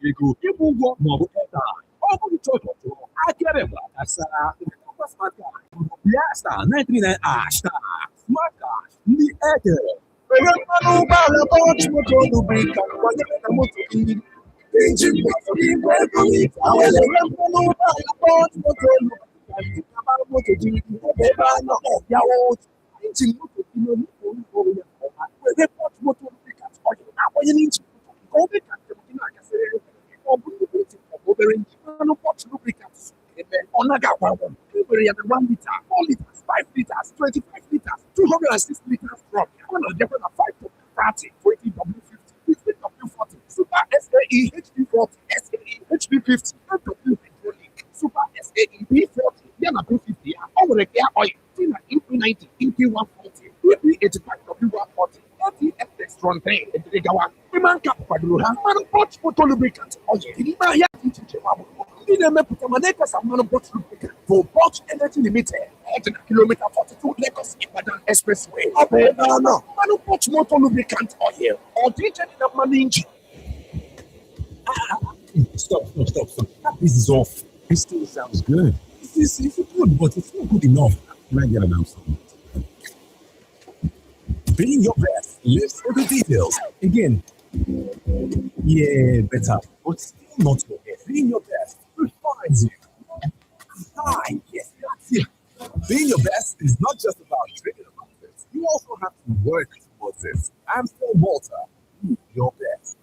S19: Ego ịkwụ ụgwọ ma ọ bụ airtime. Ọ bụghị chọọchị ọchụrụ akaebe bụ akasara ụgwọ smart card. Bịa star 939 star smart card ndị Airtel. Were mmanụ ụgbọala bọọchị moto lubricant kwanyere na moto gị. Injin moto gị bụ ego gị. Were mmanụ ụgbọala bọọchị moto lubricant kabara moto gị ebe a nọ ya otu. Injin moto gị n'omume ya. Were bọọchị moto lubricant ọyị na-akwanye n'injin moto gị ka o mee ka njem gị na-agasịrị ọ bụ nnukwu injin ma ọ bụ obere injin. Mmanụ bọọchị lubricant ebe ọ naghị agwa agwa. Were ya na 1 liter, 4 liters, 5 liters, 25 liters, 206 liters from ya. Ọ na-ejekwa na 5W30, 20W50, 15W40, Super SAE HD40, SAE HD50, NW hydraulic, Super SAE B40, ya na B50 ya. Ọ nwere ka ya oil, dị na EP90, EP140, EP85W140, ATF Dextron 3, ejiri gawa. Ịma nka kwadoro ha mmanụ bọọchị moto lubricant oil n'ime ahịa dị iche iche ma ọ bụ ndị na-emepụta ma na-ekesa mmanụ bọọchị lubricant bụ Bọọchị Energy Limited, dị na kilomita 42 Lagos Ibadan Expressway. Ọ bụ ebe a nọ mmanụ bọọchị moto lubricant oil ọ dị iche dị na mmanụ injin.
S9: Stop. This is off. This still sounds good. It's good, but it's not good enough. Can I get an answer? Being your best, lives for the details. Again. Yeah, better. But still not your best. Being your best refines you. Hi, yes, that's it. Being your best is not just about dreaming about this. You also have to work towards this. I'm still Walter. Your best.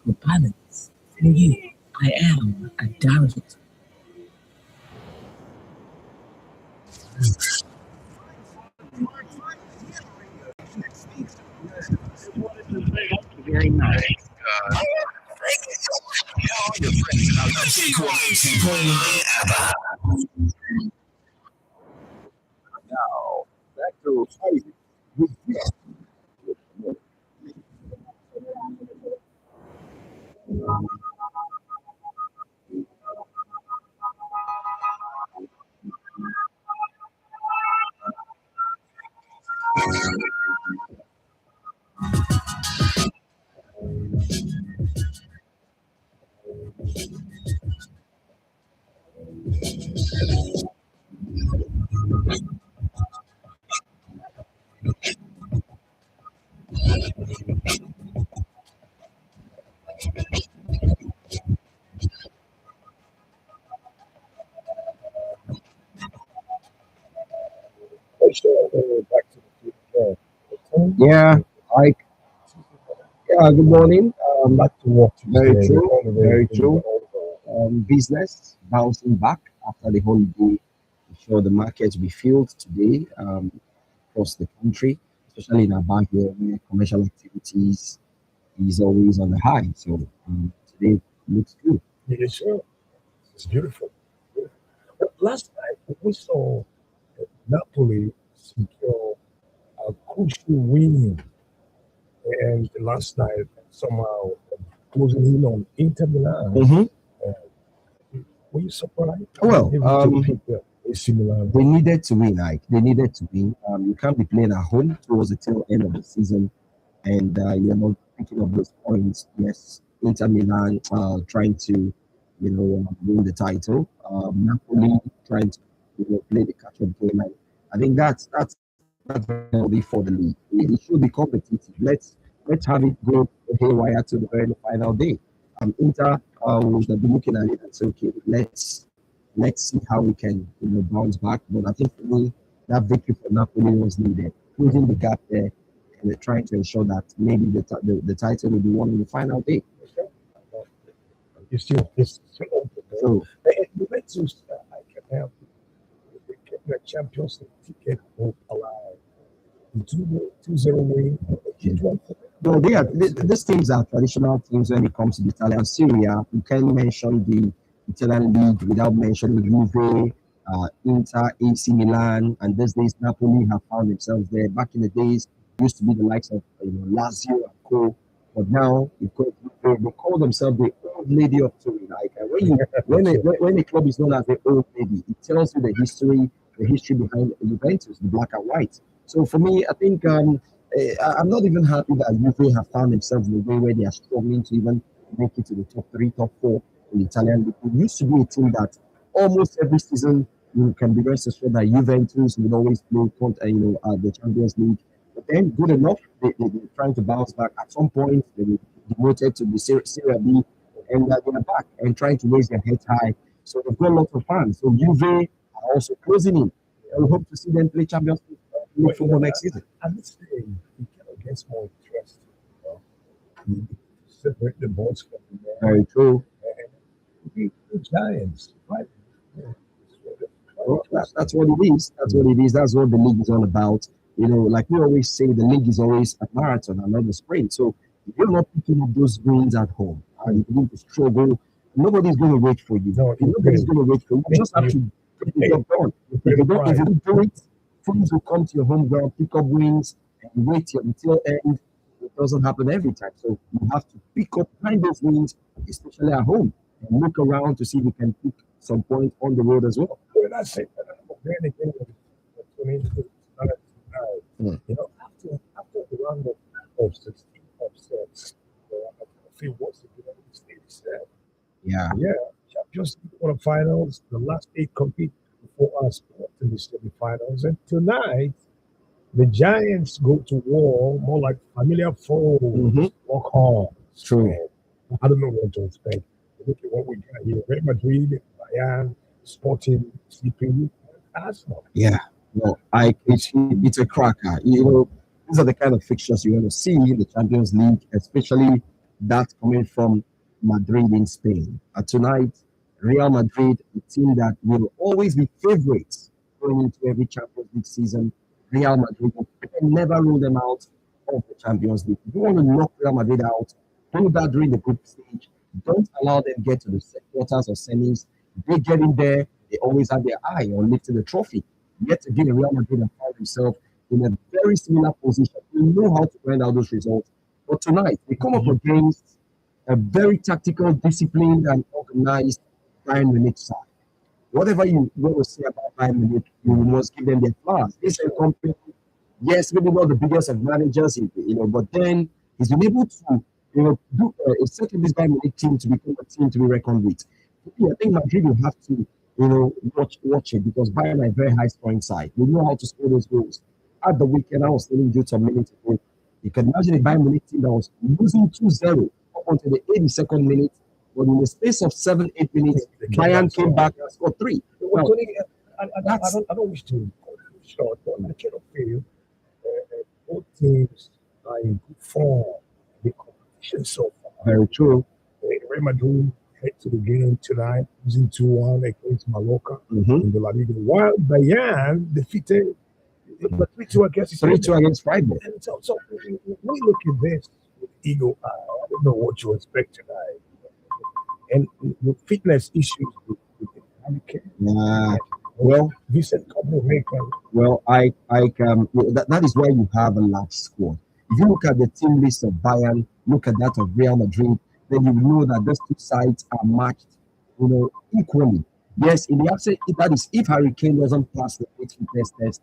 S5: For balance, for you, I am a director.
S17: Very nice.
S15: Now, back to fighting with this. Yeah, good morning.
S6: Back to work.
S15: Very true. Very true. Business bouncing back after the holiday. I'm sure the market will be filled today across the country, especially in our bank where commercial activities is always on the high. So today looks good.
S6: Yeah, sure. It's beautiful. But last night we saw Napoli secure a crucial win, and last night somehow closing in on Inter Milan. Were you surprised?
S15: Well,
S6: a similar.
S15: they needed to win. They needed to win. You can't be playing at home towards the tail end of the season, and you're not picking up those points. Yes, Inter Milan trying to, win the title. Napoli trying to, play the catch-up game. And I think that's very healthy for the league. It should be competitive. Let's have it go haywire to the very final day. Inter will be looking at it and say, okay, let's see how we can bounce back. But I think for me, that victory for Napoli was needed, closing the gap there, and trying to ensure that maybe the title will be won in the final day.
S6: It's still open.
S15: So,
S6: Juventus, I can help the Champions League ticket hope alive. 2-0 win.
S15: no, these teams are traditional teams when it comes to the Italian Serie A. You can mention the Italian league without mentioning Juve, Inter, AC Milan, and these days Napoli have found themselves there. Back in the days, used to be the likes of Lazio and Co. But now they call themselves the old lady of Turin. Like when a club is known as the old lady, it tells you the history behind Juventus, the black and white. So for me, I think I'm not even happy that Juve have found themselves in a way where they are struggling to even make it to the top 3, top 4 in the Italian league. It used to be a team that almost every season you can be rest assured that Juventus would always play the Champions League. But then, good enough, they're trying to bounce back. At some point, they were demoted to the Serie B, and they're back and trying to raise their heads high. So they've got lots of fans. So Juve are also closing in. And we hope to see them play Champions League football next season.
S6: And this thing, you cannot get more interest. Separate the boys from the men.
S15: Very true.
S6: The Giants, right?
S15: Well, that's what it is. That's what it is. That's what the league is all about. Like we always say, the league is always a marathon and not a sprint. So if you're not picking up those wins at home and you're going to struggle, nobody's going to wait for you. Nobody's going to wait for you. You just have to get the job done. If you don't do it, teams will come to your home ground, pick up wins, and wait until end. It doesn't happen every time. So you have to pick up behind those wins, especially at home, and look around to see if you can pick some points on the road as well.
S6: That's it. After the round of 16 upsets, I feel what's the United States said.
S15: Yeah.
S6: Champions League quarterfinals, the last 8 compete before us in the semifinals. And tonight, the Giants go to war more like familiar foes. Walk home.
S15: True.
S6: So, I don't know what to expect. Look at what we got here. Real Madrid, Bayern, Sporting, CP, Arsenal.
S15: Yeah. No, it's a cracker. These are the kind of fixtures you want to see in the Champions League, especially that coming from Madrid in Spain. Tonight, Real Madrid, a team that will always be favorites going into every Champions League season. Real Madrid can never rule them out of the Champions League. If you want to knock Real Madrid out, do that during the group stage. Don't allow them to get to the quarters or semis. They get in there, they always have their eye on lifting the trophy. Yet again, Real Madrid have found themselves in a very similar position. They know how to find out those results. But tonight, they come up against a very tactical, disciplined, and organized Bayern Munich side. Whatever you want to say about Bayern Munich, you must give them their flowers. It's a company, yes, maybe not the biggest of managers, but then he's been able to, do set this Bayern Munich team to become a team to be reckoned with. I think Madrid will have to, watch it because Bayern are a very high scoring side. They know how to score those goals. At the weekend, I was telling you some minutes ago, you can imagine a Bayern Munich team that was losing 2-0 up until the 82nd minute, but in the space of 7-8 minutes, Bayern came back and scored 3. Well,
S6: I don't wish to short, but I cannot feel both teams are in good form in the competition so far.
S15: Very true.
S6: Real Madrid head to the game tonight, losing 2-1 against Mallorca in the La Liga. While Bayern defeated 3-2 against Freiburg. And so we look at this with eagle eye. I don't know what you expect tonight. And the fitness issues with Hurricane.
S15: Yeah. Well,
S6: Vincent Kompany.
S15: Well, that is why you have a large squad. If you look at the team list of Bayern, look at that of Real Madrid, then you know that those two sides are matched, equally. Yes, in the absence, that is, if Harry Kane doesn't pass the fitness test,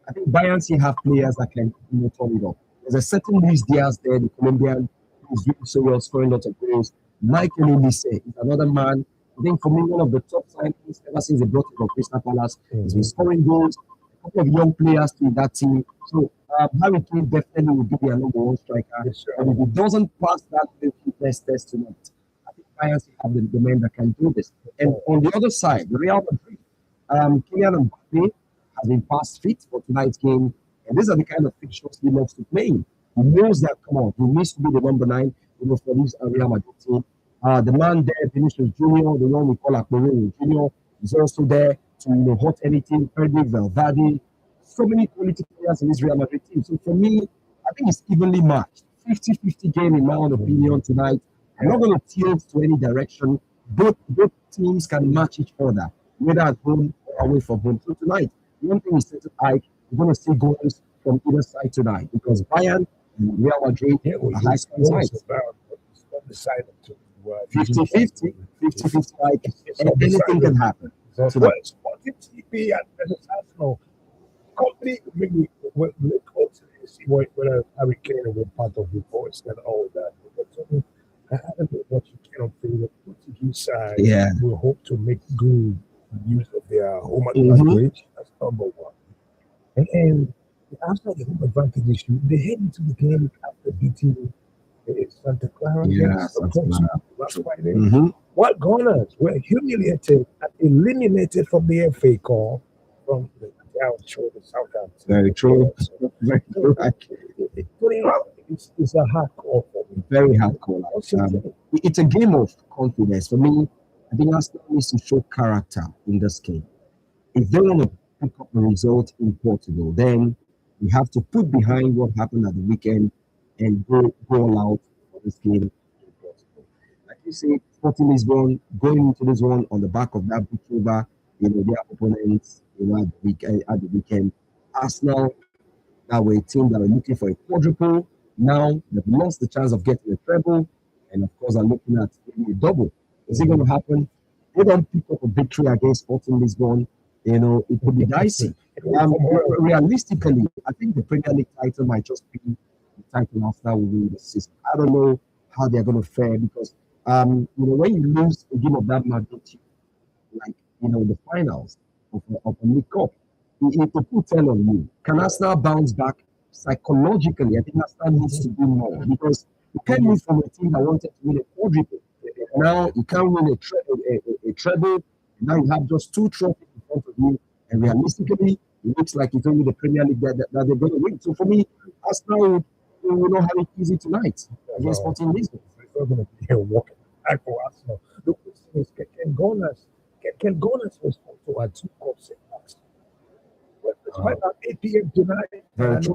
S15: I think Bayern still have players that can, turn it up. There's a certain Luis Diaz there, the Colombian, who's doing so well, scoring lots of goals. Michael Olise is another man. I think for me, one of the top signings ever since they brought him from Crystal Palace. He's been scoring goals. A couple of young players to that team. So Harry Kane definitely will be their number one striker. And if he doesn't pass that fitness test tonight, I think Bayern still have the men that can do this. And on the other side, Real Madrid, Kylian Mbappe has been past fit for tonight's game. And these are the kind of fixtures he loves to play in. He knows that, come on, he needs to be the number 9, for this Real Madrid team. The man there, Vinicius Junior, the one we call Akporo Junior, is also there to hot anything. Frederick Valverde, so many quality players in this Real Madrid team. So for me, I think it's evenly matched. 50-50 game in my own opinion tonight. I'm not going to tilt to any direction. Both teams can match each other, whether at home or away from home. So tonight, one thing is certain, we're going to see goals from either side tonight because Bayern and Real Madrid are high scoring sides.
S6: On the side of two.
S15: 50-50, 50-50, like anything can happen.
S6: So Sporting TP and Arsenal company really will look closely to see whether Harry Kane will be part of reports and all that. But I don't know what you cannot feel. The Portuguese side will hope to make good use of their home advantage. That's number one. And after the home advantage issue, they head into the game after beating Santa Clara last Friday. What Gunners were humiliated and eliminated from the FA Cup from the show the Southampton.
S15: Very true. Very true.
S6: It's a hard call for me.
S15: Very hard call. It's a game of confidence. For me, I think Arsenal needs to show character in this game. If they want to pick up a result in Portugal, then we have to put behind what happened at the weekend and go all out for this game. Like you say, Sporting Lisbon going into this one on the back of that victory over, their opponents, at the weekend. Arsenal, that were a team that were looking for a quadruple. Now they've lost the chance of getting a treble, and of course are looking at maybe a double. Is it going to happen? They don't pick up a victory against Sporting Lisbon. It could be dicey. Realistically, I think the Premier League title might just be title Arsenal will win the season. I don't know how they're going to fare because, when you lose a game of that magnitude, like, the finals of a League Cup, it will tell on you. Can Arsenal bounce back psychologically? I think Arsenal needs to do more because you can't move from a team that wanted to win a quadruple. Now you can't win a treble. Now you have just 2 trophies in front of you, and realistically, it looks like it's only the Premier League that they're going to win. So for me, Arsenal will not have it easy tonight against Sporting Lisbon.
S6: It's not going to be a walk back for Arsenal. The question is, can Gunners respond to our 2 cups in boxing? Well, it's right about 8 p.m. tonight. Is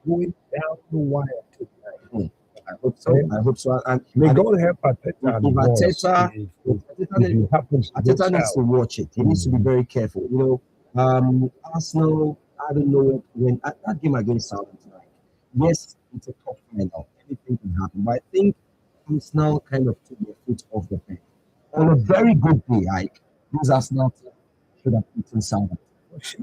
S6: going down the wire tonight.
S15: I hope so. And
S6: may God help Arteta.
S15: Arteta needs to watch it. He needs to be very careful. Arsenal, I don't know when that game against Southampton tonight. Yes, it's a tough final. Anything can happen. But I think Arsenal kind of took their foot off the peg. On a very good day, this Arsenal team should have beaten Southampton.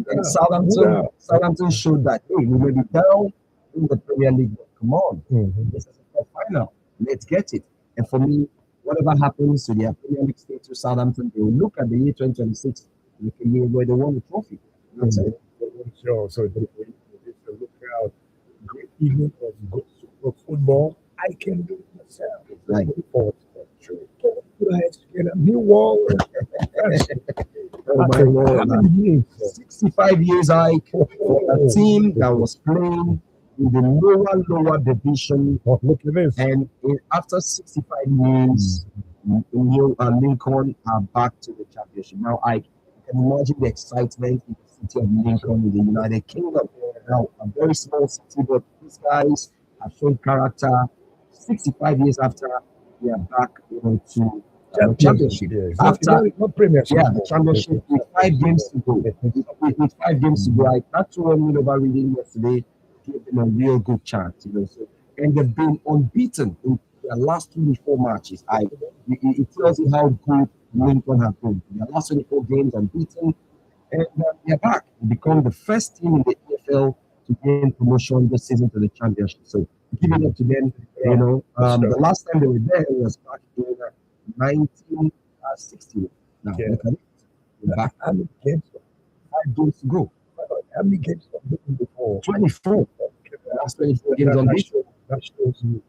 S15: And Southampton showed that, hey, we may be down in the Premier League, but come on. This is a tough final. Let's get it. And for me, whatever happens to their Premier League status, Southampton, they will look at the year 2026 where they won the trophy. That's it.
S6: So they look out. Great evening of good super football. I can do it myself.
S15: Right.
S6: New wall.
S15: Oh my God. 65 years, a team that was playing in the lower division.
S6: Look at this.
S15: And after 65 years, Lincoln are back to the championship. Now, I can imagine the excitement in the city of Lincoln in the United Kingdom. Now, a very small city, but these guys have shown character. 65 years after, they are back to championship. After the championship with 5 games to go. With 5 games to go, that 2-1 win over Reading yesterday gave them a real good chance. And they've been unbeaten in their last 24 matches. It tells you how good Lincoln have been. Their last 24 games unbeaten, and they're back. They become the first team in the EFL to gain promotion this season to the championship. So give it up to them. The last time they were there was back in 1960. Now, look at it. We're back.
S6: How many games?
S15: 5 games to go.
S6: How many games have they been before?
S15: 24. That's 24 games on this.
S6: That shows you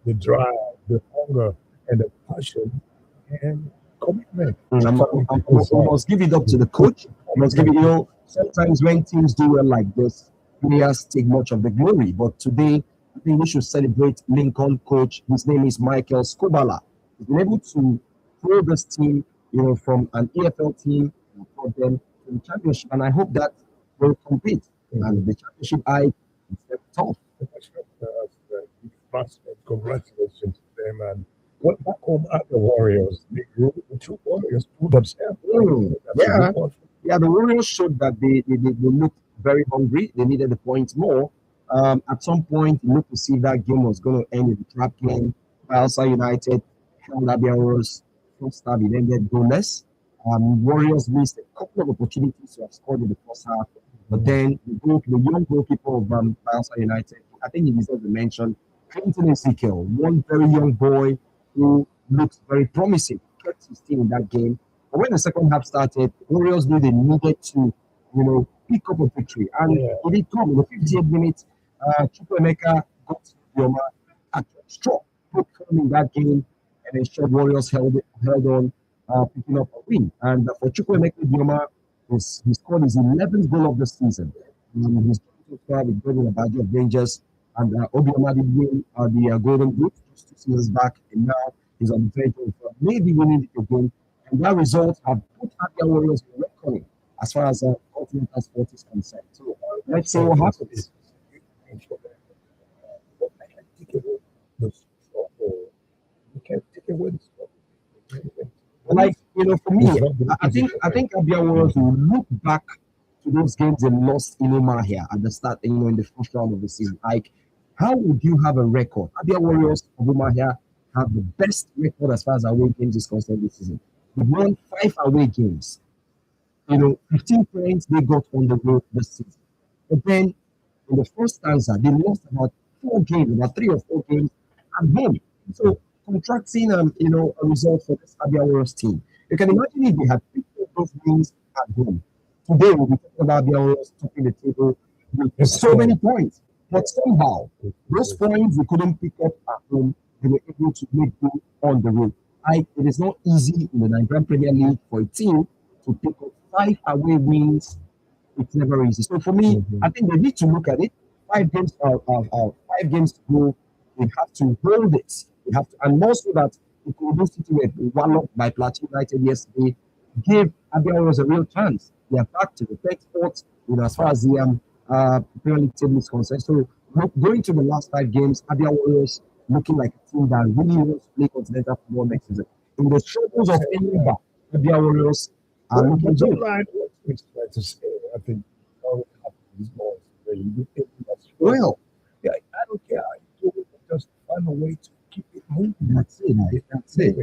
S6: the drive, the hunger, and the passion and commitment.
S15: I must give it up to the coach. I must give it, sometimes when teams do well like this, players take much of the glory. But today, I think we should celebrate Lincoln coach. His name is Michael Scobala. He's been able to throw this team, from an EFL team and brought them to the championship. And I hope that will compete. And the championship, is very tough.
S6: Congratulations to them. And what back home at the Warriors, the two Warriors proved themselves.
S15: Yeah, the Warriors showed that they looked very hungry. They needed the points more. At some point, it looked to see if that game was going to end in a trap game. Bayelsa United held Abia Warriors first half. It ended goalless. Warriors missed a couple of opportunities to have scored in the first half. But then the young goalkeeper of Bayelsa United, I think he deserves a mention. Clinton Ezekiel, one very young boy who looks very promising, kept his team in that game. But when the second half started, Warriors knew they needed to, pick up a victory. And it did come in the 58th minute. Chukwuemeka got Yoma at straw, put him in that game, and ensured Warriors held on, picking up a win. And for Chukwuemeka Yoma, he scored his 11th goal of the season. He's with Golden Abajo of Rangers. And Obioma did win the Golden Boot just 2 seasons back, and now he's on the verge of maybe winning it again. And that result have put Abia Warriors in reckoning as far as continental sport is concerned. So let's see what happens. For me, I think Abia Warriors will look back to those games they lost in Umahia at the start, in the first round of the season. Like, how would you have a record? Abia Warriors of Umahia have the best record as far as away games is concerned this season. They won 5 away games. 15 points they got on the road this season. But then, in the first stanza, they lost about 4 games, about 3 or 4 games at home. So, contracting, a result for this Abia Warriors team. You can imagine if they had picked up those wins at home. Today, we'll be talking about Abia Warriors topping the table with so many points. But somehow, those points they couldn't pick up at home, they were able to make good on the road. It is not easy in the Nigerian Premier League for a team to pick up 5 away wins. It's never easy. So for me, I think they need to look at it. 5 games to go. They have to hold it. They have to, and also that the Ikorodu City were walloped by Plateau United yesterday gave Abia Warriors a real chance. They are back to the third spot, as far as the Premier League table is concerned. So going to the last 5 games, Abia Warriors looking like a team that really wants to play continental football next season. In the struggles of Enyimba, Abia Warriors are looking good.
S6: I think these boys
S15: well,
S6: I don't care. Just find a way to keep it moving.
S15: That's it.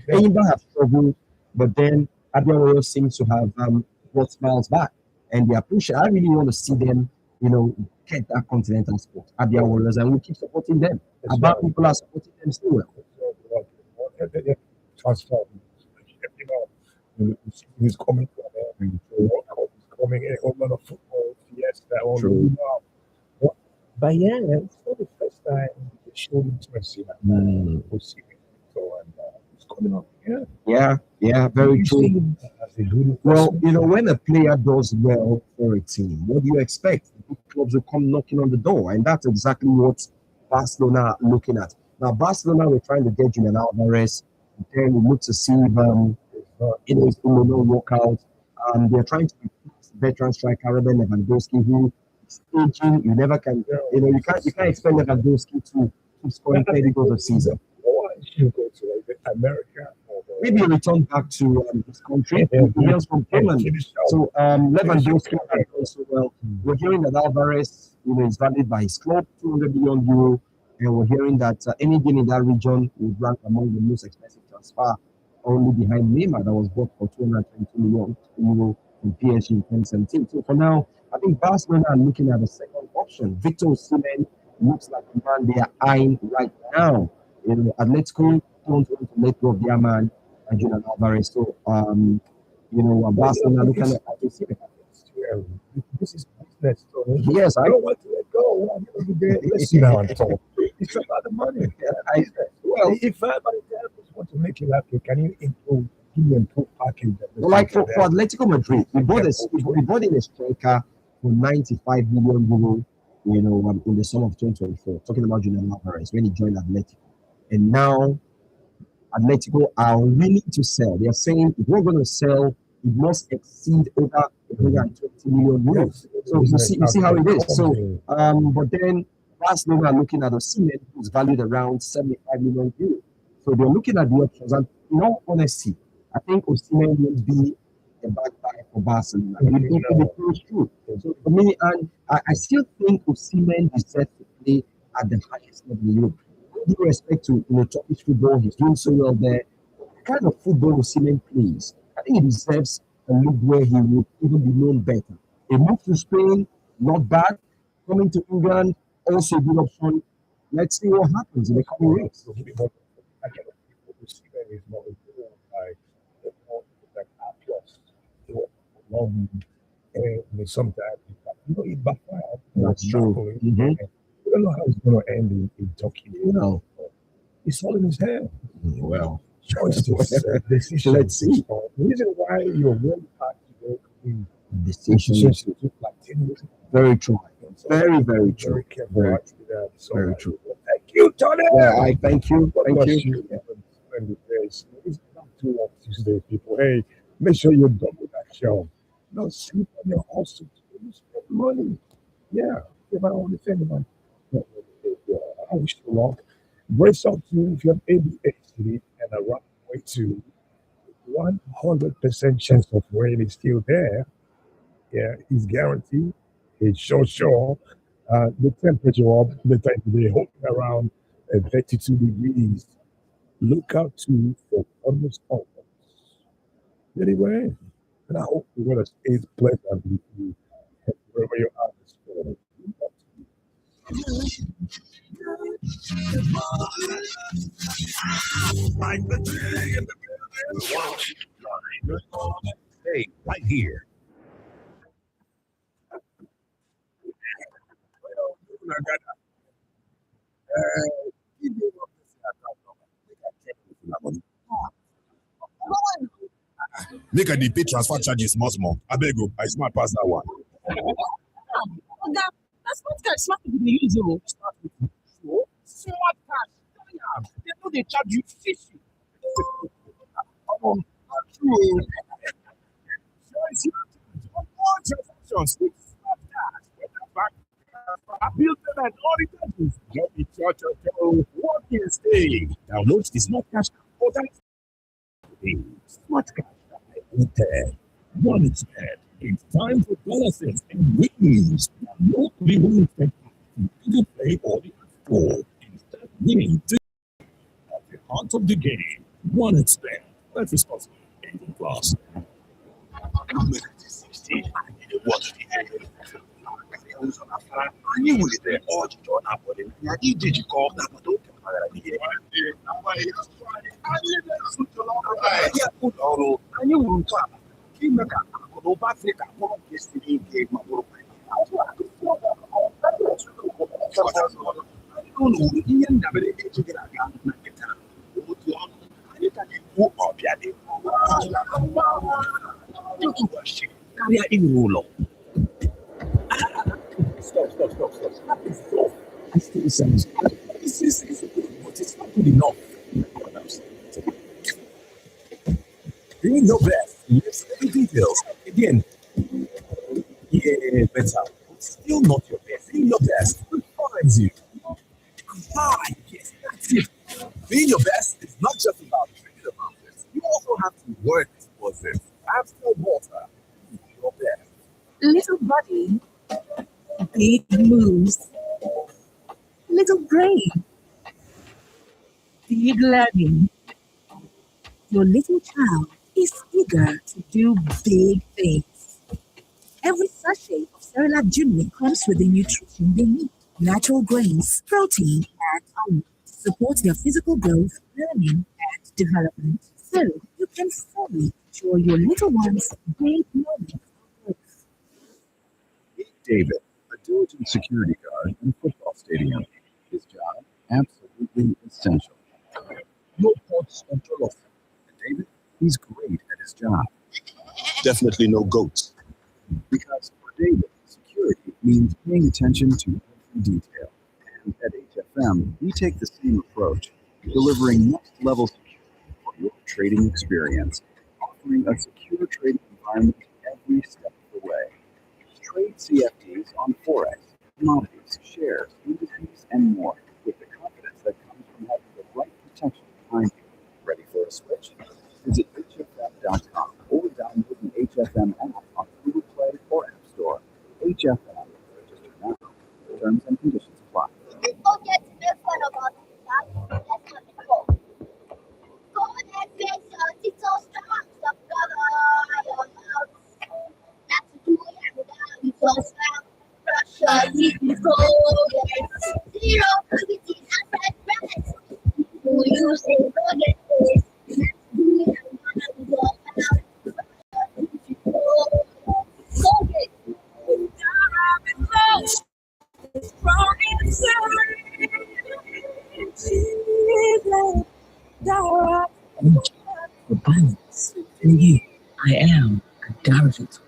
S15: Enyimba have struggled, but then Abia Warriors seems to have brought smiles back. And they are pushing. I really want to see them, get that continental sport. Abia Warriors, and we'll keep supporting them. About people are supporting them still well.
S6: Transfer. He's coming to an end. He's coming a whole lot of football. Yes, that one.
S15: True.
S6: But yeah, it's not the first time they showed interest in so it's coming up.
S15: Yeah, very true. Well, when a player does well for a team, what do you expect? The big clubs will come knocking on the door, and that's exactly what Barcelona are looking at. Now, Barcelona were trying to get Julian Alvarez, and then we look to see if will not work out. They're trying to replace veteran striker Robert Lewandowski, who is aging. You never can, you can't expect Lewandowski to keep scoring 30 goals a season.
S6: Why should go to America?
S15: Maybe return back to his country. He hails from Poland. So Lewandowski also well. We're hearing that Alvarez, is valued by his club, 200 million euro, and we're hearing that any game in that region would rank among the most expensive transfer, only behind Neymar, that was bought for 222 million euro from PSG in 2017. So for now, I think Barcelona are looking at a second option. Victor Osimhen looks like the man they are eyeing right now. You know, Atletico don't want to let go of their man, Julian Alvarez. So, Barcelona looking at it.
S6: This is business. So
S15: Yes,
S6: I don't want to let go. At the end of the day, let's sit down and talk. It's about the money. If by the time want to make it happen, can you give me improve package?
S15: Like for Atletico Madrid, we bought in a striker for 95 million euro, in the summer of 2024. Talking about Julian Alvarez when he joined Atletico, and now Atletico are willing to sell. They are saying if we're going to sell, it must exceed over 120 million euros. So you see how it is. So, but then Barcelona are looking at Osimhen, who's valued around 75 million euros. So they're looking at the options, and in all honesty, I think Osimhen will be a bad buy for Barcelona. If it goes through. So for me, and I still think Osimhen deserves to play at the highest level in Europe. With respect to Turkish football, he's doing so well there. The kind of football Osimhen plays, I think he deserves a league where he would even be known better. A move to Spain, not bad. Coming to England, also a good option. Let's see what happens in the coming weeks.
S6: Sometimes it backfired.
S15: That's true.
S6: We don't know how it's going to end in Turkey. It's all in his head.
S15: Well,
S6: choices, decisions.
S15: Let's see.
S6: The reason why you're really hard to work with
S15: decisions
S6: took like 10 years.
S15: Very true. Very, very true.
S6: Very careful.
S15: Very true.
S6: Thank you, Tony.
S15: Yeah, I thank you. Thank you.
S6: It's not too long Tuesday, people. Hey, make sure you double that show. Don't sleep on your hustle. You spend money. Yeah. If I don't want to spend money, I wish you luck. Brace up to if you have ADHD and a rough way to 100% chance of rain is still there. Yeah, it's guaranteed. It's sure. The temperature up the time today holding around 32 degrees. Look out for almost almost. Anyway, and I hope the weather stays pleasant with you wherever you are this morning.
S4: Hey, right here.
S9: Make a pay transfer charges small. I beg you, I smart pass that one.
S18: That's not smart to be use smart cash. They know they charge you 50.
S9: True. So it's your all transactions with smart cash. Appeal payment, all the charges. Get the church of what can stay. Download the smart cash portal. Smart cash. One is bad. It's time for bonuses and wins. Not be willing to either play or the score. Instead, winning to at the heart of the game. One is bad. That's responsible. 18 plus.
S2: Anyị wulitere ọchịchọ n'abalị ya iji jikọọ n'agbata obi ụlọ ọrụ anyị wuru ntọala ime ka akụ na ụba Afrịka bụrụ nke siri ike ma bụrụ ụlọ wuru ihe ndabere echi gara aga na nkịta otu ọnụ anyị ka na-ekwu ọbịa dị ụbọchị karịa iwu ụlọ. Stop.
S9: I still sounds good. This is good, but it's not good enough. Doing your best. Let's the details. Again. Yeah, better. Still not your best. Doing your best defines you. Yes, that's it. Being your best is not just about drinking about this. You also have to work towards it. Amstel water. Your best.
S8: Little body, big moves. Little brain, big learning. Your little child is eager to do big things. Every sachet of Cerelac Junior comes with the nutrition they need. natural grains, protein, and iron to support their physical growth, learning, and development. So you can fully enjoy your little one's great moment of growth.
S4: David, a diligent security guard in a football stadium. His job, absolutely essential. No pots or jollof. And David, he's great at his job.
S11: Definitely no goats.
S4: Because for David, security means paying attention to every detail. And at HFM, we take the same approach, delivering next-level security for your trading experience, offering a secure trading environment every step of the way. Trade CFDs on Forex, commodities, shares, indices, and more, with the confidence that comes from having the right protection behind you. Ready for a switch? Visit HFM.com or download an HFM app on Google Play or App Store. HFM. Register now. Terms and conditions apply.
S10: Before get to make fun about that, let's have a talk. Go and face your little strong, so cover your mouth. That's do it without you so strong. Brush your teeth before zero gravity and red rabbits. Who you say forget this? Let's do it without you so strong. Forget.
S5: For balance, through you, I am a Darvit.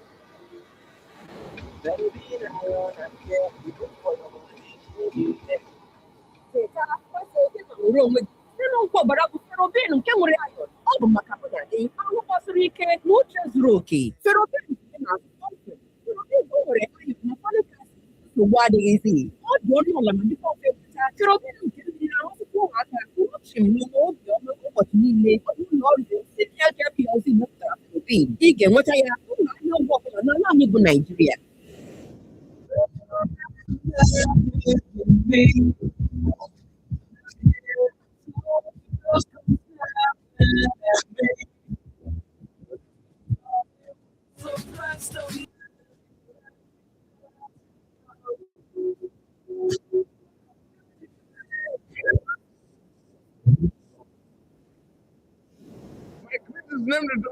S18: Ị ga-enweta ya ụlọ ahịa ọgwụ ọbụla n'ala anyị bụ Naịjirịa.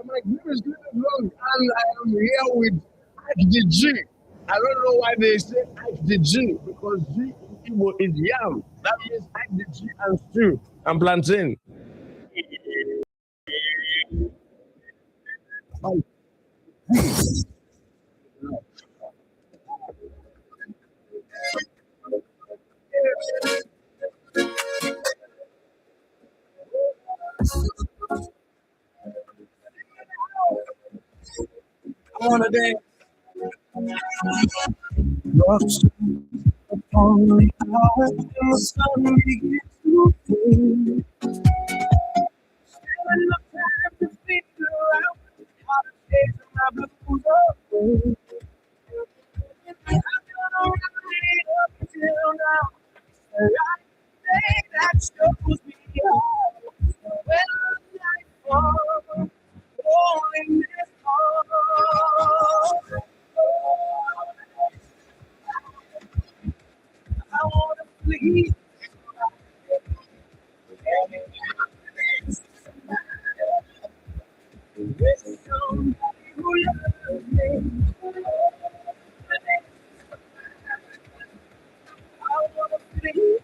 S20: My name is Glenn Long, and I am here with IDG. I don't know why they say IDG, because G in Igbo is yam. That means IDG and stew and plantain. I wanna dance. Rocks upon the hour and the sun begins to fade. Still enough time to figure out how to chase my blues away. I've been alright up until now. It's the right thing that shows me how. When the night falls, rolling this heart. I wanna please. With somebody who loves me. I wanna please.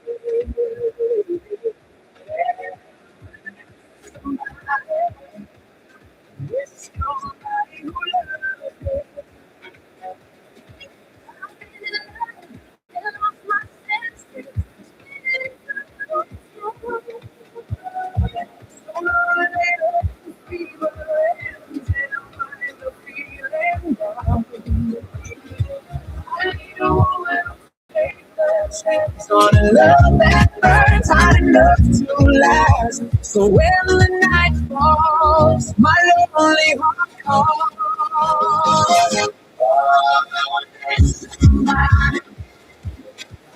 S20: With somebody who loves me. On a love that burns hot enough to last. So when the night falls, my lonely heart calls.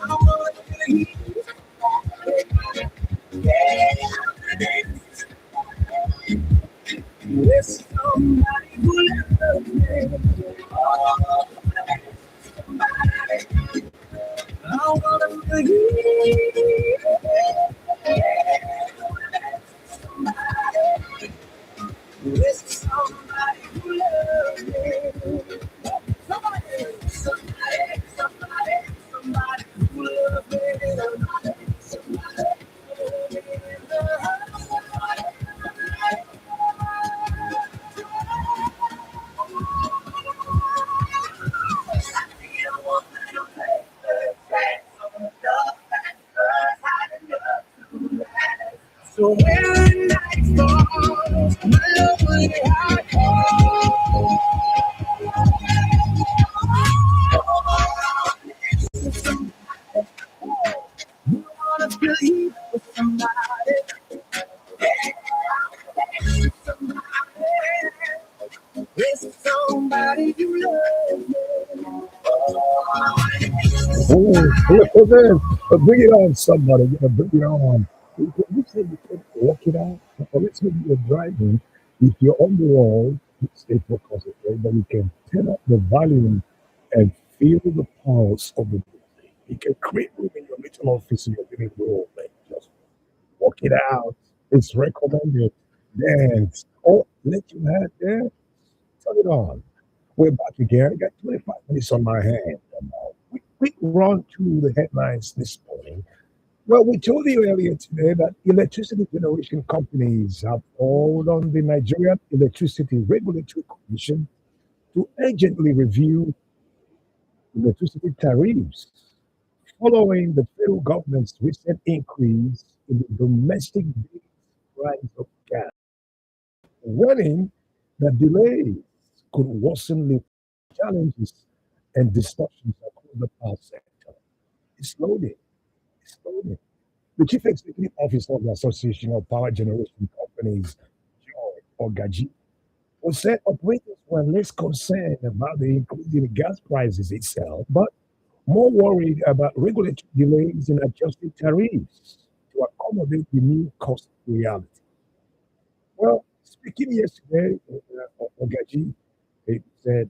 S20: I wanna believe. With somebody who loves me. I wanna believe. So when the night falls, my love will I call. You wanna believe with somebody. It's somebody you love.
S6: Oh, look at this. Bring it on, somebody. Bring it on. You said you can walk it out. Or let's say you're driving. If you're on the road, stay focused, okay? But you can turn up the volume and feel the pulse of the music. You can create room in your little office in your living room and just walk it out. It's recommended. Dance. Oh, let your head dance. Turn it on. We're back again. I got 25 minutes on my hand. We run through the headlines this morning. Well, we told you earlier today that electricity generation companies have called on the Nigerian Electricity Regulatory Commission to urgently review electricity tariffs following the federal government's recent increase in the domestic base price of gas, warning that delays could worsen the challenges and distortions across the power sector. It's loaded. It's loaded. The chief executive officer of the Association of Power Generation Companies, Joy Ogaji, was said operators were less concerned about the increase in gas prices itself, but more worried about regulatory delays in adjusting tariffs to accommodate the new cost reality. Well, speaking yesterday, Ogaji said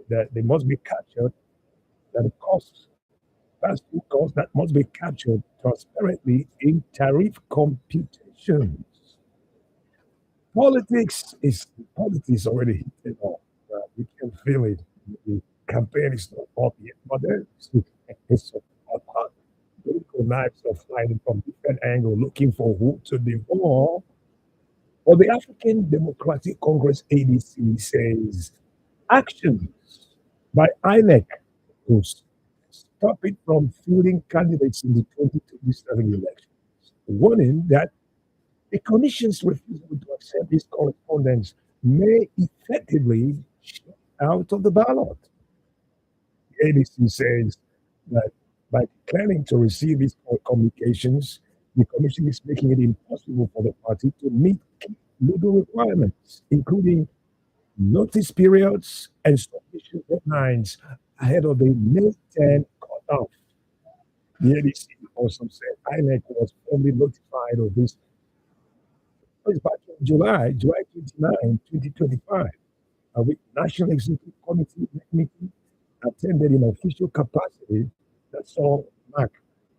S6: that they must be captured, that the costs, fast food costs that must be captured transparently in tariff computations. Politics already hit off. You can feel it. The campaign is not up yet, but it's hot. Political knives are flying from different angles, looking for who to devour. Well, the African Democratic Congress (ADC) says actions by INEC to stop it from fielding candidates in the 2027 elections, warning that the Commission's refusal to accept these correspondence may effectively shut out of the ballot. The ADC says that by declining to receive these communications, the Commission is making it impossible for the party to meet key legal requirements, including notice periods and submission deadlines ahead of the May 10 cutoff. The ADC also said INEC was formally notified of this back in July 29, 2025, with National Executive Committee meeting attended in official capacity that saw Mark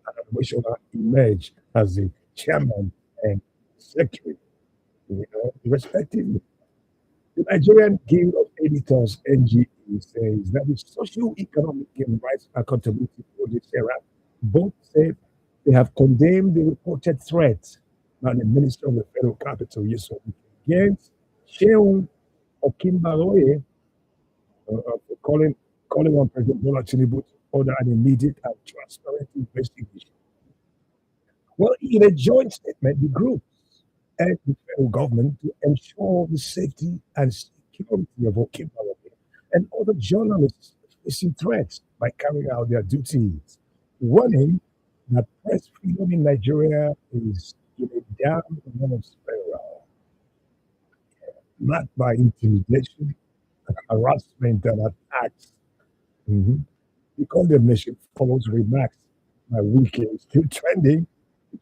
S6: Adamweshona emerge as the chairman and secretary, respectively. The Nigerian Guild of Editors (NGE) says that the Socio-Economic and Rights Accountability Project (SERAP) both said they have condemned the reported threats by the Minister of the Federal Capital Yusuf against Sheun Okinbaloye for calling on President Bola Tinubu to order an immediate and transparent investigation. Well, in a joint statement, the group urged the federal government to ensure the safety and security of Okinbaloye and other journalists facing threats by carrying out their duties, warning that press freedom in Nigeria is in a downward spiral, marked by intimidation, harassment, and attacks. The condemnation follows remarks by Wike, still trending,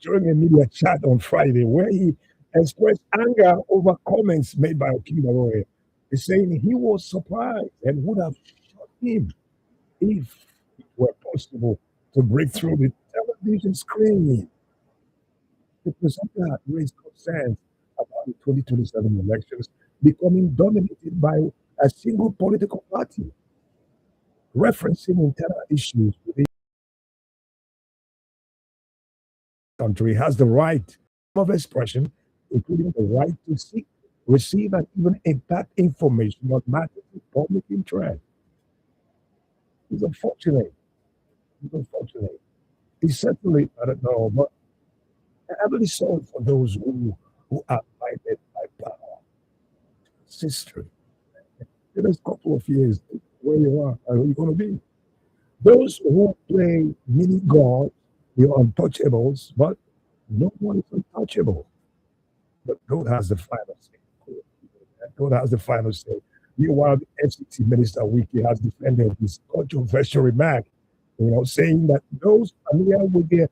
S6: during a media chat on Friday, where he expressed anger over comments made by Okinbaloye, saying he was surprised and would have shot him if it were possible to break through the television screen. The presenter had raised concerns about the 2027 elections becoming dominated by a single political party, referencing internal issues within the country has the right of expression, including the right to seek, receive, and even impact information on matters of public interest. It's unfortunate. It's unfortunate. It's certainly, I don't know, but I really sorry for those who are blinded by power. It's history. In the next couple of years, where you are and where you're going to be. Those who play mini God, you're untouchables, but no one is untouchable. But God has the final say. God has the final say. Meanwhile, the FCT Minister Wiki has defended his controversial remark, saying that those familiar with their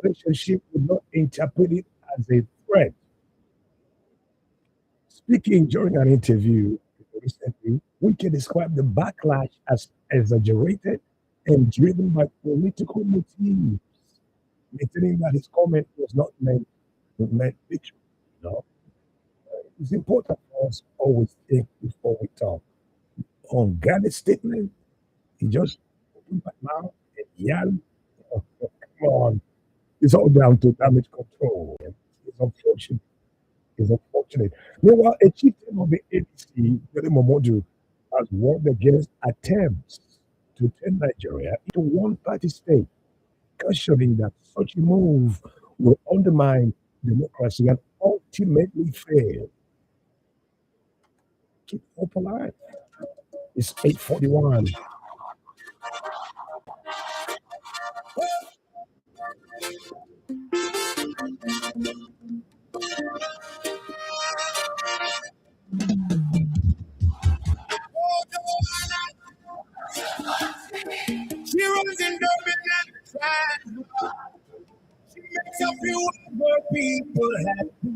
S6: relationship would not interpret it as a threat. Speaking during an interview recently, Wiki described the backlash as exaggerated and driven by political motives, maintaining that his comment was not meant literally. You know? It's important for us to always think before we talk. On Ghana's statement, he just opened my mouth and yelled. Come on. It's all down to damage control. It's unfortunate. It's unfortunate. Meanwhile, a chieftain of the ADC, Yeri Momodu, has warned against attempts to turn Nigeria into one party state, cautioning that such a move will undermine democracy and ultimately fail. Keep hope alive. It's 8:41.
S2: She runs in Dublin and tries. She makes a few other people happy. She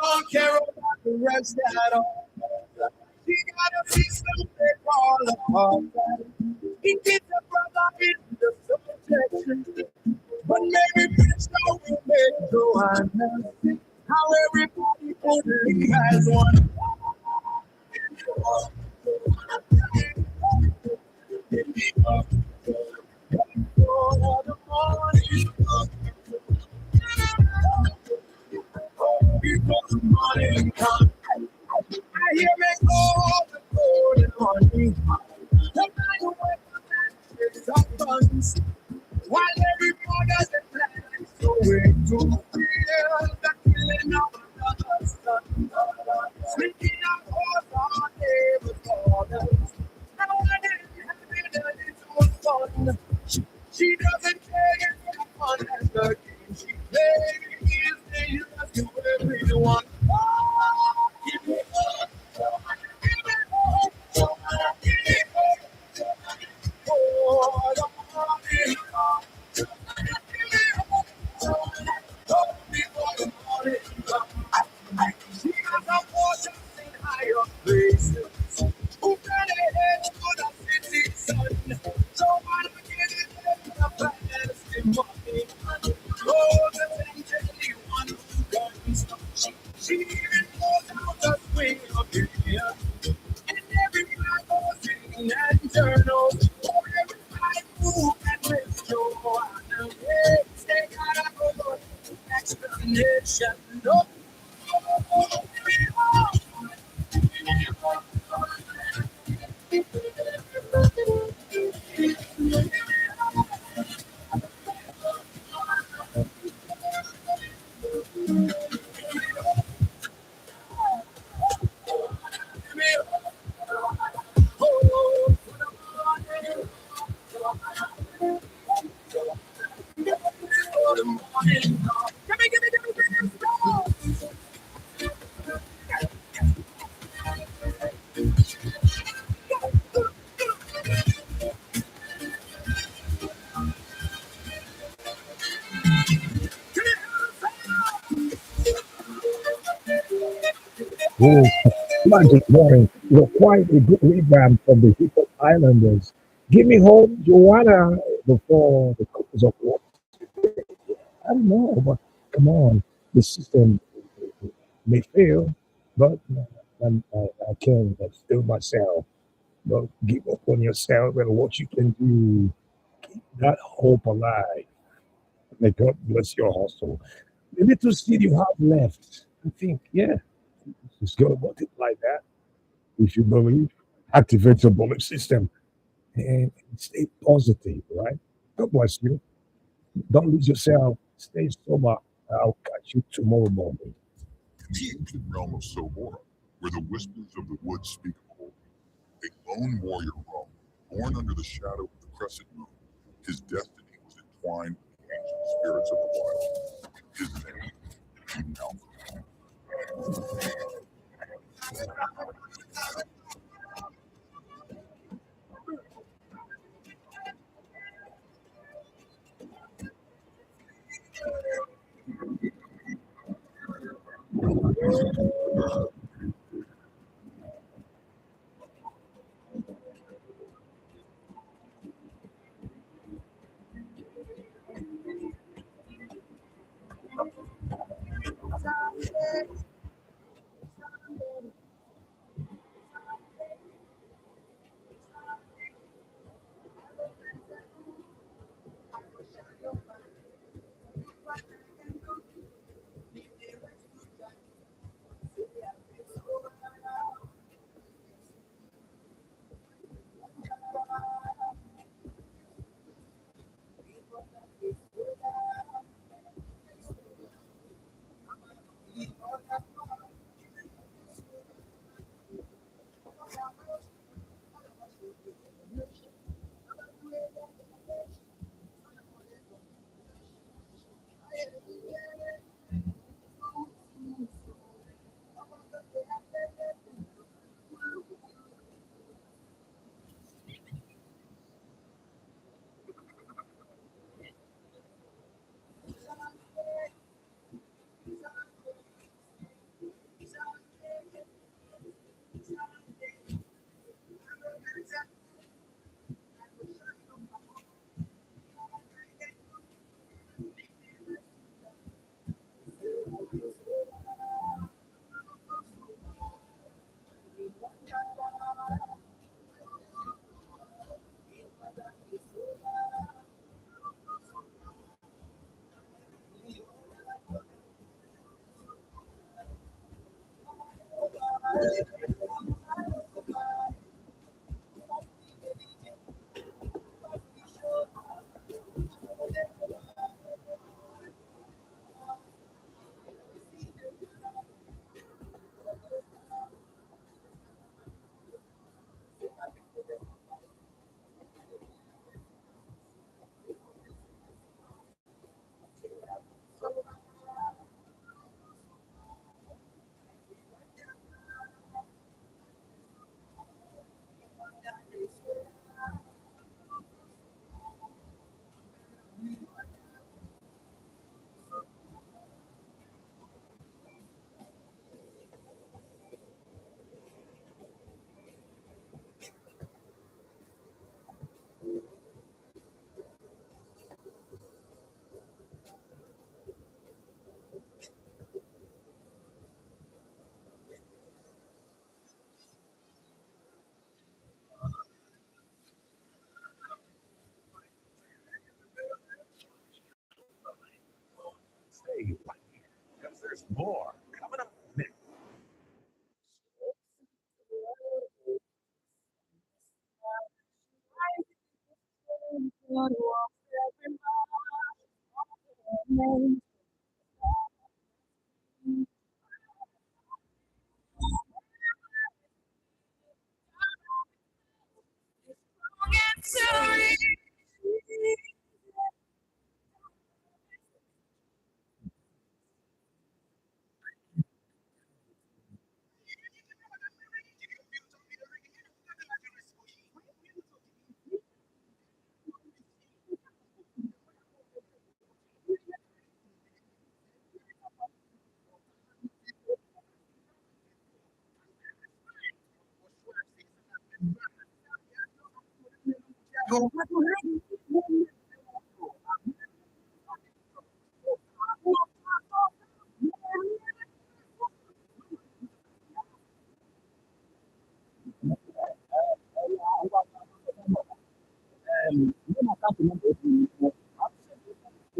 S2: don't care about the rest at all. She got a system they call a part. He gets a brother in the subjection. But maybe Prince now will make Joanna see how everybody only has one. Before the morning comes, I hear me call the golden morning. The man who went to the of guns, while everybody's in plan, so we to feel the killing of another son. Speaking of wars on neighbors' borders, no one is having its own fun. She doesn't care if the fun and the game she plays is dangerous to everyone. Give me up. Give me up. Give me up. Oh, the morning comes. Give me up. Oh, before the morning comes. She has a fortune in higher places. Who can head to the city sun? So I get it in the fantasy money. Oh, the thing anyone who guns. She even goes out the swing of your ear. And every man goes in and journals. Oh, every man who can lift your hand away. They gotta go to explanation. No.
S6: Oh, Magic Morning. Quite a good rebound from the Hip Hop Islanders. Give me home, Joanna, before the Couples of War. I don't know, but come on. The system may fail, but I can still myself. Don't give up on yourself and what you can do. Keep that hope alive. May God bless your hustle. The little seed you have left, I think, yeah, it's going to multiply that. If you believe, activate your belief system and stay positive, right? God bless you. Don't lose yourself. Stay sober. I'll catch you tomorrow morning.
S21: In the ancient realm of Sobora, where the whispers of the woods speak of old, a lone warrior roamed, born under the shadow of the crescent moon. His destiny was entwined with the ancient spirits of the wild. His name, Alpha.
S19: Stay right here, because there's more coming up next.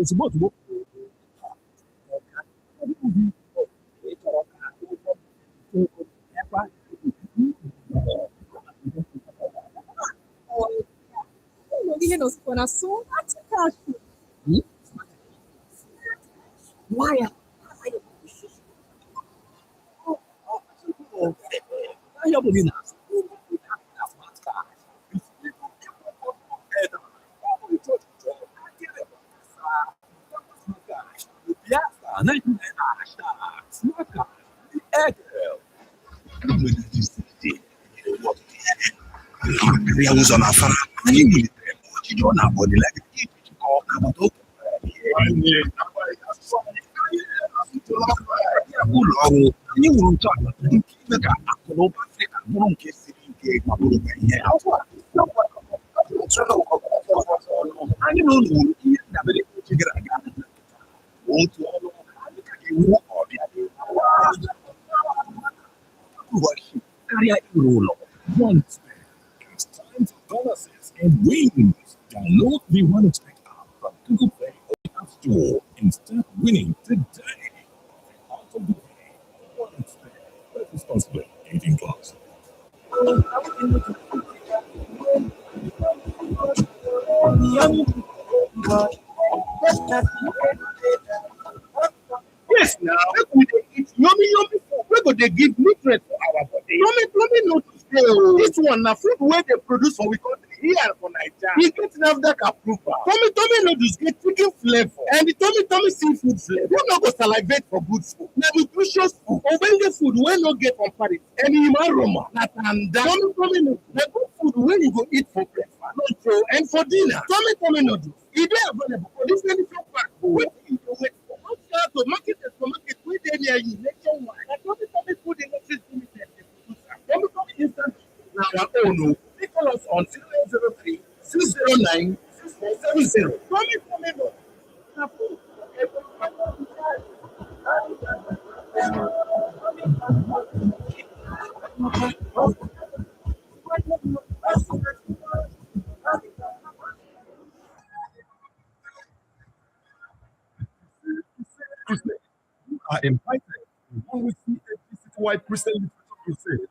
S9: ozugbo ozugbo
S13: Ụlọ ihe nọsikwa na so atịkashi.
S9: Why are it's time for bonuses and wins. Download the One Expect app from Google Play or App Store and start winning today. Out of the way, One Expect. Live responsibly. 18 plus.
S19: Yes, now we dey eat yummy food wey go dey give nutrient for our body. Plumbing no too stay o. This one na food wey dey produce for we country here for Naija. E get NAFDAC approval. Tummy noodles get chicken flavour and the tummy seafood flavour. You no go salivate for good food. Na nutritious food, ogbonge food wey no get comparison. And im aroma na tanda. Tummy noodles na good food wey you go eat for breakfast, lunch and for dinner. Tummy noodles e dey available for different pack wey you dey wait for. To market and supermarket wey dey near you nationwide. Na Tummy Food Industries Limited dey produce am. Tummy instant na our own o. Call us on 0803 609 6470. Tummy noodles na food for everybody.
S9: You are invited to 1 week CFD Citywide Christian Literature Crusade.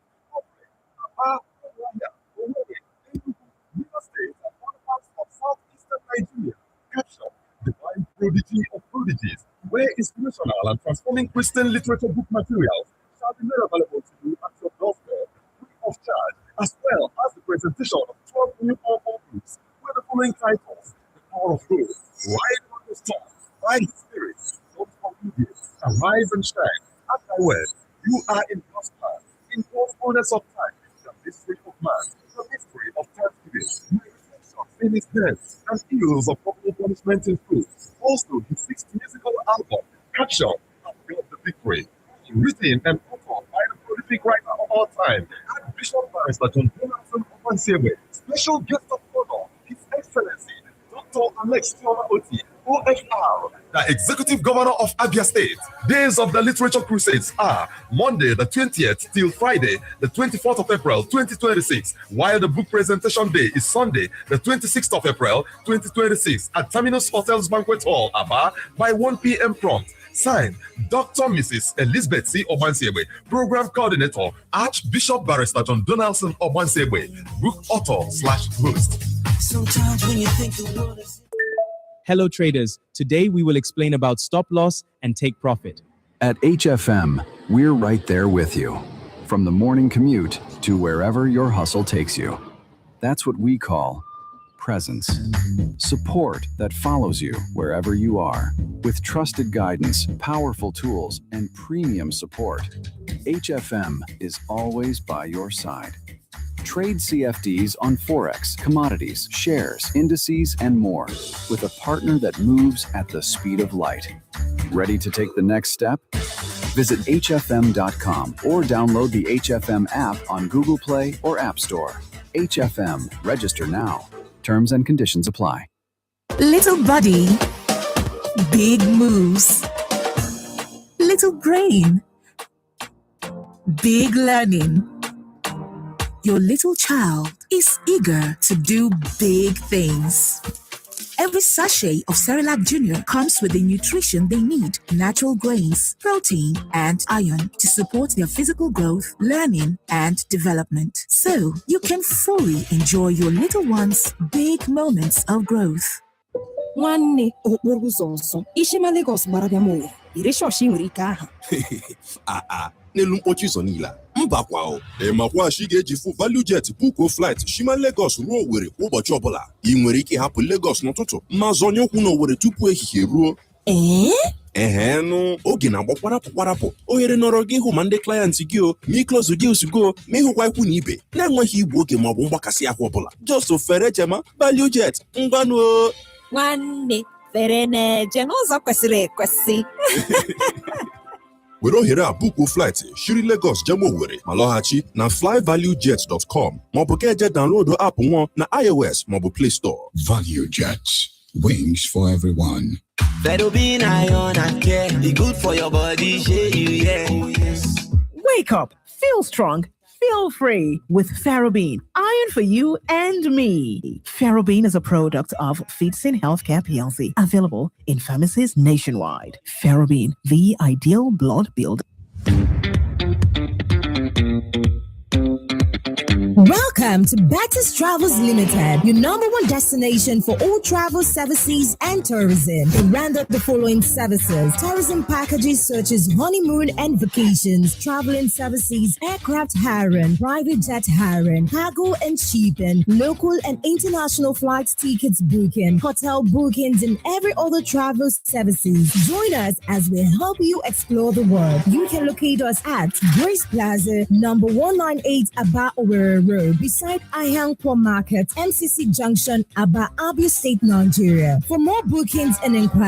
S9: Rivers State and other parts of southeastern Nigeria. Caption: Divine Prodigy of Prodigies, where inspirational and transforming Christian literature book materials shall be made available to you at your doorstep, free of charge, as well as the presentation of 12 new author books with the following titles: The Power of Hope, Riding on the Storm, By His Spirit, Hope for You, Arise and Shine. At thy word, you are in God's plan, in God's fullness of time, the mystery of man, the mystery of thanksgiving, my reflection in his death, and heals of corporal punishment in truth. Also, his 6th musical album, Caption, I've Got the Victory, written and authored by the prolific writer of all time, Archbishop Barrister John Donaldson Obansewe. Special guest of honor, His Excellency Dr. Alex Chioma Oti, OFR, the Executive Governor of Abia State. Days of the Literature Crusades are Monday the 20th till Friday the 24th of April 2026, while the book presentation day is Sunday the 26th of April 2026 at Terminus Hotels Banquet Hall, Aba, by 1 p.m. prompt. Signed, Dr. Mrs. Elizabeth C. Obansewe, Program Coordinator, Archbishop Barrister John Donaldson Obansewe, book author/host.
S7: Sometimes when you think the world is...
S22: Hello traders, today we will explain about stop loss and take profit.
S4: At HFM, we're right there with you. From the morning commute to wherever your hustle takes you. That's what we call presence. Support that follows you wherever you are. With trusted guidance, powerful tools, and premium support, HFM is always by your side. Trade CFDs on Forex, commodities, shares, indices, and more with a partner that moves at the speed of light. Ready to take the next step? Visit hfm.com or download the HFM app on Google Play or App Store. HFM, register now. Terms and conditions apply.
S8: Little body, big moves. Little brain, big learning. Your little child is eager to do big things. Every sachet of Cerelac Junior comes with the nutrition they need: natural grains, protein, and iron to support their physical growth, learning, and development. So you can fully enjoy your little one's big moments of growth.
S23: Nwanne okporo ụzọ nsọ Ishima Lagos gbara bịa m
S8: Irishoshi nwere ike ahụ.
S9: N'elu mkpọchi ụzọ niile mbakwa o ịmakwashi ga-eji fu value jet buko flight shima Lagos ruo Owerri kwa ụbọchị ọbụla ị nwere ike hapụ Lagos n'ụtụtụ ma zọnye ụkwụ n'Owerri tupu ehihie ruo nụ oge na-agbakwarapụ ohere nọrọ gị ịhụ ma ndị klayentị gị o ma iklozu gị ozugbo ma ịhụkwa ikwu na ibe na-enweghị igbu oge maọbụ mgbakasị ahụ ọbụla just fere jema value jet ngwanụ
S8: nwanne fere na-eje n'ụzọ kwesịrị ekwesị.
S9: were ohere a buko flight shiri Lagos jem Owerri ma lọghachi na flyvaluejet.com maọbụ ka eje download app nwa na iOS maọbụ Play Store.
S1: Value Jets, wings for everyone.
S7: Ferrobin iron and care, be good for your body, shey you yeah. Oh yes.
S12: Wake up, feel strong, feel free with Ferrobin, iron for you and me. Ferrobin is a product of Feetsin Healthcare PLC, available in pharmacies nationwide. Ferrobin, the ideal blood builder.
S8: Welcome to Bettis Travels Limited, your number one destination for all travel services and tourism. We render the following services: tourism packages such as honeymoon and vacations, traveling services, aircraft hiring, private jet hiring, cargo and shipping, local and international flight tickets booking, hotel bookings, and every other travel services. Join us as we help you explore the world. You can locate us at Grace Plaza, number 198 Aba Owerri Road, beside Ayankwa Market, MCC Junction, Aba, Abia State, Nigeria. For more bookings and inquiries,